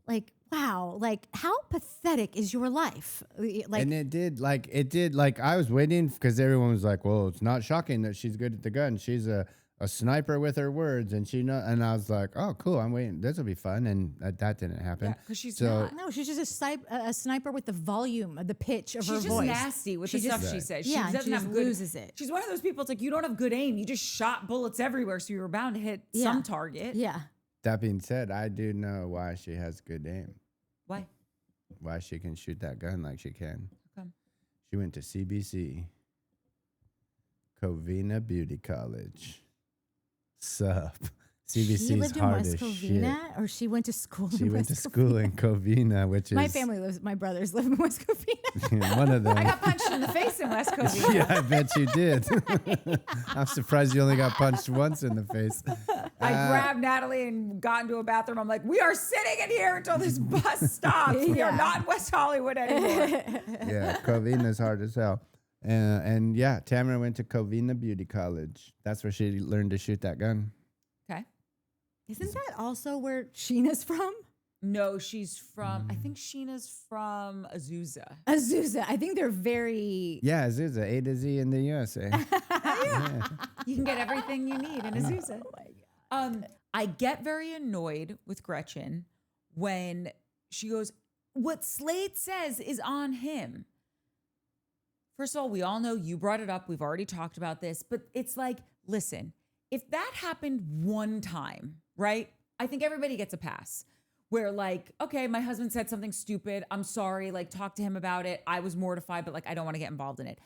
[SPEAKER 2] like, wow. Like, how pathetic is your life? Like,
[SPEAKER 3] And it did like I was waiting because everyone was like, well, it's not shocking that she's good at the gun. She's a sniper with her words, and and I was like, oh, cool, I'm waiting. This will be fun, and that didn't happen.
[SPEAKER 1] Yeah, because she's
[SPEAKER 3] So-
[SPEAKER 1] not.
[SPEAKER 2] no, she's just a sniper with the volume, the pitch of her
[SPEAKER 1] She's just
[SPEAKER 2] voice.
[SPEAKER 1] nasty with
[SPEAKER 2] She
[SPEAKER 1] the stuff
[SPEAKER 2] just-
[SPEAKER 1] she says.
[SPEAKER 2] Yeah,
[SPEAKER 1] She
[SPEAKER 2] and
[SPEAKER 1] doesn't
[SPEAKER 2] she
[SPEAKER 1] have
[SPEAKER 2] just
[SPEAKER 1] good.
[SPEAKER 2] loses it.
[SPEAKER 1] She's one of those people. It's like you don't have good aim. You just shot bullets everywhere, so you were bound to hit
[SPEAKER 2] Yeah.
[SPEAKER 1] some target.
[SPEAKER 2] Yeah.
[SPEAKER 3] That being said, I do know why she has good aim.
[SPEAKER 1] Why?
[SPEAKER 3] Why she can shoot that gun like she can.
[SPEAKER 1] How come?
[SPEAKER 3] She went to CBC, Covina Beauty College. Sup? CBC
[SPEAKER 2] She
[SPEAKER 3] is
[SPEAKER 2] lived in
[SPEAKER 3] hard
[SPEAKER 2] West
[SPEAKER 3] as
[SPEAKER 2] Covina,
[SPEAKER 3] shit.
[SPEAKER 2] or she went to school.
[SPEAKER 3] She
[SPEAKER 2] in
[SPEAKER 3] went
[SPEAKER 2] West
[SPEAKER 3] to school in Covina, which is
[SPEAKER 2] My brothers live in West Covina.
[SPEAKER 3] one of them.
[SPEAKER 1] I got punched in the face in West Covina.
[SPEAKER 3] Yeah, I bet you did. I'm surprised you only got punched once in the face.
[SPEAKER 1] I grabbed Natalie and got into a bathroom. I'm like, we are sitting in here until this bus stops. We are not in West Hollywood anymore.
[SPEAKER 3] Yeah, Covina's hard as hell. And yeah, Tamara went to Covina Beauty College. That's where she learned to shoot that gun.
[SPEAKER 1] Okay.
[SPEAKER 2] Isn't that also where Sheena's from?
[SPEAKER 1] No, she's from, I think Sheena's from Azusa.
[SPEAKER 2] Azusa. I think they're very.
[SPEAKER 3] Yeah, Azusa, A to Z in the USA. Yeah.
[SPEAKER 1] You can get everything you need in Azusa.
[SPEAKER 2] Oh my God.
[SPEAKER 1] I get very annoyed with Gretchen when she goes, what Slade says is on him. First of all, we all know you brought it up. We've already talked about this, but it's like, listen, if that happened one time, right? I think everybody gets a pass where like, okay, my husband said something stupid. I'm sorry. Like talk to him about it. I was mortified, but like, I don't want to get involved in it.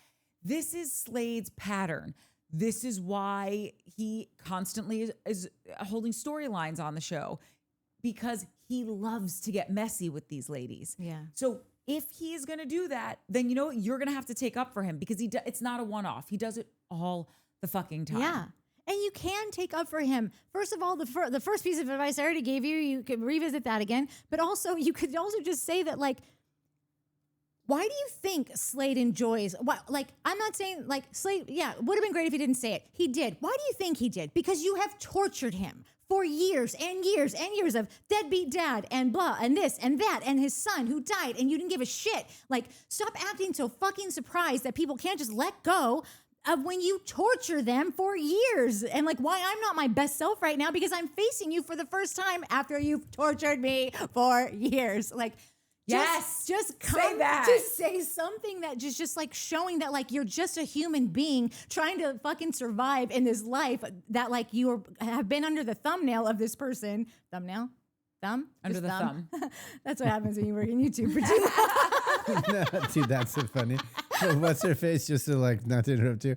[SPEAKER 1] This is Slade's pattern. This is why he constantly is holding storylines on the show, because he loves to get messy with these ladies.
[SPEAKER 2] Yeah.
[SPEAKER 1] So if he is going to do that, then you know what? You're going to have to take up for him, because it's not a one-off. He does it all the fucking time.
[SPEAKER 2] Yeah. And you can take up for him. First of all, the first piece of advice I already gave you, you could revisit that again. But also, you could also just say that, like, why do you think Slade enjoys, like, I'm not saying, like, Slade, yeah, it would have been great if he didn't say it. He did. Why do you think he did? Because you have tortured him for years and years and years of deadbeat dad and blah and this and that and his son who died, and you didn't give a shit. Like, stop acting so fucking surprised that people can't just let go of when you torture them for years. And like, why I'm not my best self right now, because I'm facing you for the first time after you've tortured me for years. Like, just come
[SPEAKER 1] say that.
[SPEAKER 2] to say something that just like showing that like you're just a human being trying to fucking survive in this life, that like have been under the thumbnail of this person. Thumb?
[SPEAKER 1] Under
[SPEAKER 2] Just
[SPEAKER 1] the thumb.
[SPEAKER 2] That's what happens when you work in YouTube for too long.
[SPEAKER 3] Dude, that's so funny. What's her face? Just to like, not to interrupt you.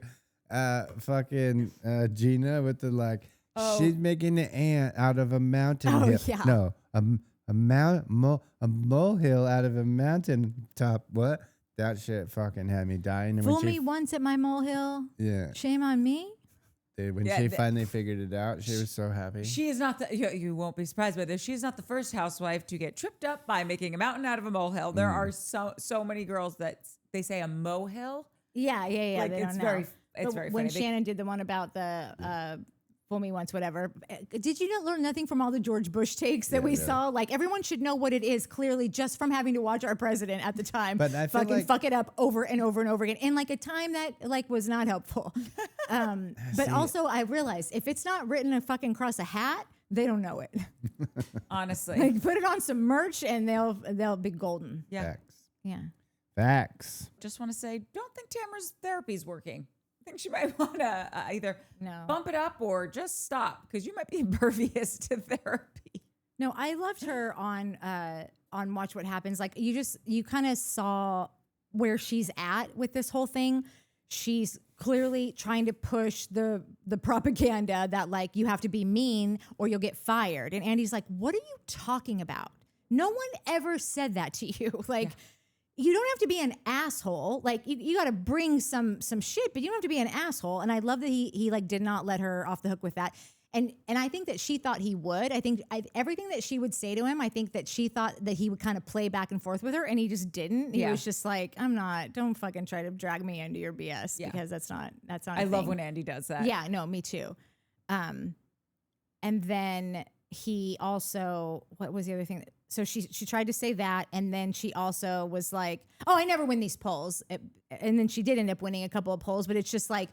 [SPEAKER 3] Fucking Gina with the like, she's making an ant out of a mountain hill.
[SPEAKER 2] Yeah.
[SPEAKER 3] No, a molehill out of a mountain top. What? That shit fucking had me dying. And
[SPEAKER 2] Fool me once at my molehill.
[SPEAKER 3] Yeah.
[SPEAKER 2] Shame on me.
[SPEAKER 3] Dude, when she finally figured it out, she was so happy.
[SPEAKER 1] She is not you won't be surprised by this. She's not the first housewife to get tripped up by making a mountain out of a molehill. There are so many girls that they say a molehill.
[SPEAKER 2] Yeah.
[SPEAKER 1] Like,
[SPEAKER 2] They
[SPEAKER 1] it's
[SPEAKER 2] don't know.
[SPEAKER 1] very
[SPEAKER 2] But
[SPEAKER 1] funny.
[SPEAKER 2] when Shannon did the one about the fool me once, whatever. Did you not learn nothing from all the George Bush takes that we saw? Like, everyone should know what it is clearly just from having to watch our president at the time.
[SPEAKER 3] But I feel
[SPEAKER 2] fucking
[SPEAKER 3] like-
[SPEAKER 2] fuck it up over and over and over again in like a time that like was not helpful. But also I realized if it's not written across a hat, they don't know it.
[SPEAKER 1] Honestly.
[SPEAKER 2] Like, put it on some merch and they'll be golden.
[SPEAKER 1] Yeah.
[SPEAKER 3] Facts.
[SPEAKER 2] Yeah.
[SPEAKER 3] Facts.
[SPEAKER 1] Just want to say, don't think Tamara's therapy is working. I think she might want to either bump it up or just stop, because you might be impervious to therapy.
[SPEAKER 2] No, I loved her on Watch What Happens. Like, you kind of saw where she's at with this whole thing. She's clearly trying to push the propaganda that like you have to be mean or you'll get fired. And Andy's like, what are you talking about? No one ever said that to you. Like, you don't have to be an asshole. Like, you got to bring some shit, but you don't have to be an asshole. And I love that he like did not let her off the hook with that. And I think that she thought he would. I think everything that she would say to him, I think that she thought that he would kind of play back and forth with her, and he just didn't. He was just like, don't fucking try to drag me into your BS, because that's not
[SPEAKER 1] I love when Andy does that.
[SPEAKER 2] Yeah, no, me too. And then he also, what was the other thing? So she tried to say that, and then she also was like, oh, I never win these polls. And then she did end up winning a couple of polls, but it's just like,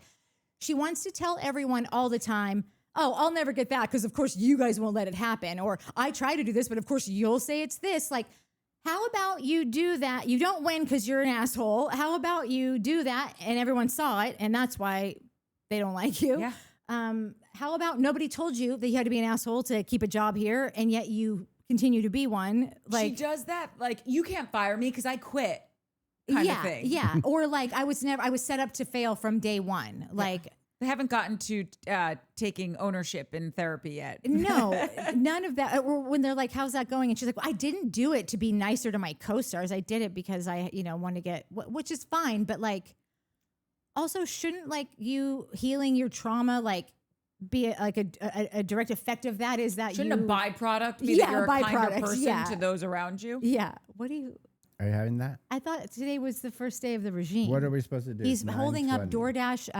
[SPEAKER 2] she wants to tell everyone all the time, oh, I'll never get that because, of course, you guys won't let it happen. Or I try to do this, but, of course, you'll say it's this. Like, how about you do that? You don't win because you're an asshole. How about you do that and everyone saw it, and that's why they don't like you?
[SPEAKER 1] Yeah.
[SPEAKER 2] How about nobody told you that you had to be an asshole to keep a job here, and yet you continue to be one? Like,
[SPEAKER 1] she does that. Like, you can't fire me because I quit. Kind of thing.
[SPEAKER 2] Yeah. Or like I was set up to fail from day one. Like,
[SPEAKER 1] They haven't gotten to taking ownership in therapy yet.
[SPEAKER 2] No, none of that. Or when they're like, how's that going? And she's like, well, I didn't do it to be nicer to my co-stars. I did it because I, want to get, which is fine. But like, also shouldn't like you healing your trauma, like be a direct effect of that is that
[SPEAKER 1] Shouldn't a byproduct be that you're a kinder person to those around you?
[SPEAKER 2] Yeah. What do you...
[SPEAKER 3] Are you having that?
[SPEAKER 2] I thought today was the first day of the regime.
[SPEAKER 3] What are we supposed to do?
[SPEAKER 2] He's holding up DoorDash,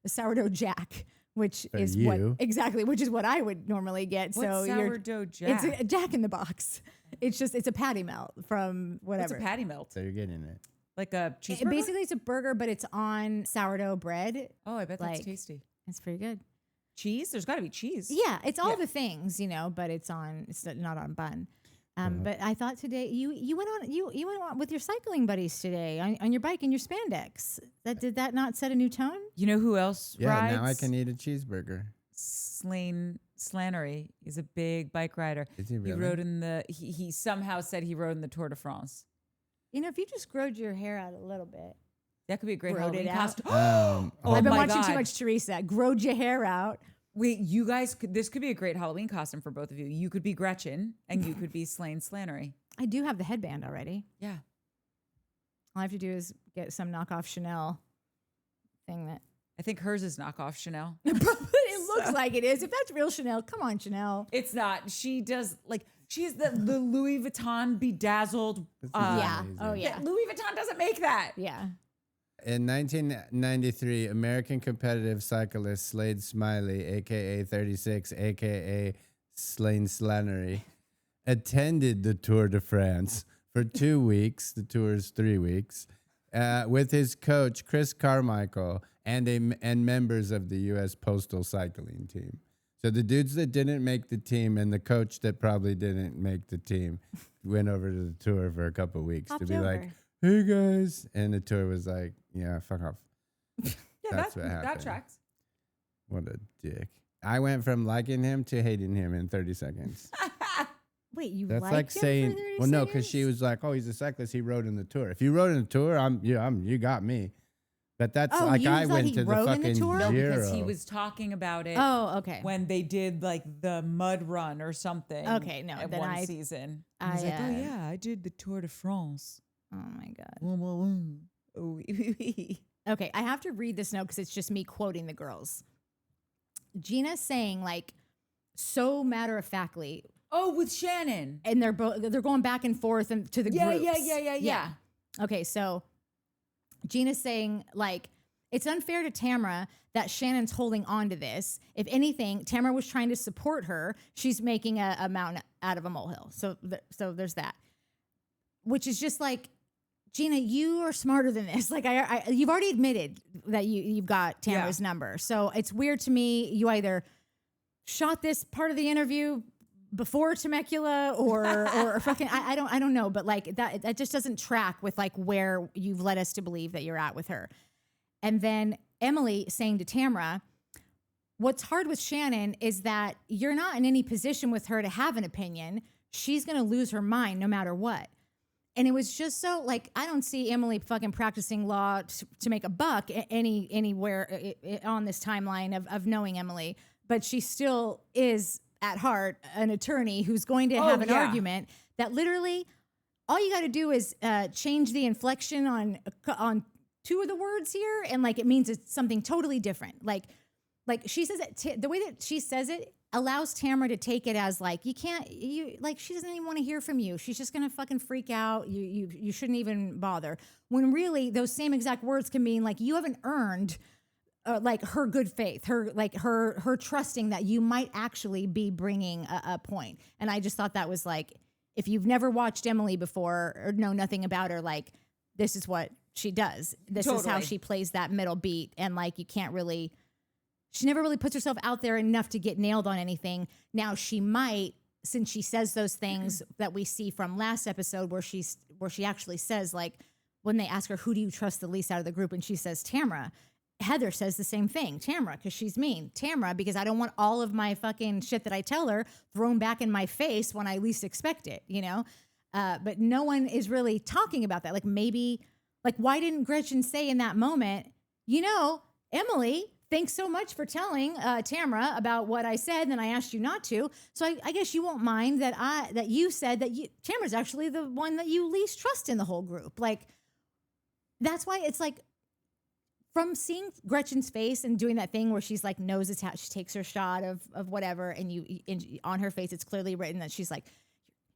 [SPEAKER 2] the sourdough jack, which is what I would normally get.
[SPEAKER 1] What's
[SPEAKER 2] so
[SPEAKER 1] sourdough jack?
[SPEAKER 2] It's a Jack in the Box. It's a patty melt from whatever.
[SPEAKER 1] It's a patty melt.
[SPEAKER 3] So you're getting it.
[SPEAKER 1] Like a cheeseburger?
[SPEAKER 2] Basically, it's a burger, but it's on sourdough bread.
[SPEAKER 1] Oh, I bet that's tasty.
[SPEAKER 2] It's pretty good.
[SPEAKER 1] Cheese? There's got to be cheese.
[SPEAKER 2] Yeah, it's all the things, but it's not on bun. But I thought today you went on with your cycling buddies today on your bike in your spandex. Did that not set a new tone?
[SPEAKER 1] You know who else rides?
[SPEAKER 3] Now I can eat a cheeseburger.
[SPEAKER 1] Slannery is a big bike rider.
[SPEAKER 3] Is he really?
[SPEAKER 1] He rode in he somehow said he rode in the Tour de France.
[SPEAKER 2] If you just growed your hair out a little bit.
[SPEAKER 1] That could be a great Halloween costume.
[SPEAKER 2] I've been watching too much Teresa. Growed your hair out.
[SPEAKER 1] Wait, you guys, this could be a great Halloween costume for both of you. You could be Gretchen and you could be Slannery.
[SPEAKER 2] I do have the headband already.
[SPEAKER 1] Yeah.
[SPEAKER 2] All I have to do is get some knockoff Chanel thing that.
[SPEAKER 1] I think hers is knockoff Chanel.
[SPEAKER 2] It looks like it is. If that's real Chanel, come on, Chanel.
[SPEAKER 1] It's not. She does she has the Louis Vuitton bedazzled.
[SPEAKER 2] Yeah. Oh, yeah.
[SPEAKER 1] Louis Vuitton doesn't make that.
[SPEAKER 2] Yeah.
[SPEAKER 3] In 1993, American competitive cyclist Slade Smiley, a.k.a. 36, a.k.a. Slannery, attended the Tour de France for 2 weeks. The tour is 3 weeks. With his coach, Chris Carmichael, and members of the U.S. Postal Cycling Team. So the dudes that didn't make the team and the coach that probably didn't make the team went over to the tour for a couple of weeks to be like, hey guys. And the tour was like, yeah, fuck off.
[SPEAKER 1] Yeah,
[SPEAKER 3] That's what happened.
[SPEAKER 1] That tracks.
[SPEAKER 3] What a dick. I went from liking him to hating him in 30 seconds.
[SPEAKER 2] Wait,
[SPEAKER 3] That's like saying, well, no, because she was like, oh, he's a cyclist. He rode in the tour. If you rode in the tour, you got me. But that's like I went to the fucking
[SPEAKER 1] No,
[SPEAKER 3] zero.
[SPEAKER 1] because he was talking about it.
[SPEAKER 2] Oh, okay.
[SPEAKER 1] When they did like the mud run or something.
[SPEAKER 2] Okay, no,
[SPEAKER 1] At
[SPEAKER 2] then
[SPEAKER 1] one season. I was like, oh yeah, I did the Tour de France.
[SPEAKER 2] Oh my God. Okay, I have to read this note because it's just me quoting the girls. Gina saying like so matter of factly.
[SPEAKER 1] Oh, with Shannon.
[SPEAKER 2] And they're going back and forth and to the groups.
[SPEAKER 1] Yeah.
[SPEAKER 2] Okay, so Gina's saying like it's unfair to Tamra that Shannon's holding on to this. If anything, Tamra was trying to support her. She's making a mountain out of a molehill. So there's that, which is just like, Gina, you are smarter than this. Like you've already admitted that you've got Tamra's number. So it's weird to me. You either shot this part of the interview before Temecula or fucking I don't know, but like that just doesn't track with like where you've led us to believe that you're at with her. And then Emily saying to Tamra, what's hard with Shannon is that you're not in any position with her to have an opinion. She's going to lose her mind no matter what. And it was just so like, I don't see Emily fucking practicing law to make a buck anywhere on this timeline of knowing Emily, but she still is at heart an attorney who's going to have an argument that literally all you got to do is change the inflection on two of the words here, and like it means it's something totally different. Like she says it the way that she says it allows Tamra to take it as like she doesn't even want to hear from you. She's just gonna fucking freak out. You shouldn't even bother. When really those same exact words can mean like you haven't earned. Like her good faith, her trusting that you might actually be bringing a point. And I just thought that was like, if you've never watched Emily before or know nothing about her, like this is what she does. This is how she plays that middle beat. And like, she never really puts herself out there enough to get nailed on anything. Now she might, since she says those things that we see from last episode where she actually says like, when they ask her, who do you trust the least out of the group? And she says, Tamra. Heather says the same thing. Tamra, because she's mean. Tamra, because I don't want all of my fucking shit that I tell her thrown back in my face when I least expect it, But no one is really talking about that. Like maybe, like why didn't Gretchen say in that moment, Emily thanks so much for telling Tamra about what I said, and I asked you not to. So I guess you won't mind that you said that Tamra's actually the one that you least trust in the whole group. Like, that's why it's like, from seeing Gretchen's face and doing that thing where she's like nose attached, she takes her shot of whatever, and on her face it's clearly written that she's like,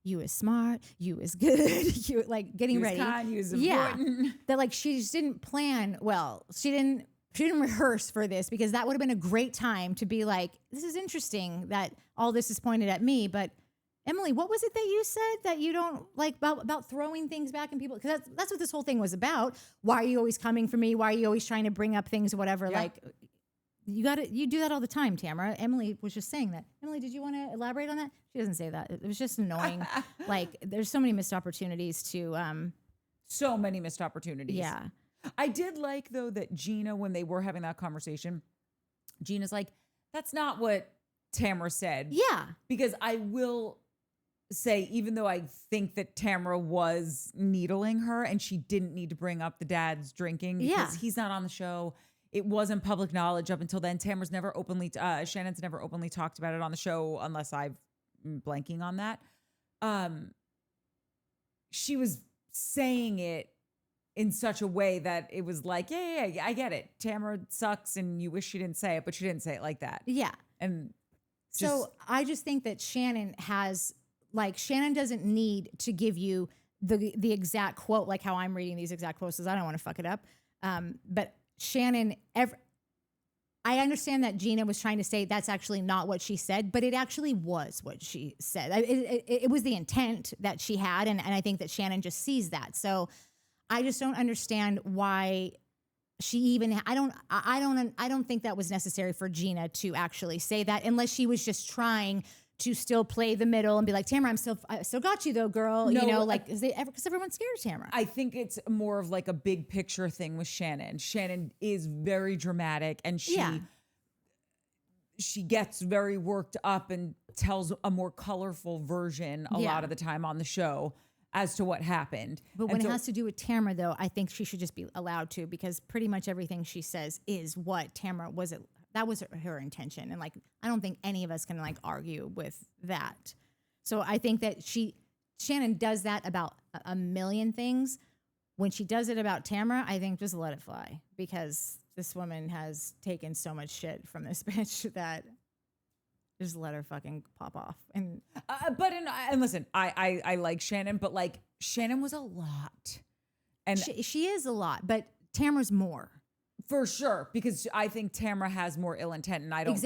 [SPEAKER 2] you is smart, you is good, you like getting ready.
[SPEAKER 1] Kind, you is important.
[SPEAKER 2] That like she just didn't plan well. She didn't rehearse for this, because that would have been a great time to be like, this is interesting that all this is pointed at me. But Emily, what was it that you said that you don't like about throwing things back in people? Because that's what this whole thing was about. Why are you always coming for me? Why are you always trying to bring up things or whatever? Yeah. Like, you do that all the time, Tamara. Emily was just saying that. Emily, did you want to elaborate on that? She doesn't say that. It was just annoying. Like, there's so many missed opportunities to
[SPEAKER 1] so many missed opportunities.
[SPEAKER 2] Yeah.
[SPEAKER 1] I did like, though, that Gina, when they were having that conversation, Gina's like, that's not what Tamara said.
[SPEAKER 2] Yeah.
[SPEAKER 1] Because I will say, even though I think that Tamara was needling her and she didn't need to bring up the dad's drinking because he's not on the show. It wasn't public knowledge up until then. Shannon's never openly talked about it on the show, unless I'm blanking on that. She was saying it in such a way that it was like, yeah, I get it. Tamara sucks and you wish she didn't say it, but she didn't say it like that.
[SPEAKER 2] Yeah.
[SPEAKER 1] And
[SPEAKER 2] so I just think that Shannon doesn't need to give you the exact quote, like how I'm reading these exact quotes, because I don't want to fuck it up. But Shannon, I understand that Gina was trying to say that's actually not what she said, but it actually was what she said. It was the intent that she had, and I think that Shannon just sees that. So I just don't understand why she even. I don't think that was necessary for Gina to actually say that, unless she was just trying to still play the middle and be like, Tamara, I still got you though, girl. No, because everyone's scared of Tamara.
[SPEAKER 1] I think it's more of like a big picture thing with Shannon. Shannon is very dramatic, and she gets very worked up and tells a more colorful version a lot of the time on the show as to what happened.
[SPEAKER 2] But when it has to do with Tamara, though, I think she should just be allowed to, because pretty much everything she says is what Tamara was. That was her intention. And like, I don't think any of us can like argue with that. So I think that Shannon does that about a million things. When she does it about Tamara, I think just let it fly, because this woman has taken so much shit from this bitch that just let her fucking pop off. And
[SPEAKER 1] and listen, I like Shannon, but like Shannon was a lot. And
[SPEAKER 2] she is a lot, but Tamara's more.
[SPEAKER 1] For sure, because I think Tamara has more ill intent, and I don't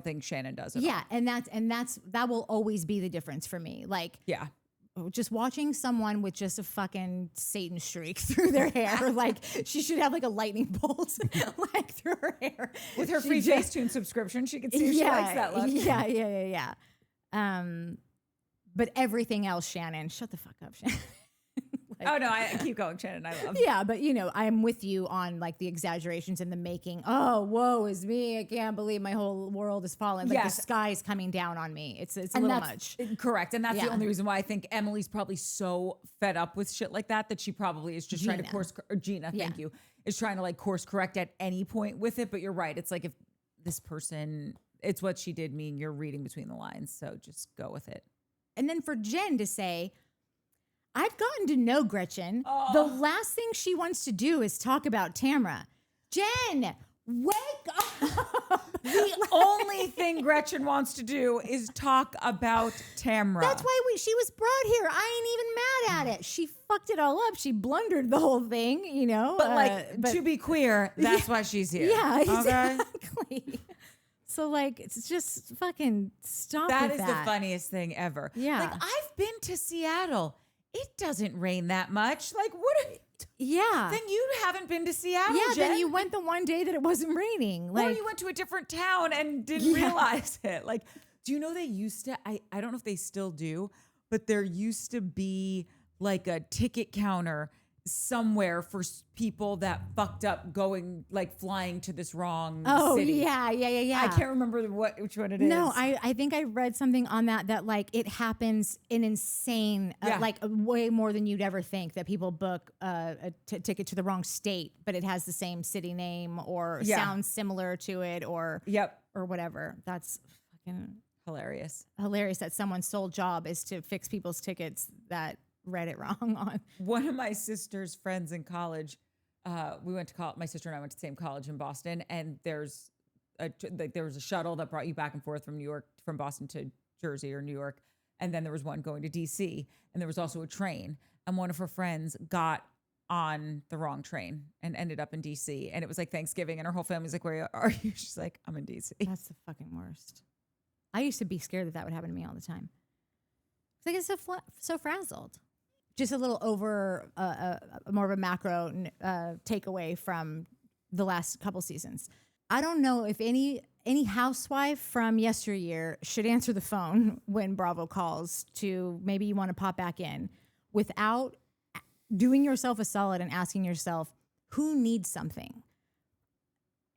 [SPEAKER 1] think Shannon does it.
[SPEAKER 2] Yeah, and that will always be the difference for me. Like,
[SPEAKER 1] yeah,
[SPEAKER 2] just watching someone with just a fucking Satan streak through their hair, like she should have like a lightning bolt like through her hair.
[SPEAKER 1] With her free Facetune subscription, she can see if she likes that look.
[SPEAKER 2] Yeah. But everything else, Shannon, shut the fuck up, Shannon.
[SPEAKER 1] Oh no, I keep going, Shannon. I love.
[SPEAKER 2] Yeah, but I'm with you on like the exaggerations and the making. Oh, woe is me! I can't believe my whole world is falling. Like the sky is coming down on me. It's a little much.
[SPEAKER 1] Correct, and that's the only reason why I think Emily's probably so fed up with shit like that she probably is just trying to course. Gina, thank you, is trying to like course correct at any point with it. But you're right. It's like, if this person, it's what she did mean. You're reading between the lines, so just go with it.
[SPEAKER 2] And then for Jen to say, I've gotten to know Gretchen.
[SPEAKER 1] Oh.
[SPEAKER 2] The last thing she wants to do is talk about Tamra. Jen, wake up.
[SPEAKER 1] The only thing Gretchen wants to do is talk about Tamra.
[SPEAKER 2] That's why she was brought here. I ain't even mad at it. She fucked it all up. She blundered the whole thing,
[SPEAKER 1] But to be queer, that's why she's here.
[SPEAKER 2] Yeah, exactly. Okay? So like, it's just fucking stop with that.
[SPEAKER 1] That is the funniest thing ever.
[SPEAKER 2] Yeah.
[SPEAKER 1] Like, I've been to Seattle. It doesn't rain that much. Like, what? Then you haven't been to Seattle,
[SPEAKER 2] Yeah,
[SPEAKER 1] Jen.
[SPEAKER 2] then you went the one day that it wasn't raining.
[SPEAKER 1] Or you went to a different town and didn't realize it. Like, do you know they used to, I don't know if they still do, but there used to be like a ticket counter somewhere for people that fucked up going like flying to this wrong city.
[SPEAKER 2] yeah.
[SPEAKER 1] I can't remember which one it is.
[SPEAKER 2] No, I think I read something on that like it happens in insane, like way more than you'd ever think, that people book a ticket to the wrong state, but it has the same city name or sounds similar to it or whatever. That's fucking
[SPEAKER 1] hilarious
[SPEAKER 2] that someone's sole job is to fix people's tickets that read it wrong on.
[SPEAKER 1] One of my sister's friends in college, we went to college. My sister and I went to the same college in Boston, and there was a shuttle that brought you back and forth from Boston to Jersey or New York, and then there was one going to DC, and there was also a train. And one of her friends got on the wrong train and ended up in DC, and it was like Thanksgiving, and her whole family's like, "Where are you?" She's like, "I'm in DC."
[SPEAKER 2] That's the fucking worst. I used to be scared that would happen to me all the time. I get so frazzled. Just a little over more of a macro takeaway from the last couple seasons. I don't know if any housewife from yesteryear should answer the phone when Bravo calls to maybe you want to pop back in without doing yourself a solid and asking yourself, who needs something?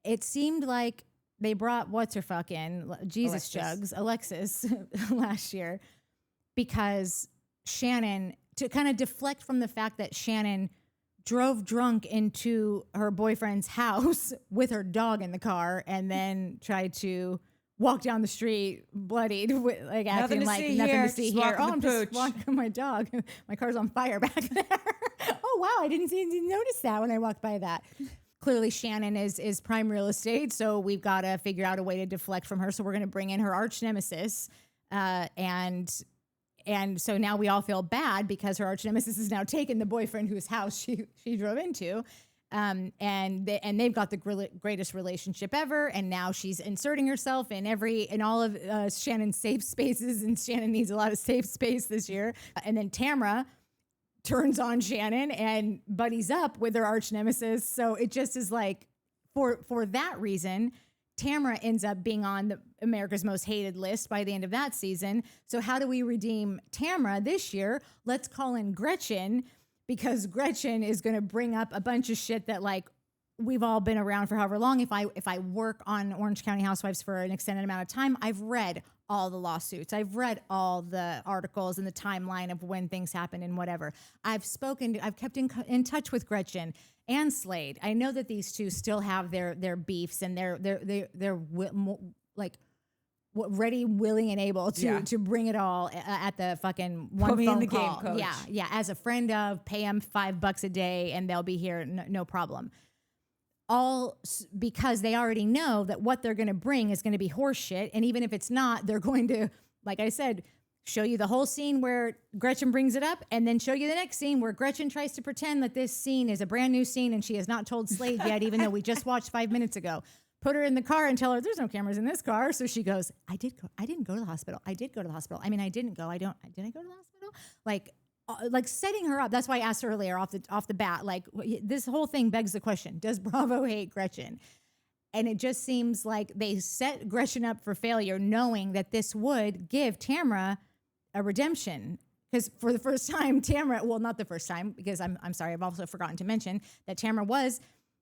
[SPEAKER 2] It seemed like they brought what's her fuck in, Jesus Jugs, Alexis last year, because Shannon, to kind of deflect from the fact that Shannon drove drunk into her boyfriend's house with her dog in the car and then tried to walk down the street bloodied, like acting like nothing to see here. Oh, I'm just walking my dog. My car's on fire back there. Oh, wow. I didn't notice that when I walked by that. Clearly, Shannon is prime real estate, so we've got to figure out a way to deflect from her. So we're going to bring in her arch nemesis, and so now we all feel bad because her arch nemesis has now taken the boyfriend whose house she drove into. And they've got the greatest relationship ever. And now she's inserting herself in all of Shannon's safe spaces. And Shannon needs a lot of safe space this year. And then Tamra turns on Shannon and buddies up with her arch nemesis. So it just is like, for that reason, Tamra ends up being on America's Most Hated list by the end of that season. So how do we redeem Tamra this year? Let's call in Gretchen, because Gretchen is going to bring up a bunch of shit that like we've all been around for however long. If I work on Orange County Housewives for an extended amount of time, I've read all the lawsuits. I've read all the articles and the timeline of when things happen and whatever. I've kept in touch with Gretchen and Slade. I know that these two still have their beefs and they're like ready, willing, and able to bring it all at the fucking one
[SPEAKER 1] Put me
[SPEAKER 2] phone
[SPEAKER 1] in the
[SPEAKER 2] call.
[SPEAKER 1] game, coach.
[SPEAKER 2] Yeah. As a friend of, pay them $5 a day and they'll be here, no problem. All because they already know that what they're going to bring is going to be horse shit. And even if it's not, they're going to, like I said, show you the whole scene where Gretchen brings it up and then show you the next scene where Gretchen tries to pretend that this scene is a brand new scene and she has not told Slade yet, even though we just watched 5 minutes ago. Put her in the car and tell her there's no cameras in this car. So she goes, I didn't go to the hospital. I did go to the hospital. I mean, I didn't go. Did I go to the hospital? Like setting her up. That's why I asked earlier off the bat, like this whole thing begs the question, does Bravo hate Gretchen? And it just seems like they set Gretchen up for failure, knowing that this would give Tamra a redemption. Because for the first time, Tamra, well, not the first time, because I'm sorry, I've also forgotten to mention that Tamra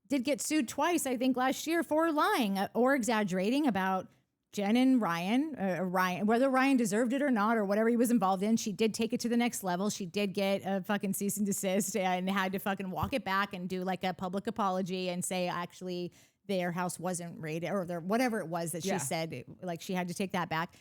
[SPEAKER 2] did get sued twice, I think, last year for lying or exaggerating about Jen and Ryan, whether Ryan deserved it or not, or whatever he was involved in. She did take it to the next level. She did get a fucking cease and desist and had to fucking walk it back and do like a public apology and say, actually, their house wasn't raided or whatever it was that she said, like she had to take that back.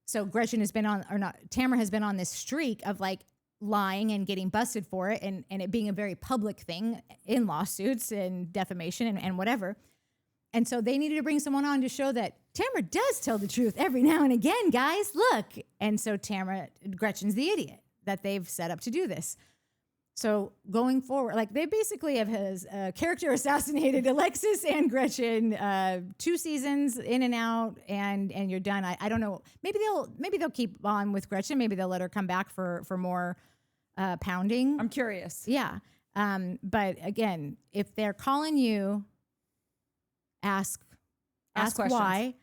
[SPEAKER 2] So Tamra has been on this streak of like lying and getting busted for it and it being a very public thing in lawsuits and defamation and whatever. And so they needed to bring someone on to show that Tamra does tell the truth every now and again, guys, look. And so Gretchen's the idiot that they've set up to do this. So going forward, like they basically have character assassinated Alexis and Gretchen 2 seasons in and out, and you're done. I don't know. Maybe they'll keep on with Gretchen. Maybe they'll let her come back for more pounding.
[SPEAKER 1] I'm curious.
[SPEAKER 2] Yeah. But again, if they're calling you, ask why.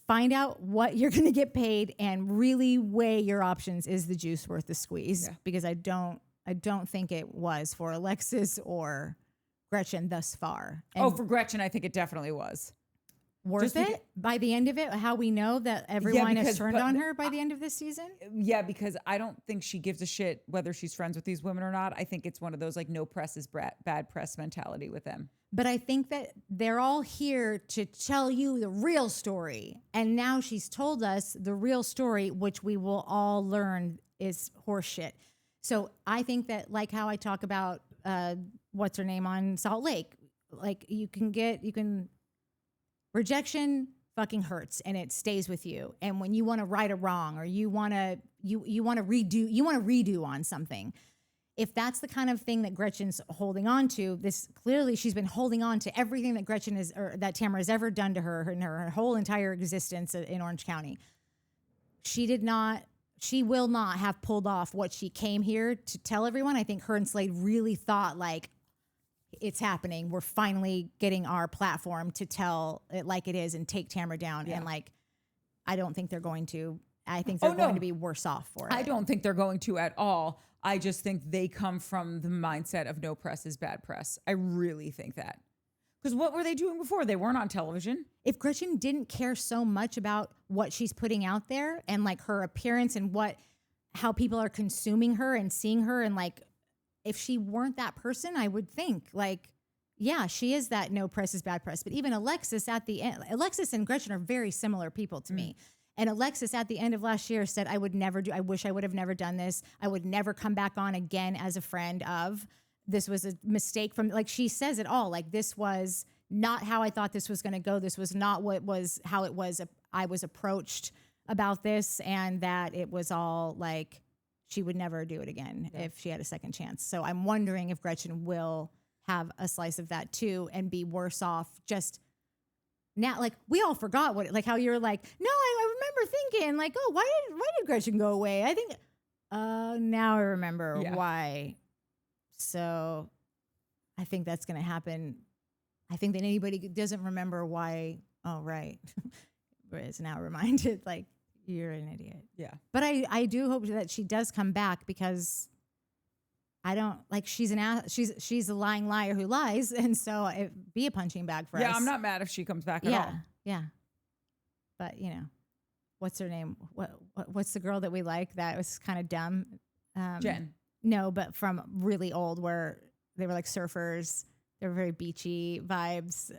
[SPEAKER 2] Find out what you're going to get paid and really weigh your options. Is the juice worth the squeeze? Yeah. Because I don't I don't think it was for Alexis or Gretchen thus far. And
[SPEAKER 1] Oh, for Gretchen, I think it definitely was.
[SPEAKER 2] worth
[SPEAKER 1] just because-
[SPEAKER 2] it by the end of it? How we know that everyone has
[SPEAKER 1] because-
[SPEAKER 2] turned
[SPEAKER 1] but-
[SPEAKER 2] on her by the end of this season?
[SPEAKER 1] Yeah, because I don't think she gives a shit whether she's friends with these women or not. I think it's one of those like no press is bad press mentality with them.
[SPEAKER 2] But I think that they're all here to tell you the real story. And now she's told us the real story, which we will all learn is horseshit. So I think that, like how I talk about what's her name on Salt Lake, like rejection fucking hurts and it stays with you. And when you want to right a wrong or you want to redo on something, if that's the kind of thing that Gretchen's holding on to, this clearly she's been holding on to everything that Gretchen is or that Tamara has ever done to her in her whole entire existence in Orange County. She will not have pulled off what she came here to tell everyone. I think her and Slade really thought like, it's happening. We're finally getting our platform to tell it like it is and take Tamara down.
[SPEAKER 1] Yeah.
[SPEAKER 2] And like, I don't think they're going to. I think they're
[SPEAKER 1] no.
[SPEAKER 2] going to be worse off for it.
[SPEAKER 1] I don't think they're going to at all. I just think they come from the mindset of no press is bad press. I really think that. Because what were they doing before? They weren't on television.
[SPEAKER 2] If Gretchen didn't care so much about what she's putting out there and like her appearance and how people are consuming her and seeing her, and like, if she weren't that person, I would think like, yeah, she is that no press is bad press. But even Alexis at the end, Alexis and Gretchen are very similar people to me. And Alexis at the end of last year said, I wish I would have never done this. I would never come back on again as a friend of. This was a mistake from, like, she says it all. Like, this was not how I thought this was going to go. This was not how it was. I was approached about this, and that it was all like, she would never do it again if she had a second chance. So I'm wondering if Gretchen will have a slice of that too and be worse off just now. Like, we all forgot how you're like, no, I remember thinking like, oh, why did Gretchen go away? I think, now I remember why. So I think that's going to happen. I think that anybody who doesn't remember why, oh, right, is now reminded like, you're an idiot.
[SPEAKER 1] Yeah.
[SPEAKER 2] But I do hope that she does come back, because I don't like, she's a lying liar who lies. And so it'd be a punching bag for us.
[SPEAKER 1] Yeah, I'm not mad if she comes back at all.
[SPEAKER 2] Yeah. But you know, what's her name? What's the girl that we like that was kind of dumb?
[SPEAKER 1] Jen.
[SPEAKER 2] No, but from really old, where they were like surfers. They were very beachy vibes.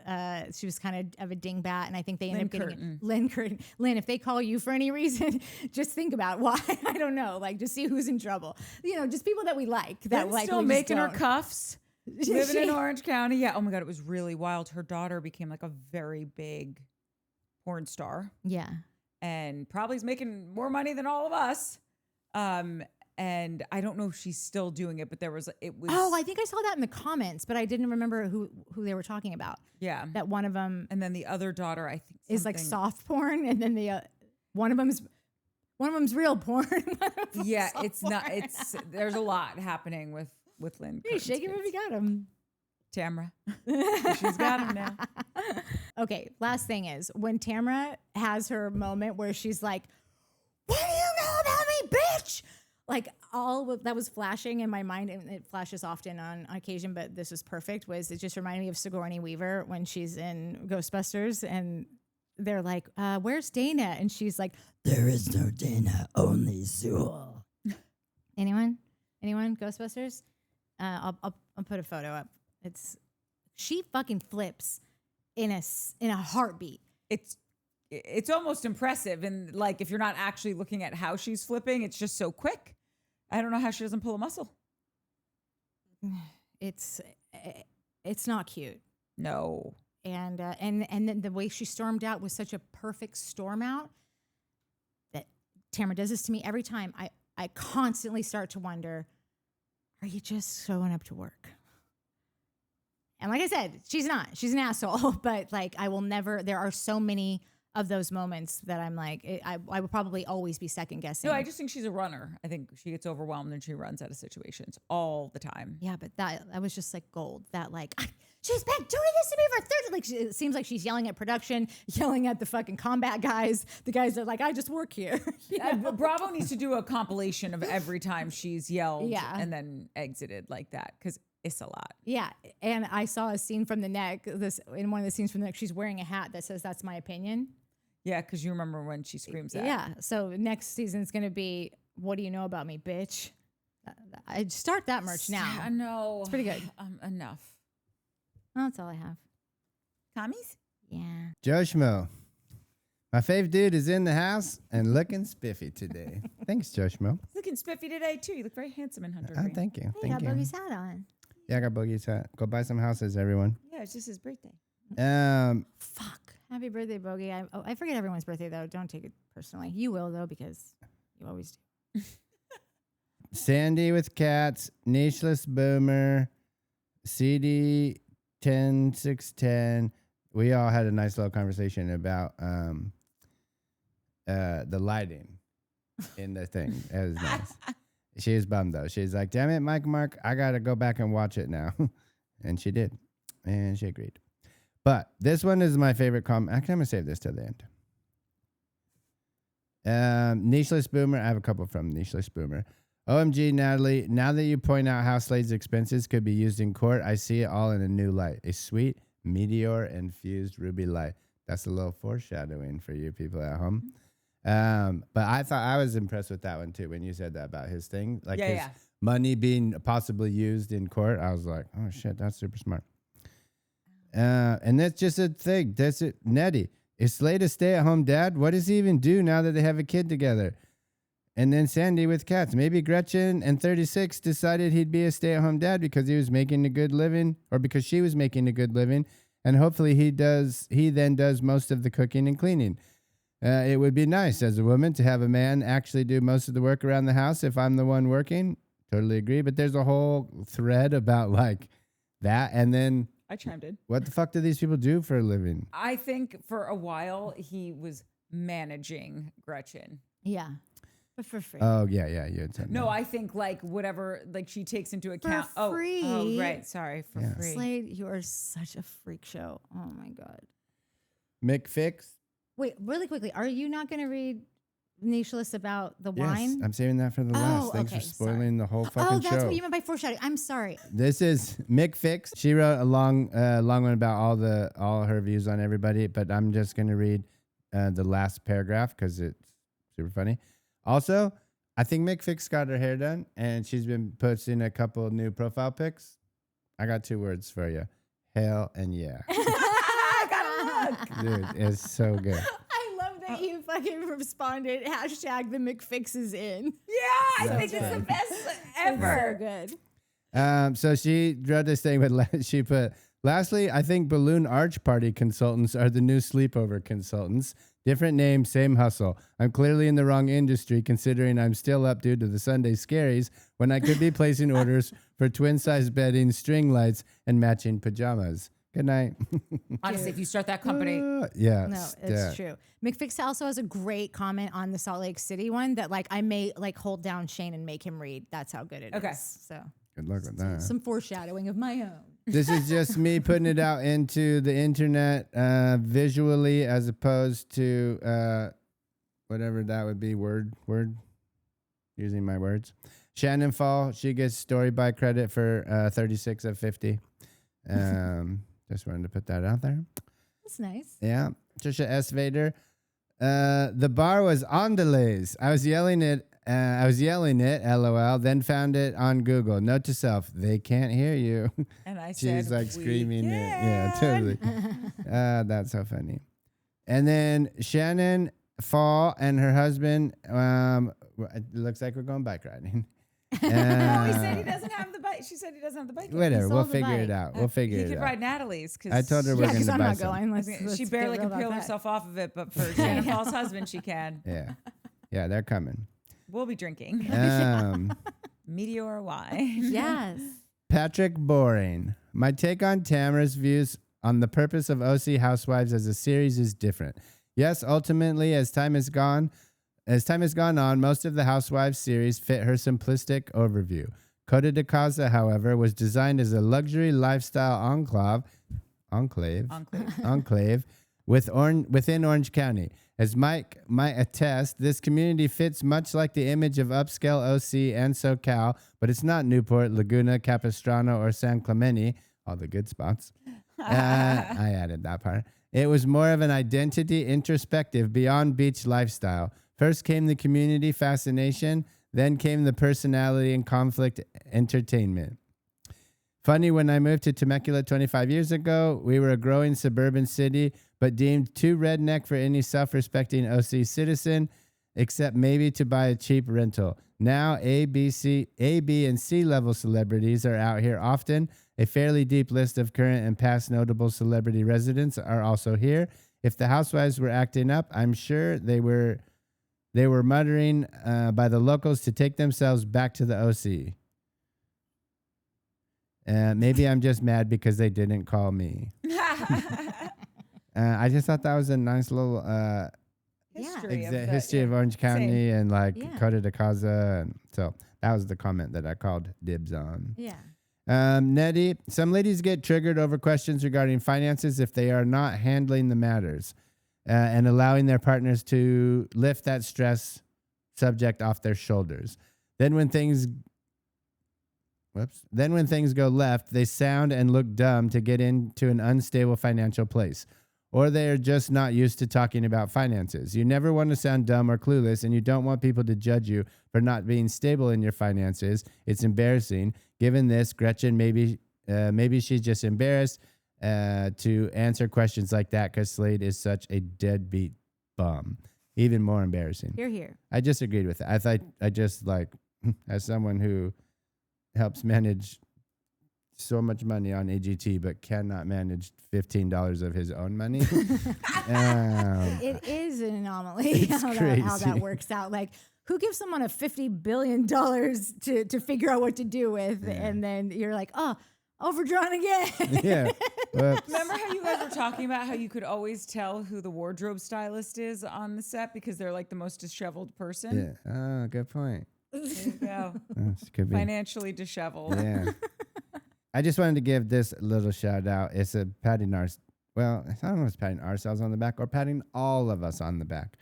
[SPEAKER 2] She was kind of a dingbat, and I think they ended up getting Lynn Curtin. Lynn, if they call you for any reason, just think about why. I don't know, like, just see who's in trouble. You know, just people that we like. That
[SPEAKER 1] Lynn's
[SPEAKER 2] like
[SPEAKER 1] still
[SPEAKER 2] we just
[SPEAKER 1] making her
[SPEAKER 2] don't.
[SPEAKER 1] cuffs, living in Orange County. Yeah. Oh my God, it was really wild. Her daughter became like a very big porn star,
[SPEAKER 2] Yeah.
[SPEAKER 1] and probably is making more money than all of us. And I don't know if she's still doing it, but it was.
[SPEAKER 2] Oh, I think I saw that in the comments, but I didn't remember who they were talking about.
[SPEAKER 1] Yeah.
[SPEAKER 2] That one of them
[SPEAKER 1] And then the other daughter, I think,
[SPEAKER 2] is like
[SPEAKER 1] something-
[SPEAKER 2] soft porn, and then the one of them's real porn.
[SPEAKER 1] Yeah,
[SPEAKER 2] soft
[SPEAKER 1] it's not.
[SPEAKER 2] porn.
[SPEAKER 1] There's a lot happening with Lynn.
[SPEAKER 2] Hey,
[SPEAKER 1] Curtin's
[SPEAKER 2] shake him if you
[SPEAKER 1] kids.
[SPEAKER 2] got him.
[SPEAKER 1] Tamra. She's got him now.
[SPEAKER 2] Okay, last thing is when Tamra has her moment where she's like, "What do you know about me, bitch?" Like, that was flashing in my mind, and it flashes often on occasion, but this was perfect. It just reminded me of Sigourney Weaver when she's in Ghostbusters, and they're like, "Where's Dana?" And she's like, "There is no Dana, only Zool." Anyone? Ghostbusters? I'll put a photo up. She fucking flips in a heartbeat.
[SPEAKER 1] It's almost impressive, and like if you're not actually looking at how she's flipping, it's just so quick. I don't know how she doesn't pull a muscle.
[SPEAKER 2] It's not cute.
[SPEAKER 1] No.
[SPEAKER 2] And then the way she stormed out was such a perfect storm out that Tamara does this to me every time. I constantly start to wonder, are you just showing up to work? And like I said, she's not. She's an asshole. But like, I will never. There are so many of those moments that I'm like, I would probably always be second guessing.
[SPEAKER 1] No, I just think she's a runner. I think she gets overwhelmed and she runs out of situations all the time.
[SPEAKER 2] Yeah, but that was just like gold. That like, she's been doing this to me for 30. Like, it seems like she's yelling at production, yelling at the fucking combat guys. The guys that are like, I just work here.
[SPEAKER 1] Bravo needs to do a compilation of every time she's yelled
[SPEAKER 2] Yeah.
[SPEAKER 1] and then exited like that because it's a lot.
[SPEAKER 2] Yeah, and I saw a scene from The Neck. In one of the scenes from The Neck, she's wearing a hat that says "That's my opinion."
[SPEAKER 1] Yeah, because you remember when she screams that.
[SPEAKER 2] Yeah. So next season is going to be, "What do you know about me, bitch?" I start that merch now.
[SPEAKER 1] I know.
[SPEAKER 2] It's pretty good.
[SPEAKER 1] Enough.
[SPEAKER 2] Oh, that's all I have.
[SPEAKER 1] Commies?
[SPEAKER 2] Yeah.
[SPEAKER 3] Joe Schmo. My fave dude is in the house and looking spiffy today. Thanks, Joe Schmo.
[SPEAKER 1] Looking spiffy today too. You look very handsome in Hunter
[SPEAKER 3] Oh,
[SPEAKER 1] Green.
[SPEAKER 3] thank you.
[SPEAKER 2] Hey,
[SPEAKER 3] Thank
[SPEAKER 2] got
[SPEAKER 3] you.
[SPEAKER 2] Bogey's hat on.
[SPEAKER 3] Yeah, I got Bogey's hat. Go buy some houses, everyone.
[SPEAKER 1] Yeah, it's just his birthday.
[SPEAKER 2] Fuck. Happy birthday, Bogey. I forget everyone's birthday, though. Don't take it personally. You will, though, because you always do.
[SPEAKER 3] Sandy with cats, Nicheless Boomer, CD 10610. We all had a nice little conversation about the lighting in the thing. It was nice. She was bummed though. She's like, "Damn it, Mike Mark, I gotta go back and watch it now," and she did, and she agreed. But this one is my favorite comment. I'm gonna save this till the end. Nicheless Boomer. I have a couple from Nicheless Boomer. OMG, Natalie, now that you point out how Slade's expenses could be used in court, I see it all in a new light. A sweet meteor infused ruby light. That's a little foreshadowing for you people at home. But I thought I was impressed with that one too when you said that about his thing. Like his money being possibly used in court. I was like, oh shit, that's super smart. And that's just a thing. That's it. Nettie, is Slade a stay-at-home dad? What does he even do now that they have a kid together? And then Sandy with cats. Maybe Gretchen and 36 decided he'd be a stay-at-home dad because he was making a good living, or because she was making a good living, and hopefully he then does most of the cooking and cleaning. It would be nice as a woman to have a man actually do most of the work around the house if I'm the one working. Totally agree. But there's a whole thread about like that, and then
[SPEAKER 1] I chimed in.
[SPEAKER 3] What the fuck do these people do for a living?
[SPEAKER 1] I think for a while he was managing Gretchen.
[SPEAKER 2] Yeah. But for free.
[SPEAKER 3] Oh, yeah. You had said
[SPEAKER 1] No,
[SPEAKER 3] that.
[SPEAKER 1] I think like whatever like she takes into account.
[SPEAKER 2] free.
[SPEAKER 1] Oh, right. Sorry, for free.
[SPEAKER 2] Slade, you are such a freak show. Oh my God.
[SPEAKER 3] McFix?
[SPEAKER 2] Wait, really quickly, are you not going to read Nicheless about the
[SPEAKER 3] Yes,
[SPEAKER 2] wine?
[SPEAKER 3] I'm saving that for the last. Thanks
[SPEAKER 2] okay,
[SPEAKER 3] for spoiling the whole fucking
[SPEAKER 2] Oh, that's
[SPEAKER 3] show.
[SPEAKER 2] what you meant by foreshadowing. I'm sorry.
[SPEAKER 3] This is Mick Fix. She wrote a long one about all her views on everybody, but I'm just gonna read the last paragraph because it's super funny. Also, I think Mick Fix got her hair done, and she's been posting a couple new profile pics. I got 2 words for you: hell and yeah.
[SPEAKER 1] I gotta look.
[SPEAKER 3] Dude, it's so good.
[SPEAKER 2] I love that you fucking responded, hashtag the McFix is in.
[SPEAKER 1] Yeah, I
[SPEAKER 3] That's
[SPEAKER 1] think it's the
[SPEAKER 3] good.
[SPEAKER 1] best
[SPEAKER 2] So
[SPEAKER 1] ever.
[SPEAKER 2] good.
[SPEAKER 3] So she wrote this thing with she put, lastly, I think balloon arch party consultants are the new sleepover consultants. Different name, same hustle. I'm clearly in the wrong industry considering I'm still up due to the Sunday scaries when I could be placing orders for twin-size bedding, string lights, and matching pajamas. Good night.
[SPEAKER 1] Honestly, if you start that company,
[SPEAKER 3] Yeah.
[SPEAKER 2] No, it's true. McFix also has a great comment on the Salt Lake City one that like I may like hold down Shane and make him read. That's how good it is.
[SPEAKER 1] Okay.
[SPEAKER 2] So
[SPEAKER 3] Good luck with that.
[SPEAKER 2] some foreshadowing of my own.
[SPEAKER 3] This is just me putting it out into the internet visually as opposed to whatever that would be, word, using my words. Shannon Fall, she gets story by credit for 36 of 50. Just wanted to put that out there.
[SPEAKER 2] That's nice.
[SPEAKER 3] Yeah. Trisha S. Vader. The bar was on delays. I was yelling it, LOL, then found it on Google. Note to self, they can't hear you.
[SPEAKER 1] and I said,
[SPEAKER 3] She's like
[SPEAKER 1] "We
[SPEAKER 3] screaming it. Yeah,
[SPEAKER 1] can."
[SPEAKER 3] totally. That's so funny. And then Shannon Fall and her husband, it looks like we're going bike riding.
[SPEAKER 1] No, he said he doesn't have the bike. She said he doesn't have the bike. yet.
[SPEAKER 3] Whatever, we'll
[SPEAKER 2] sold the
[SPEAKER 3] figure it
[SPEAKER 2] bike.
[SPEAKER 3] out. We'll figure
[SPEAKER 1] He
[SPEAKER 3] it
[SPEAKER 1] could
[SPEAKER 3] out.
[SPEAKER 1] ride Natalie's because
[SPEAKER 3] I told her we're
[SPEAKER 2] Yeah,
[SPEAKER 3] going
[SPEAKER 2] because
[SPEAKER 3] to
[SPEAKER 2] I'm
[SPEAKER 3] buy
[SPEAKER 2] not
[SPEAKER 3] some.
[SPEAKER 2] going. Let's
[SPEAKER 1] she
[SPEAKER 2] get
[SPEAKER 1] barely
[SPEAKER 2] real
[SPEAKER 1] can peel
[SPEAKER 2] about that.
[SPEAKER 1] herself off of it, but for Shannon Fall's husband, she can.
[SPEAKER 3] Yeah, they're coming.
[SPEAKER 1] We'll be drinking Meteor wine.
[SPEAKER 2] Yes.
[SPEAKER 3] Patrick Boring. My take on Tamara's views on the purpose of OC Housewives as a series is different. Yes, ultimately, as time has gone on, most of the Housewives series fit her simplistic overview. Coda de Casa, however, was designed as a luxury lifestyle enclave enclave within Orange County. As Mike might attest, this community fits much like the image of upscale OC and SoCal, but it's not Newport, Laguna, Capistrano, or San Clemente, all the good spots. I added that part. It was more of an identity introspective beyond beach lifestyle. First came the community fascination, then came the personality and conflict entertainment. Funny, when I moved to Temecula 25 years ago, we were a growing suburban city, but deemed too redneck for any self-respecting OC citizen, except maybe to buy a cheap rental. Now, A, B, and C level celebrities are out here often. A fairly deep list of current and past notable celebrity residents are also here. If the Housewives were acting up, I'm sure they were muttering by the locals to take themselves back to the OC. Maybe I'm just mad because they didn't call me. I just thought that was a nice little history of Orange County and like Coda de Casa. And so that was the comment that I called dibs on.
[SPEAKER 2] Yeah.
[SPEAKER 3] Nettie, some ladies get triggered over questions regarding finances if they are not handling the matters and allowing their partners to lift that stress subject off their shoulders. Then when things go left, they sound and look dumb to get into an unstable financial place. Or they are just not used to talking about finances. You never want to sound dumb or clueless, and you don't want people to judge you for not being stable in your finances. It's embarrassing. Given this, Gretchen, maybe she's just embarrassed to answer questions like that because Slade is such a deadbeat bum. Even more embarrassing.
[SPEAKER 2] Here.
[SPEAKER 3] I just agreed with that. I just like, as someone who helps manage so much money on AGT, but cannot manage $15 of his own money.
[SPEAKER 2] It is an anomaly how that works out. Like, who gives someone a $50 billion to figure out what to do with? Yeah. And then you're like, oh, overdrawn again.
[SPEAKER 3] Yeah.
[SPEAKER 1] Remember how you guys were talking about how you could always tell who the wardrobe stylist is on the set because they're like the most disheveled person?
[SPEAKER 3] Yeah. Oh, good point.
[SPEAKER 1] There you go.
[SPEAKER 3] Could be.
[SPEAKER 1] Financially disheveled.
[SPEAKER 3] Yeah. I just wanted to give this little shout out. It's a patting I don't know if it's patting ourselves on the back or patting all of us on the back.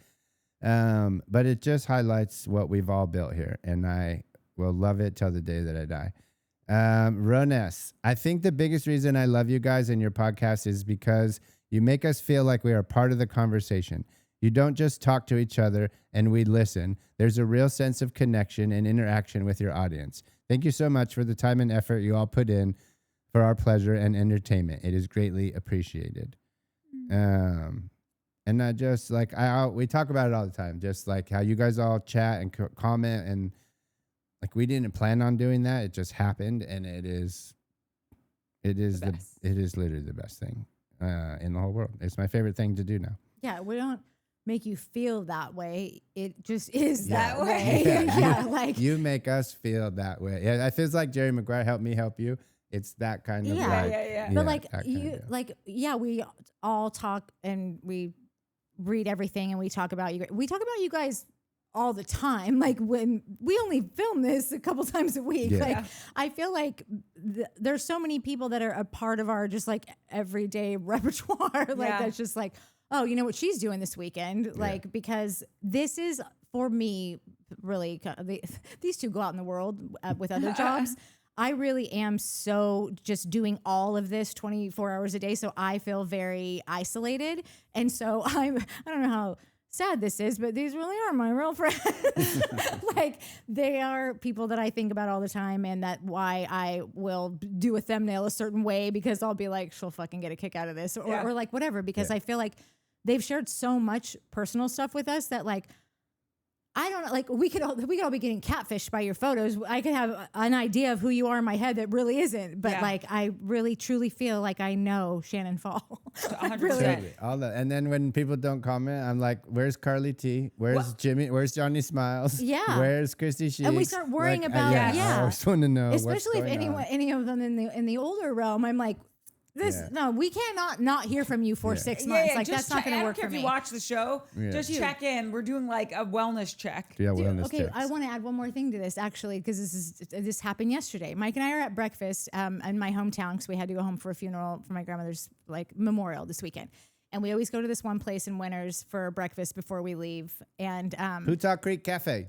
[SPEAKER 3] But it just highlights what we've all built here, and I will love it till the day that I die. Rones, I think the biggest reason I love you guys and your podcast is because you make us feel like we are part of the conversation. You don't just talk to each other and we listen. There's a real sense of connection and interaction with your audience. Thank you so much for the time and effort you all put in for our pleasure and entertainment. It is greatly appreciated. And I just like, we talk about it all the time, just like how you guys all chat and comment, and like we didn't plan on doing that. It just happened, and it is literally the best thing in the whole world. It's my favorite thing to do now.
[SPEAKER 2] Yeah, we don't make you feel that way. It just is that way.
[SPEAKER 3] Like you make us feel that way. Yeah, it feels like Jerry Maguire helped me help you. It's that kind of
[SPEAKER 2] But like we all talk and we read everything and we talk about you. We talk about you guys all the time. Like when we only film this a couple times a week.
[SPEAKER 3] Yeah.
[SPEAKER 2] Like I feel like there's so many people that are a part of our just like everyday repertoire. That's just like, oh, you know what she's doing this weekend? Like, because this is, for me, really, these two go out in the world with other jobs. I really am so just doing all of this 24 hours a day. So I feel very isolated. And so I don't know how sad this is, but these really are my real friends. Like they are people that I think about all the time, and that why I will do a thumbnail a certain way because I'll be like, she'll fucking get a kick out of this or like whatever, because I feel like they've shared so much personal stuff with us that like, I don't know, like we could all be getting catfished by your photos. I could have an idea of who you are in my head that really isn't, but like I really truly feel like I know Shannon Fall.
[SPEAKER 1] 100%.
[SPEAKER 3] Really. And then when people don't comment, I'm like, where's Carly T? Where's Jimmy? Where's Johnny Smiles?
[SPEAKER 2] Yeah.
[SPEAKER 3] Where's Christy Sheik?
[SPEAKER 2] And we start worrying about
[SPEAKER 3] I always want to know,
[SPEAKER 2] especially if
[SPEAKER 3] what's going on.
[SPEAKER 2] any of them in the older realm. I'm like, No, we cannot not hear from you for 6 months. Like that's not going to work for
[SPEAKER 1] if
[SPEAKER 2] me.
[SPEAKER 1] you watch the show, just check in. We're doing like a wellness check.
[SPEAKER 3] Yeah, wellness
[SPEAKER 2] Okay,
[SPEAKER 3] checks.
[SPEAKER 2] I want to add one more thing to this actually, because this happened yesterday. Mike and I are at breakfast in my hometown because we had to go home for a funeral for my grandmother's like memorial this weekend. And we always go to this one place in Winters for breakfast before we leave. And
[SPEAKER 3] Putah Creek Cafe.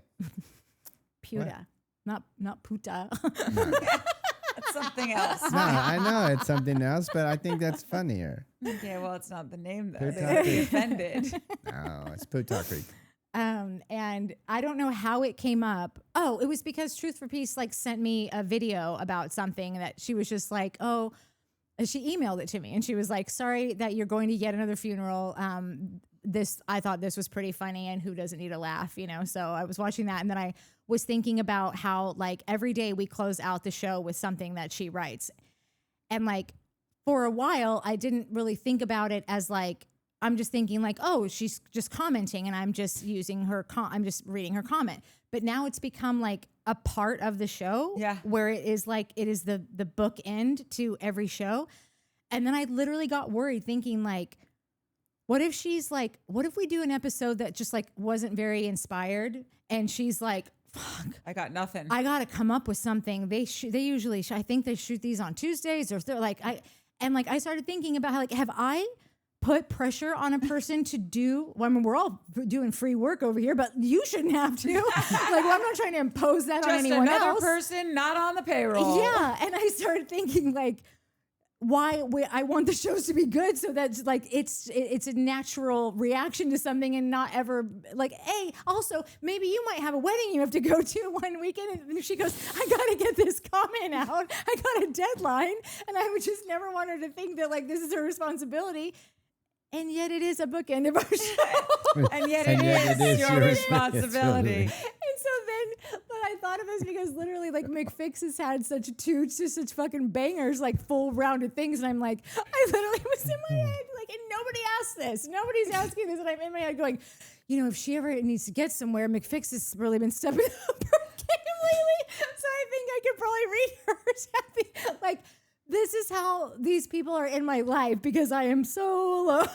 [SPEAKER 2] Puta, not puta.
[SPEAKER 1] That's something else.
[SPEAKER 3] No, I know it's something else, but I think that's funnier.
[SPEAKER 1] Okay, well, it's not the name though.
[SPEAKER 3] Putah
[SPEAKER 1] They would be
[SPEAKER 3] Creek.
[SPEAKER 1] offended.
[SPEAKER 3] No, it's Putah Creek.
[SPEAKER 2] And I don't know how it came up. Oh, it was because Truth for Peace like sent me a video about something that she was just like, oh, she emailed it to me and she was like, sorry that you're going to yet another funeral. I thought this was pretty funny and who doesn't need a laugh, you know? So I was watching that and then I was thinking about how like every day we close out the show with something that she writes. And like for a while, I didn't really think about it as like, I'm just thinking like, oh, she's just commenting and I'm just using her, I'm just reading her comment. But now it's become like a part of the show where it is like, it is the book end to every show. And then I literally got worried thinking like, what if she's like, what if we do an episode that just like wasn't very inspired and she's like, fuck,
[SPEAKER 1] I got nothing.
[SPEAKER 2] I got to come up with something. They usually, I think they shoot these on Tuesdays or like, I started thinking about how like, have I put pressure on a person to do, well, I mean, we're all doing free work over here, but you shouldn't have to. Like, well, I'm not trying to impose that on anyone else.
[SPEAKER 1] Just another person not on the payroll.
[SPEAKER 2] Yeah. And I started thinking like, why I want the shows to be good so that's like it's a natural reaction to something and not ever like, hey, also maybe you might have a wedding you have to go to one weekend and she goes, I gotta get this comment out, I got a deadline, and I would just never want her to think that like this is her responsibility. And yet it is a bookend of our show.
[SPEAKER 1] and yet it is your responsibility.
[SPEAKER 2] And so then, but I thought of this because literally like McFix has had such fucking bangers, like full rounded things. And I'm like, I literally was in my head, like, and nobody asked this. Nobody's asking this. And I'm in my head going, you know, if she ever needs to get somewhere, McFix has really been stepping up her game lately. So I think I could probably read her something. Like, this is how these people are in my life because I am so alone.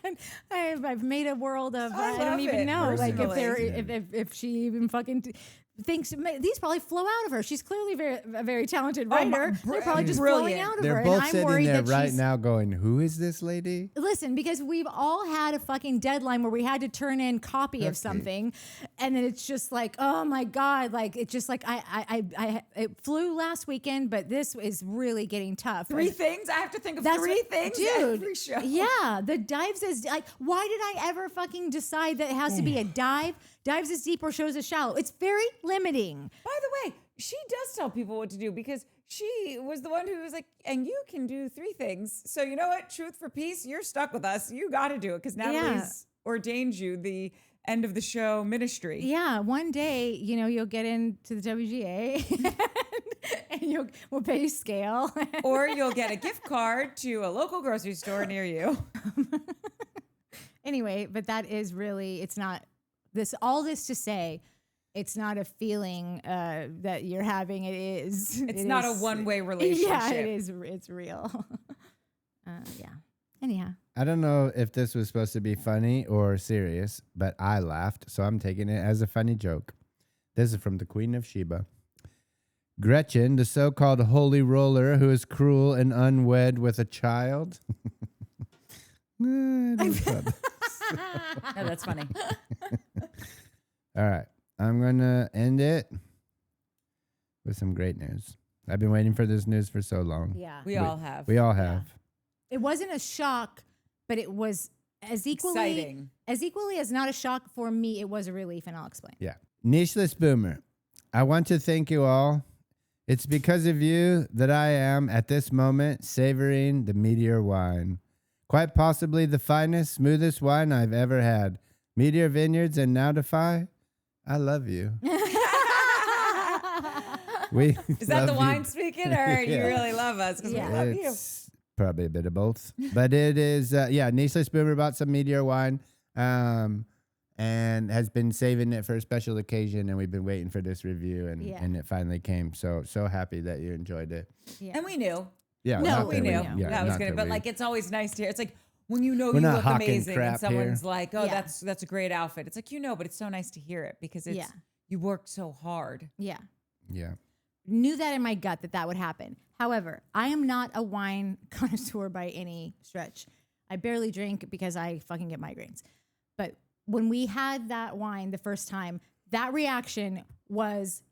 [SPEAKER 2] And I've made a world of I don't even know like if she even fucking thinks these probably flow out of her. She's clearly a very talented writer. They're probably just flowing out of her.
[SPEAKER 3] They're both
[SPEAKER 2] and I'm
[SPEAKER 3] sitting
[SPEAKER 2] worried
[SPEAKER 3] there
[SPEAKER 2] that
[SPEAKER 3] right now going, who is this lady?
[SPEAKER 2] Listen, because we've all had a fucking deadline where we had to turn in copy of something, and then it's just like, oh my God, like it's just like it flew last weekend, but this is really getting tough.
[SPEAKER 1] Three things? I have to think of three things
[SPEAKER 2] dude,
[SPEAKER 1] every show.
[SPEAKER 2] Yeah, the dives is like, why did I ever fucking decide that it has to be a dive? Dives is deep or shows is shallow. It's very limiting.
[SPEAKER 1] By the way, she does tell people what to do because she was the one who was like, and you can do three things. So you know what? Truth for Peace, you're stuck with us. You got to do it because Natalie's ordained you the end of the show ministry.
[SPEAKER 2] Yeah, one day, you know, you'll get into the WGA and we'll pay scale.
[SPEAKER 1] Or you'll get a gift card to a local grocery store near you.
[SPEAKER 2] Anyway, but that is really, it's not all this to say, it's not a feeling that you're having. It's
[SPEAKER 1] not a one-way relationship.
[SPEAKER 2] Yeah, it is. It's real. Yeah. Anyhow.
[SPEAKER 3] I don't know if this was supposed to be funny or serious, but I laughed, so I'm taking it as a funny joke. This is from the Queen of Sheba. Gretchen, the so-called holy roller who is cruel and unwed with a child.
[SPEAKER 1] No, that's funny.
[SPEAKER 3] All right. I'm going to end it with some great news. I've been waiting for this news for so long.
[SPEAKER 2] Yeah.
[SPEAKER 1] We all have.
[SPEAKER 3] We all have.
[SPEAKER 2] It wasn't a shock, but it was as equally as not a shock for me. It was a relief, and I'll explain.
[SPEAKER 3] Yeah. Nicheless Boomer, I want to thank you all. It's because of you that I am, at this moment, savoring the Meteor wine. Quite possibly the finest, smoothest wine I've ever had. Meteor Vineyards and Now Defy, I love you.
[SPEAKER 1] Is that the wine speaking, or you really love us? Because we love you.
[SPEAKER 3] It's probably a bit of both. But it is, Nicheless Boomer bought some Meteor wine and has been saving it for a special occasion, and we've been waiting for this review, and it finally came. So happy that you enjoyed it.
[SPEAKER 2] Yeah.
[SPEAKER 1] And we knew.
[SPEAKER 3] Yeah,
[SPEAKER 2] No,
[SPEAKER 3] not
[SPEAKER 1] we
[SPEAKER 3] that
[SPEAKER 1] knew
[SPEAKER 3] yeah,
[SPEAKER 1] that was
[SPEAKER 3] not
[SPEAKER 1] gonna,
[SPEAKER 3] that
[SPEAKER 1] but
[SPEAKER 3] we-
[SPEAKER 1] like it's always nice to hear. It's like when you know
[SPEAKER 3] We're
[SPEAKER 1] you
[SPEAKER 3] not
[SPEAKER 1] look
[SPEAKER 3] hawking
[SPEAKER 1] amazing and
[SPEAKER 3] crap
[SPEAKER 1] someone's
[SPEAKER 3] here.
[SPEAKER 1] like, "Oh,
[SPEAKER 2] Yeah.
[SPEAKER 1] that's a great outfit." It's like but it's so nice to hear it because it's
[SPEAKER 2] Yeah.
[SPEAKER 1] you worked so hard.
[SPEAKER 2] Yeah.
[SPEAKER 3] Yeah.
[SPEAKER 2] Knew that in my gut that would happen. However, I am not a wine connoisseur by any stretch. I barely drink because I fucking get migraines. But when we had that wine the first time, that reaction was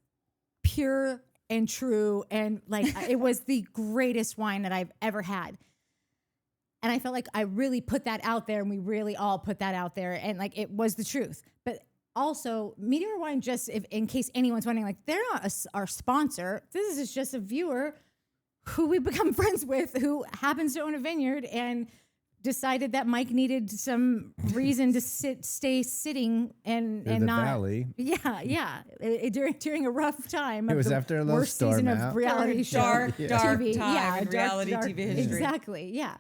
[SPEAKER 2] pure and true. And like, it was the greatest wine that I've ever had. And I felt like I really put that out there and we really all put that out there. And like, it was the truth. But also, Meteor Wine, just in case anyone's wondering, like, they're not our sponsor. This is just a viewer who we become friends with who happens to own a vineyard and decided that Mike needed some reason to stay sitting and
[SPEAKER 3] Through the
[SPEAKER 2] not
[SPEAKER 3] valley.
[SPEAKER 2] Yeah. During a rough time.
[SPEAKER 3] It
[SPEAKER 2] of
[SPEAKER 3] was
[SPEAKER 2] the
[SPEAKER 3] after a little
[SPEAKER 2] worst
[SPEAKER 3] storm
[SPEAKER 2] season
[SPEAKER 3] out.
[SPEAKER 2] of reality show
[SPEAKER 1] Dark
[SPEAKER 2] TV.
[SPEAKER 1] time in reality TV history.
[SPEAKER 2] Exactly. Yeah.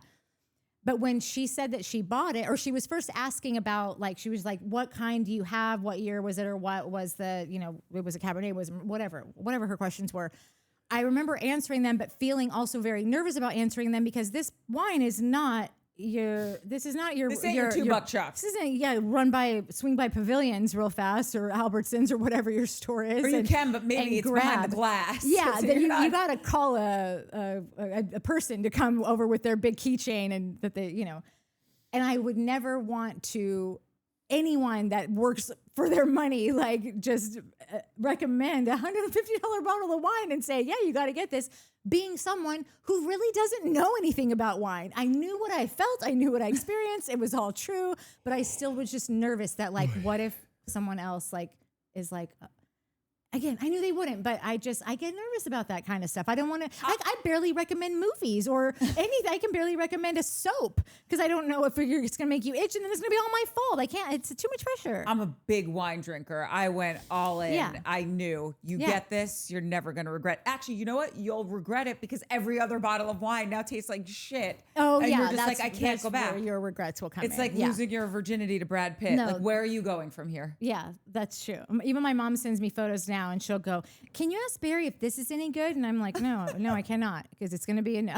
[SPEAKER 2] But when she said that she bought it, or she was first asking about, like, she was like, what kind do you have? What year was it? Or what was the, it was a Cabernet, was whatever her questions were. I remember answering them, but feeling also very nervous about answering them because this wine is not this ain't your
[SPEAKER 1] $2 shop.
[SPEAKER 2] This isn't swing by pavilions real fast or Albertsons or whatever your store is.
[SPEAKER 1] Or you can, but maybe it's behind the glass.
[SPEAKER 2] Yeah,
[SPEAKER 1] So
[SPEAKER 2] then you
[SPEAKER 1] not-
[SPEAKER 2] got to call a person to come over with their big keychain and that they, and I would never want to anyone that works for their money, like just recommend $150 bottle of wine and say, yeah, you got to get this, being someone who really doesn't know anything about wine. I knew what I felt. I knew what I experienced. It was all true, but I still was just nervous that like, what if someone else is like, again, I knew they wouldn't, but I get nervous about that kind of stuff. I don't want to, I barely recommend movies or anything. I can barely recommend a soap because I don't know if it's going to make you itch and then it's going to be all my fault. I can't, it's too much pressure.
[SPEAKER 1] I'm a big wine drinker. I went all in.
[SPEAKER 2] Yeah.
[SPEAKER 1] I knew you get this, you're never going to regret. Actually, you know what? You'll regret it because every other bottle of wine now tastes like shit.
[SPEAKER 2] Oh,
[SPEAKER 1] and
[SPEAKER 2] yeah.
[SPEAKER 1] You're just like, I can't go back.
[SPEAKER 2] Where your regrets will come
[SPEAKER 1] It's
[SPEAKER 2] in.
[SPEAKER 1] like losing your virginity to Brad Pitt.
[SPEAKER 2] No.
[SPEAKER 1] Like, where are you going from here?
[SPEAKER 2] Yeah, that's true. Even my mom sends me photos now and she'll go, can you ask Barry if this is any good? And I'm like, no, I cannot because it's going to be a no.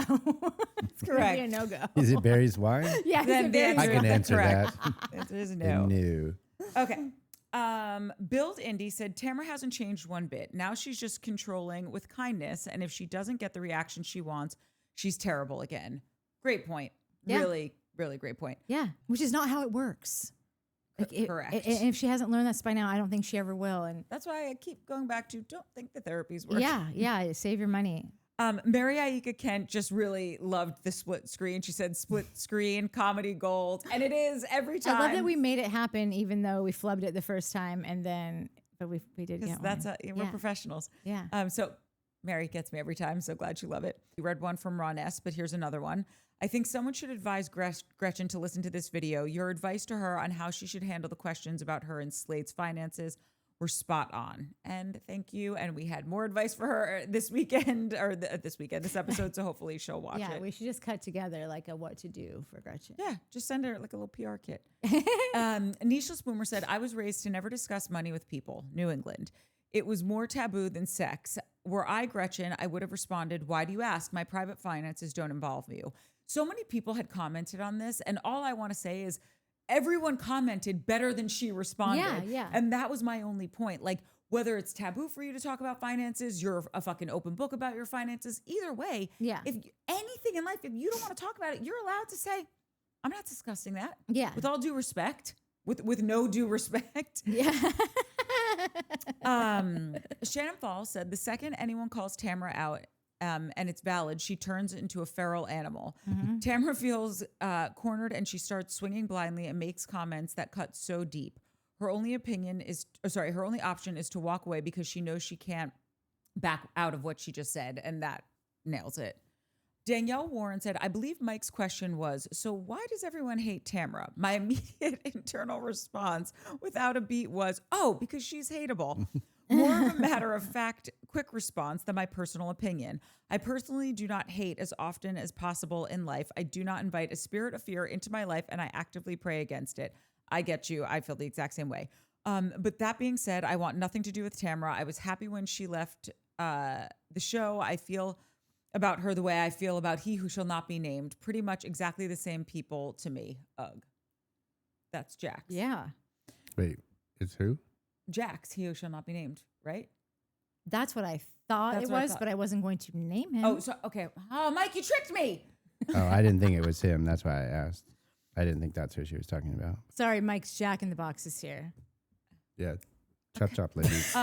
[SPEAKER 2] It's
[SPEAKER 1] Correct.
[SPEAKER 2] going to be a no-go.
[SPEAKER 3] Is it Barry's wine?
[SPEAKER 2] Yeah,
[SPEAKER 1] Then
[SPEAKER 2] it's
[SPEAKER 1] the
[SPEAKER 2] a
[SPEAKER 1] answer
[SPEAKER 3] I
[SPEAKER 2] Barry's
[SPEAKER 3] can
[SPEAKER 2] wine.
[SPEAKER 3] answer
[SPEAKER 1] correct.
[SPEAKER 3] that.
[SPEAKER 1] It is
[SPEAKER 3] No.
[SPEAKER 1] no. Okay. Build Indy said Tamara hasn't changed one bit. Now she's just controlling with kindness, and if she doesn't get the reaction she wants, she's terrible again. Great point.
[SPEAKER 2] Yeah.
[SPEAKER 1] Really, really great point.
[SPEAKER 2] Yeah, which is not how it works. Like
[SPEAKER 1] Correct.
[SPEAKER 2] And if she hasn't learned that by now, I don't think she ever will. And
[SPEAKER 1] That's why I keep going back to don't think the therapy's working.
[SPEAKER 2] yeah, save your money.
[SPEAKER 1] Mary Aika Kent just really loved the split screen. She said split screen, comedy gold. And it is every time.
[SPEAKER 2] I love that we made it happen, even though we flubbed it the first time, but we did get
[SPEAKER 1] that's
[SPEAKER 2] one.
[SPEAKER 1] we're professionals.
[SPEAKER 2] Yeah.
[SPEAKER 1] So Mary gets me every time. So glad you love it. We read one from Ron S, but here's another one. I think someone should advise Gretchen to listen to this video. Your advice to her on how she should handle the questions about her and Slate's finances were spot on. And thank you. And we had more advice for her this weekend, or this episode. So hopefully she'll watch
[SPEAKER 2] Yeah,
[SPEAKER 1] it.
[SPEAKER 2] we should just cut together like a what to do for Gretchen.
[SPEAKER 1] Yeah, just send her like a little PR kit. Nisha Boomer said, I was raised to never discuss money with people, New England. It was more taboo than sex. Were I Gretchen, I would have responded, why do you ask? My private finances don't involve you. So many people had commented on this, and all I want to say is everyone commented better than she responded.
[SPEAKER 2] Yeah.
[SPEAKER 1] And that was my only point. Like, whether it's taboo for you to talk about finances, you're a fucking open book about your finances, either way, if anything in life, if you don't want to talk about it, you're allowed to say, I'm not discussing that.
[SPEAKER 2] Yeah.
[SPEAKER 1] With all due respect, with no due respect.
[SPEAKER 2] Yeah.
[SPEAKER 1] Shannon Falls said, the second anyone calls Tamara out, and it's valid, she turns into a feral animal. Tamara feels cornered and she starts swinging blindly and makes comments that cut so deep. Her only option is to walk away because she knows she can't back out of what she just said, and that nails it. Danielle Warren said, I believe Mike's question was, so why does everyone hate Tamara? My immediate internal response without a beat was, oh, because she's hateable. More of a matter of fact, quick response than my personal opinion. I personally do not hate as often as possible in life. I do not invite a spirit of fear into my life, and I actively pray against it. I get you. I feel the exact same way. But that being said, I want nothing to do with Tamara. I was happy when she left the show. I feel about her the way I feel about he who shall not be named. Pretty much exactly the same people to me. Ugh. That's Jax.
[SPEAKER 2] Yeah.
[SPEAKER 3] Wait, it's who?
[SPEAKER 1] Jax, he who shall not be named, right?
[SPEAKER 2] That's what I thought
[SPEAKER 1] That's
[SPEAKER 2] it
[SPEAKER 1] what I
[SPEAKER 2] was,
[SPEAKER 1] thought.
[SPEAKER 2] but I wasn't going to name him.
[SPEAKER 1] Oh, so okay. Oh, Mike, you tricked me.
[SPEAKER 3] Oh, I didn't think it was him. That's why I asked. I didn't think that's who she was talking about.
[SPEAKER 2] Sorry, Mike's Jack in the Box is here.
[SPEAKER 3] Yeah. Chop chop, ladies.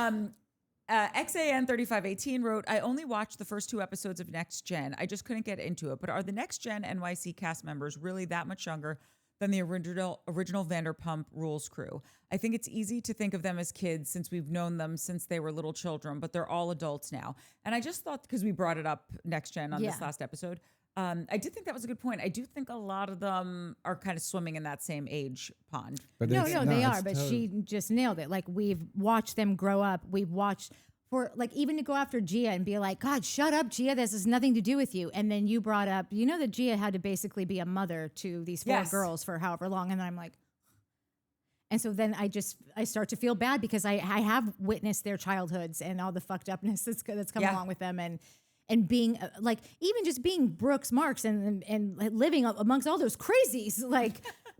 [SPEAKER 1] XAN3518 wrote, I only watched the first 2 episodes of Next Gen. I just couldn't get into it. But are the Next Gen NYC cast members really that much younger than the original Vanderpump Rules crew? I think it's easy to think of them as kids since we've known them since they were little children, but they're all adults now. And I just thought, because we brought it up Next Gen on this last episode, I did think that was a good point. I do think a lot of them are kind of swimming in that same age pond.
[SPEAKER 3] But
[SPEAKER 2] No,
[SPEAKER 3] it's
[SPEAKER 2] they
[SPEAKER 3] not,
[SPEAKER 2] are,
[SPEAKER 3] it's
[SPEAKER 2] but
[SPEAKER 3] totally-
[SPEAKER 2] she just nailed it. Like, we've watched them grow up. We've watched for, like, even to go after Gia and be like, God, shut up, Gia. This has nothing to do with you. And then you brought up, you know, that Gia had to basically be a mother to these 4
[SPEAKER 1] Yes.
[SPEAKER 2] girls for however long. And then I'm like, and so then I start to feel bad because I have witnessed their childhoods and all the fucked upness that's come
[SPEAKER 1] Yeah.
[SPEAKER 2] along with them. And being like, even just being Brooks Marks and living amongst all those crazies, like,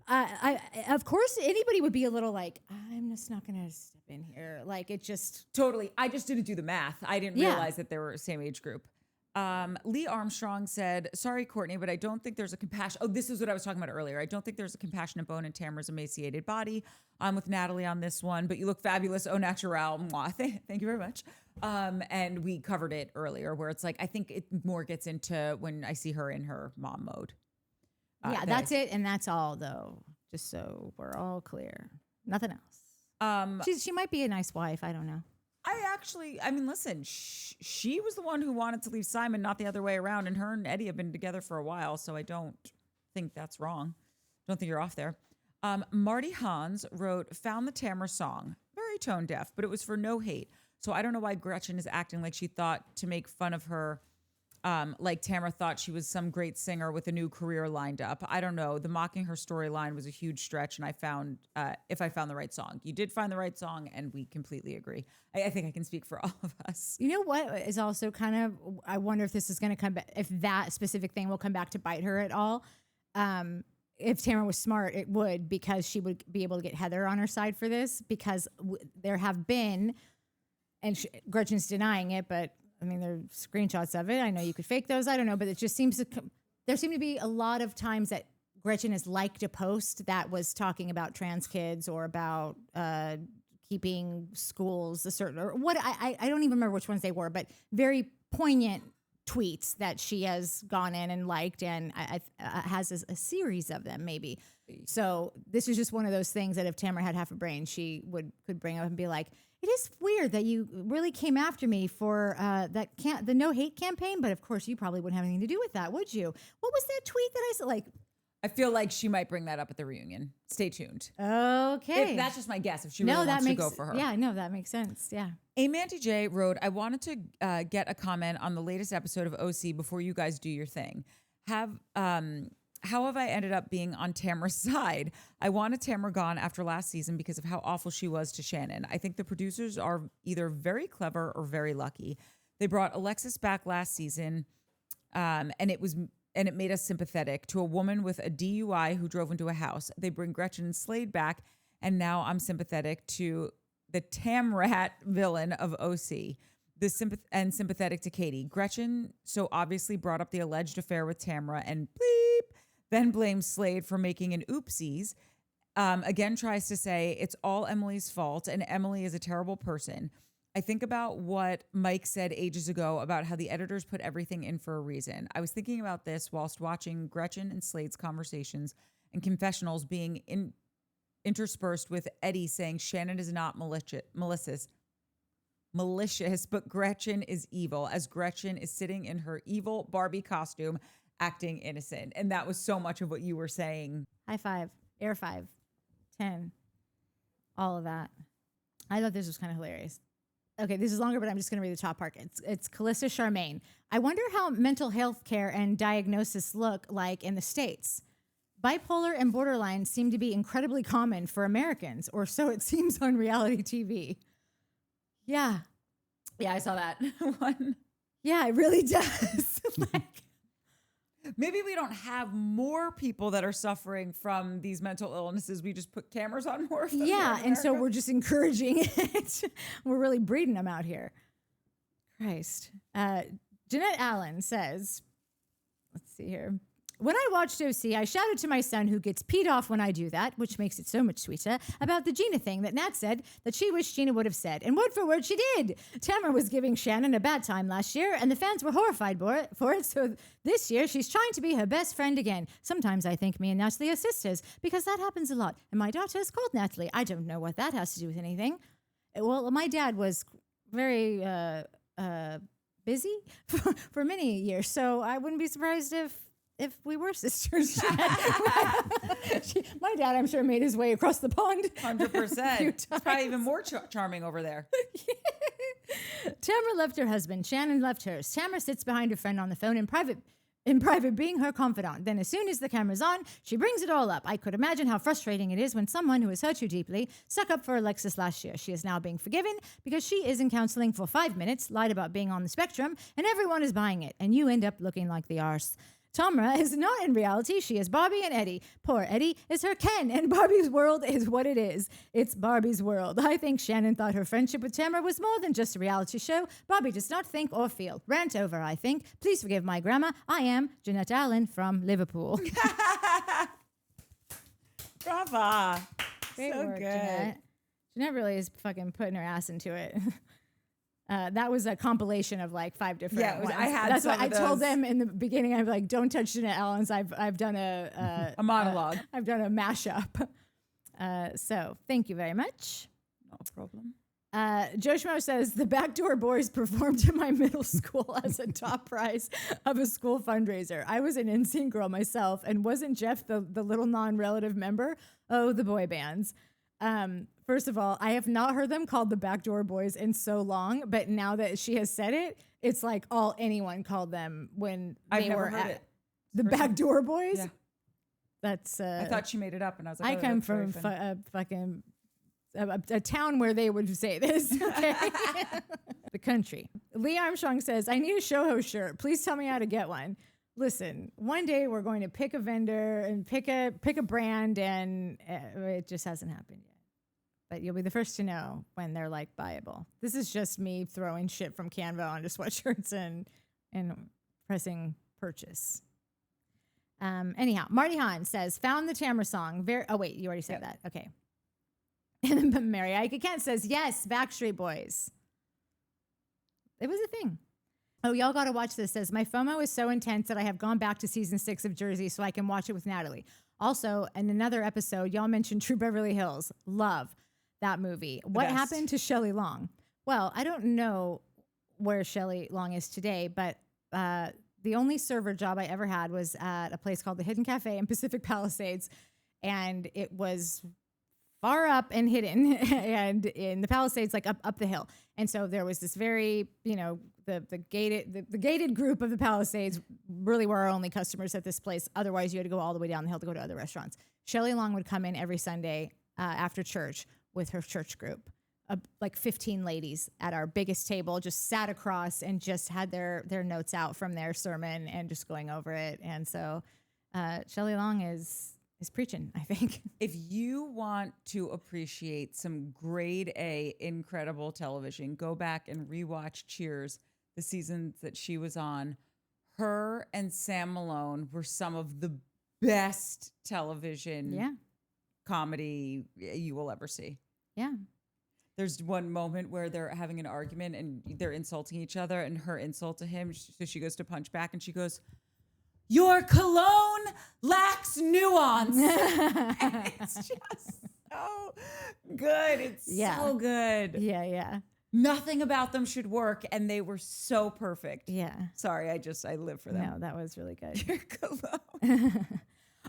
[SPEAKER 2] I of course anybody would be a little like, I'm just not gonna step in here. Like, it just
[SPEAKER 1] Totally. I just didn't do the math. I didn't
[SPEAKER 2] Yeah.
[SPEAKER 1] realize that they were the same age group. Lee Armstrong said, sorry, Courtney, but I don't think there's a compassion. Oh, this is what I was talking about earlier. I don't think there's a compassionate bone in Tamara's emaciated body. I'm with Natalie on this one, but you look fabulous. Au naturel. Mwah. Thank you very much. And we covered it earlier where it's like, I think it more gets into when I see her in her mom mode.
[SPEAKER 2] yeah, that's it, and that's all though. Just so we're all clear, nothing else. She might be a nice wife. I don't know.
[SPEAKER 1] I mean, listen, she was the one who wanted to leave Simon, not the other way around. And her and Eddie have been together for a while, so I don't think that's wrong. Don't think you're off there. Marty Hans wrote, found the Tamra song. Very tone deaf, but it was for no hate. So I don't know why Gretchen is acting like she thought to make fun of her, like Tamra thought she was some great singer with a new career lined up. I don't know. The mocking her storyline was a huge stretch, and I found, if I found the right song. You did find the right song, and we completely agree. I think I can speak for all of us.
[SPEAKER 2] You know what is also kind of, I wonder if this is going to come back, if that specific thing will come back to bite her at all. If Tamara was smart, it would, because she would be able to get Heather on her side for this, because there have been, and Gretchen's denying it, but I mean, there are screenshots of it. I know you could fake those. I don't know, but it just seems to, there seem to be a lot of times that Gretchen has liked a post that was talking about trans kids or about keeping schools a certain, or what, I don't even remember which ones they were, but very poignant tweets that she has gone in and liked, and has a series of them maybe. So this is just one of those things that if Tamara had half a brain, she could bring up and be like, it is weird that you really came after me for the no hate campaign, but of course you probably wouldn't have anything to do with that, would you? What was that tweet that I said? Like,
[SPEAKER 1] I feel like she might bring that up at the reunion. Stay tuned.
[SPEAKER 2] okay,
[SPEAKER 1] If that's just my guess. If she really wants to go for her.
[SPEAKER 2] Yeah, no, that makes sense. Yeah.
[SPEAKER 1] Mandy J wrote, I wanted to get a comment on the latest episode of OC before you guys do your thing. How have I ended up being on Tamara's side? I wanted Tamara gone after last season because of how awful she was to Shannon. I think the producers are either very clever or very lucky. They brought Alexis back last season, and it made us sympathetic to a woman with a DUI who drove into a house. They bring Gretchen and Slade back, and now I'm sympathetic to the Tamrat villain of OC. And sympathetic to Katie. Gretchen so obviously brought up the alleged affair with Tamara and bleep, then blames Slade for making an oopsies. Again, tries to say it's all Emily's fault and Emily is a terrible person. I think about what Mike said ages ago about how the editors put everything in for a reason. I was thinking about this whilst watching Gretchen and Slade's conversations and confessionals being interspersed with Eddie saying Shannon is not malicious, but Gretchen is evil, as Gretchen is sitting in her evil Barbie costume acting innocent. And that was so much of what you were saying.
[SPEAKER 2] High five, air 5, 10, all of that. I thought this was kind of hilarious. Okay, this is longer, but I'm just going to read the top part. It's Calissa Charmaine. I wonder how mental health care and diagnosis look like in the States. Bipolar and borderline seem to be incredibly common for Americans, or so it seems on reality TV. Yeah.
[SPEAKER 1] Yeah, I saw that one.
[SPEAKER 2] Yeah, it really does. Like,
[SPEAKER 1] Maybe we don't have more people that are suffering from these mental illnesses. We just put cameras on more of them.
[SPEAKER 2] yeah,
[SPEAKER 1] here in
[SPEAKER 2] and so
[SPEAKER 1] America.
[SPEAKER 2] we're just encouraging it. We're really breeding them out here. Christ. Jeanette Allen says, let's see here. When I watched OC, I shouted to my son, who gets peed off when I do that, which makes it so much sweeter, about the Gina thing that Nat said that she wished Gina would have said. And word for word, she did. Tamara was giving Shannon a bad time last year, and the fans were horrified for it. So this year, she's trying to be her best friend again. Sometimes I think me and Natalie are sisters, because that happens a lot. And my daughter is called Natalie. I don't know what that has to do with anything. Well, my dad was very busy for many years, so I wouldn't be surprised if we were sisters. My dad, I'm sure, made his way across the pond.
[SPEAKER 1] 100%. It's probably even more charming over there.
[SPEAKER 2] Tamara left her husband. Shannon left hers. Tamara sits behind her friend on the phone in private, being her confidant. Then as soon as the camera's on, she brings it all up. I could imagine how frustrating it is when someone who has hurt you deeply stuck up for Alexis last year. She is now being forgiven because she is in counseling for 5 minutes, lied about being on the spectrum, and everyone is buying it. And you end up looking like the arse. Tamra is not in reality. She is Barbie and Eddie. Poor Eddie is her Ken, and Barbie's world is what it is. It's Barbie's world. I think Shannon thought her friendship with Tamra was more than just a reality show. Barbie does not think or feel. Rant over, I think. Please forgive my grammar. I am Jeanette Allen from Liverpool.
[SPEAKER 1] Brava.
[SPEAKER 2] Great
[SPEAKER 1] So
[SPEAKER 2] work,
[SPEAKER 1] good.
[SPEAKER 2] Jeanette. Jeanette really is fucking putting her ass into it. That was a compilation of like 5 different
[SPEAKER 1] Yeah,
[SPEAKER 2] ones.
[SPEAKER 1] I had
[SPEAKER 2] That's
[SPEAKER 1] some
[SPEAKER 2] why I
[SPEAKER 1] of
[SPEAKER 2] told
[SPEAKER 1] those.
[SPEAKER 2] them in the beginning. I'm like, don't touch Jeanette Allen's. I've done a
[SPEAKER 1] monologue.
[SPEAKER 2] I've done a mashup. So thank you very much.
[SPEAKER 1] No problem.
[SPEAKER 2] Joe Schmo says the Backdoor Boys performed in my middle school as a top prize of a school fundraiser. I was an NSYNC girl myself, and wasn't Jeff the little non-relative member? Oh, the boy bands. First of all, I have not heard them called the Backdoor Boys in so long, but now that she has said it, it's like all anyone called them when
[SPEAKER 1] I've
[SPEAKER 2] they
[SPEAKER 1] never
[SPEAKER 2] were
[SPEAKER 1] heard
[SPEAKER 2] at
[SPEAKER 1] it.
[SPEAKER 2] the
[SPEAKER 1] First time.
[SPEAKER 2] Backdoor Boys.
[SPEAKER 1] Yeah.
[SPEAKER 2] That's
[SPEAKER 1] I thought she made it up, and I was like,
[SPEAKER 2] I
[SPEAKER 1] oh,
[SPEAKER 2] come
[SPEAKER 1] that's very
[SPEAKER 2] from
[SPEAKER 1] funny.
[SPEAKER 2] a town where they would say this. Okay? The country. Lee Armstrong says, I need a show host shirt. Please tell me how to get one. Listen, one day we're going to pick a vendor and pick a brand, and it just hasn't happened yet. But you'll be the first to know when they're like buyable. This is just me throwing shit from Canva onto sweatshirts and pressing purchase. Anyhow, Marty Hahn says, found the Tamra song. Oh, wait, you already said that. Okay. And then Mary Ike Kent says, yes, Backstreet Boys. It was a thing. Oh, y'all got to watch this. Says, my FOMO is so intense that I have gone back to season 6 of Jersey so I can watch it with Natalie. Also, in another episode, y'all mentioned True Beverly Hills. Love that movie. What
[SPEAKER 1] best.
[SPEAKER 2] happened to Shelley Long? Well, I don't know where Shelley Long is today, but the only server job I ever had was at a place called the Hidden Cafe in Pacific Palisades, and it was far up and hidden and in the Palisades, like up the hill. And so there was this very, the gated group of the Palisades really were our only customers at this place. Otherwise, you had to go all the way down the hill to go to other restaurants. Shelley Long would come in every Sunday after church with her church group, like 15 ladies at our biggest table, just sat across and just had their notes out from their sermon and just going over it. And so Shelley Long is preaching, I think.
[SPEAKER 1] If you want to appreciate some grade A incredible television, go back and rewatch Cheers, the seasons that she was on. Her and Sam Malone were some of the best television comedy you will ever see.
[SPEAKER 2] Yeah.
[SPEAKER 1] There's one moment where they're having an argument and they're insulting each other, and her insult to him, so she goes to punch back and she goes, your cologne lacks nuance. And it's just so good. It's so good.
[SPEAKER 2] Yeah.
[SPEAKER 1] Nothing about them should work, and they were so perfect.
[SPEAKER 2] Yeah.
[SPEAKER 1] Sorry, I live for them.
[SPEAKER 2] No, that was really good.
[SPEAKER 1] Your cologne.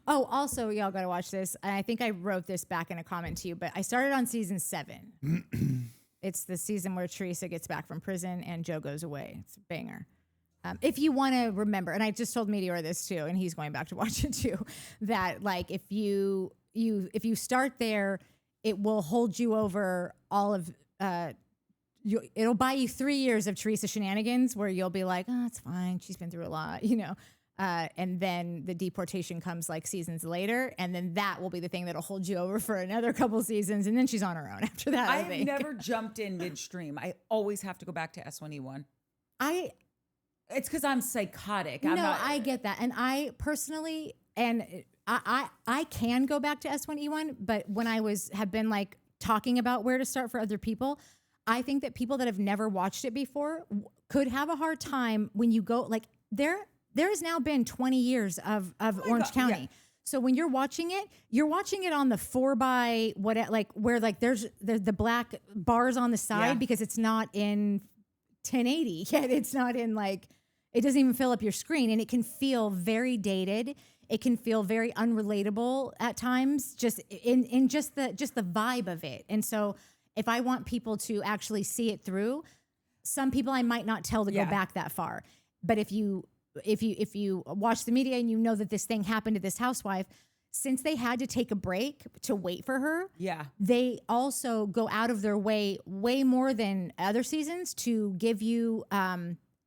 [SPEAKER 2] Oh, also, y'all got to watch this. And I think I wrote this back in a comment to you, but I started on season 7. It's the season where Teresa gets back from prison and Joe goes away. It's a banger. If you want to remember, and I just told Meteor this too, and he's going back to watch it too, that like if you it'll buy you 3 years of Teresa shenanigans where you'll be like, oh, it's fine. She's been through a lot, you know. And then the deportation comes like seasons later, and then that will be the thing that'll hold you over for another couple seasons, and then she's on her own after that. I
[SPEAKER 1] I've
[SPEAKER 2] think.
[SPEAKER 1] never jumped in midstream. I always have to go back to S1E1. It's because I'm psychotic.
[SPEAKER 2] I get that, and I personally, and I can go back to S1E1, but when I have been like talking about where to start for other people, I think that people that have never watched it before could have a hard time when you go like there has now been 20 years of Orange County. Yeah. So when you're watching it on the 4x where like there's the black bars on the side because it's not in 1080 yet. It's not in like, it doesn't even fill up your screen, and it can feel very dated. It can feel very unrelatable at times, just in just the vibe of it. And so if I want people to actually see it through, some people I might not tell to go back that far. But if you watch the media and you know that this thing happened to this housewife, since they had to take a break to wait for her, they also go out of their way more than other seasons to give you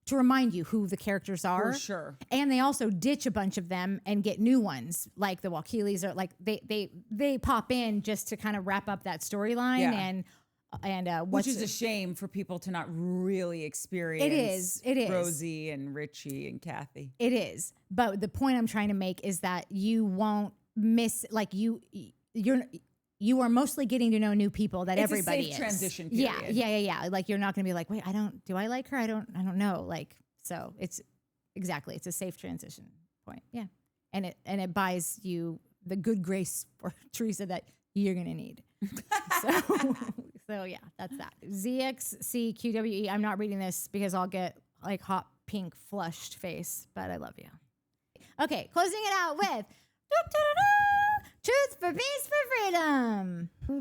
[SPEAKER 2] to remind you who the characters are.
[SPEAKER 1] For sure.
[SPEAKER 2] And they also ditch a bunch of them and get new ones, like the Wakilis, or like they pop in just to kind of wrap up that storyline and
[SPEAKER 1] which is a shame for people to not really experience.
[SPEAKER 2] It is
[SPEAKER 1] Rosie and Richie and Kathy.
[SPEAKER 2] It is, but the point I'm trying to make is that you won't miss, like you are mostly getting to know new people that everybody
[SPEAKER 1] is. It's a safe transition
[SPEAKER 2] period. Yeah. Like you're not going to be like, wait, do I like her? I don't know. Like, so it's a safe transition point. Yeah. And it buys you the good grace for Teresa that you're going to need. So yeah, that's that. ZXCQWE. I'm not reading this because I'll get like hot pink flushed face, but I love you. Okay, closing it out with Truth for Peace for Freedom. Woo!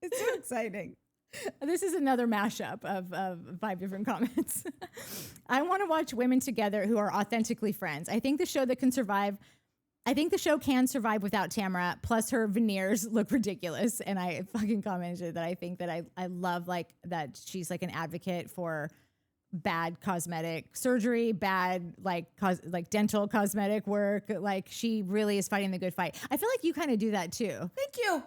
[SPEAKER 1] It's so exciting.
[SPEAKER 2] This is another mashup of 5 different comments. I want to watch women together who are authentically friends. I think the show can survive without Tamara, plus her veneers look ridiculous. And I fucking commented that I think that I love like that she's like an advocate for bad cosmetic surgery, bad like dental cosmetic work. Like she really is fighting the good fight. I feel like you kind of do that too.
[SPEAKER 1] Thank you.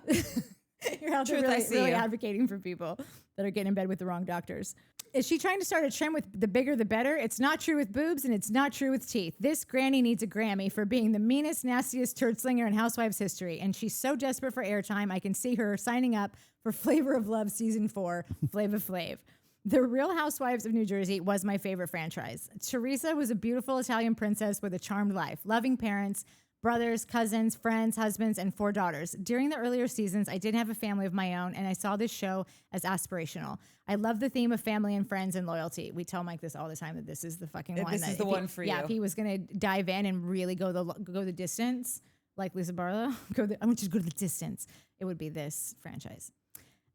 [SPEAKER 2] You're out there really advocating for people that are getting in bed with the wrong doctors. Is she trying to start a trend with the bigger the better? It's not true with boobs, and it's not true with teeth. This granny needs a Grammy for being the meanest, nastiest turd slinger in Housewives history, and she's so desperate for airtime, I can see her signing up for Flavor of Love Season 4, Flava Flav. The Real Housewives of New Jersey was my favorite franchise. Teresa was a beautiful Italian princess with a charmed life, loving parents, brothers, cousins, friends, husbands, and 4 daughters. During the earlier seasons, I didn't have a family of my own, and I saw this show as aspirational. I love the theme of family and friends and loyalty. We tell Mike this all the time, that this is the fucking one.
[SPEAKER 1] This is the one for you.
[SPEAKER 2] Yeah, if he was going to dive in and really go the distance, like Lisa Barlow, I want you to go to the distance, it would be this franchise.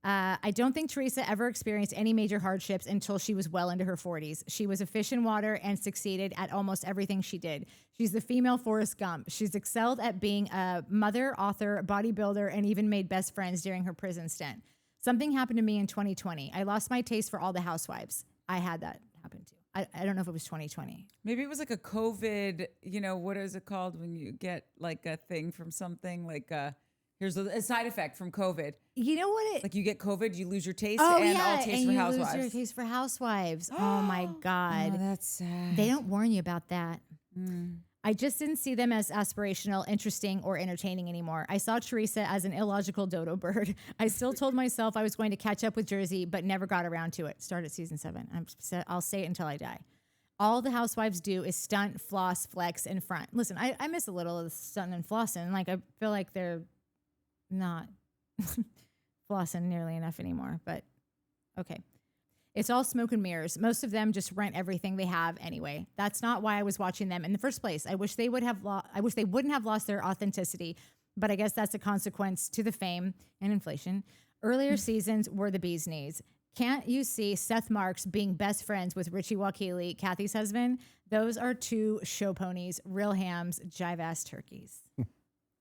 [SPEAKER 2] I don't think Teresa ever experienced any major hardships until she was well into her 40s. She was a fish in water and succeeded at almost everything she did. She's the female Forrest Gump. She's excelled at being a mother, author, bodybuilder, and even made best friends during her prison stint. Something happened to me in 2020. I lost my taste for all the housewives. I had that happen too. I don't know if it was 2020.
[SPEAKER 1] Maybe it was like a COVID, what is it called when you get like a thing from something like here's a side effect from COVID.
[SPEAKER 2] You know what?
[SPEAKER 1] Like you get COVID, you lose your taste
[SPEAKER 2] all
[SPEAKER 1] taste
[SPEAKER 2] and
[SPEAKER 1] for
[SPEAKER 2] you
[SPEAKER 1] Housewives.
[SPEAKER 2] lose your taste for Housewives. Oh my God.
[SPEAKER 1] Oh, that's sad.
[SPEAKER 2] They don't warn you about that. I just didn't see them as aspirational, interesting, or entertaining anymore. I saw Teresa as an illogical dodo bird. I still told myself I was going to catch up with Jersey, but never got around to it. Started season 7. I'll say it until I die. All the housewives do is stunt, floss, flex, and front. Listen, I miss a little of the stunt and flossing. Like I feel like they're not flossing nearly enough anymore, but okay. It's all smoke and mirrors. Most of them just rent everything they have anyway. That's not why I was watching them in the first place. I wish they wouldn't have lost their authenticity, but I guess that's a consequence to the fame and inflation. Earlier seasons were the bee's knees. Can't you see Seth Marks being best friends with Richie Wakili, Kathy's husband? Those are 2 show ponies, real hams, jive-ass turkeys.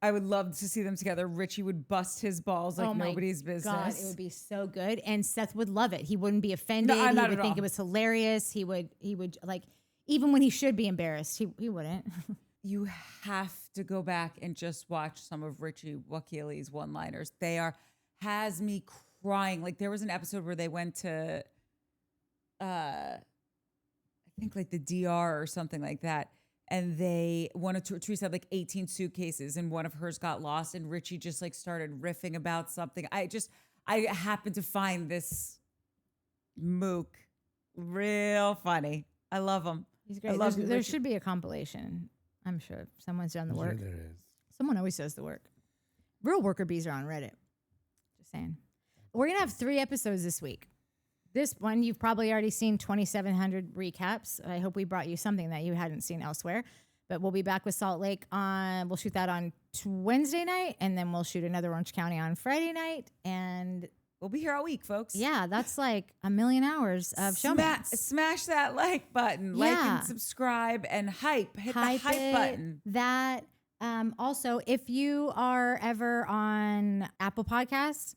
[SPEAKER 1] I would love to see them together. Richie would bust his balls like
[SPEAKER 2] Oh my
[SPEAKER 1] nobody's business.
[SPEAKER 2] God, it would be so good, and Seth would love it. He wouldn't be offended.
[SPEAKER 1] No,
[SPEAKER 2] he
[SPEAKER 1] not
[SPEAKER 2] would
[SPEAKER 1] at
[SPEAKER 2] think
[SPEAKER 1] all.
[SPEAKER 2] it was hilarious. He would like, even when he should be embarrassed, he wouldn't.
[SPEAKER 1] You have to go back and just watch some of Richie Wakili's one-liners. They has me crying. Like there was an episode where they went to, I think like the DR or something like that. And Teresa had like 18 suitcases and one of hers got lost and Richie just like started riffing about something. I happened to find this mook real funny. I love him.
[SPEAKER 2] He's great. There should be a compilation. I'm sure someone's done the
[SPEAKER 3] I'm
[SPEAKER 2] work.
[SPEAKER 3] sure there is.
[SPEAKER 2] Someone always does the work. Real worker bees are on Reddit. Just saying. We're going to have 3 episodes this week. This one, you've probably already seen 2,700 recaps. I hope we brought you something that you hadn't seen elsewhere. But we'll be back with Salt Lake we'll shoot that on Wednesday night, and then we'll shoot another Orange County on Friday night. And
[SPEAKER 1] we'll be here all week, folks.
[SPEAKER 2] yeah, that's like a million hours of Showmance.
[SPEAKER 1] Smash that like button, like and subscribe and hit the hype button.
[SPEAKER 2] That also, if you are ever on Apple Podcasts,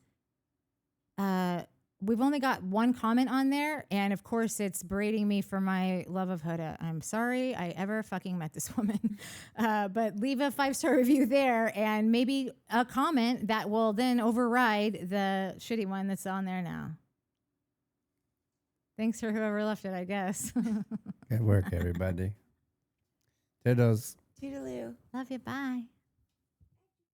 [SPEAKER 2] we've only got 1 comment on there, and of course, it's berating me for my love of Huda. I'm sorry I ever fucking met this woman, but leave a 5-star review there, and maybe a comment that will then override the shitty one that's on there now. Thanks for whoever left it, I guess.
[SPEAKER 3] Good work, everybody. Toodles.
[SPEAKER 1] Toodaloo.
[SPEAKER 2] Love you. Bye.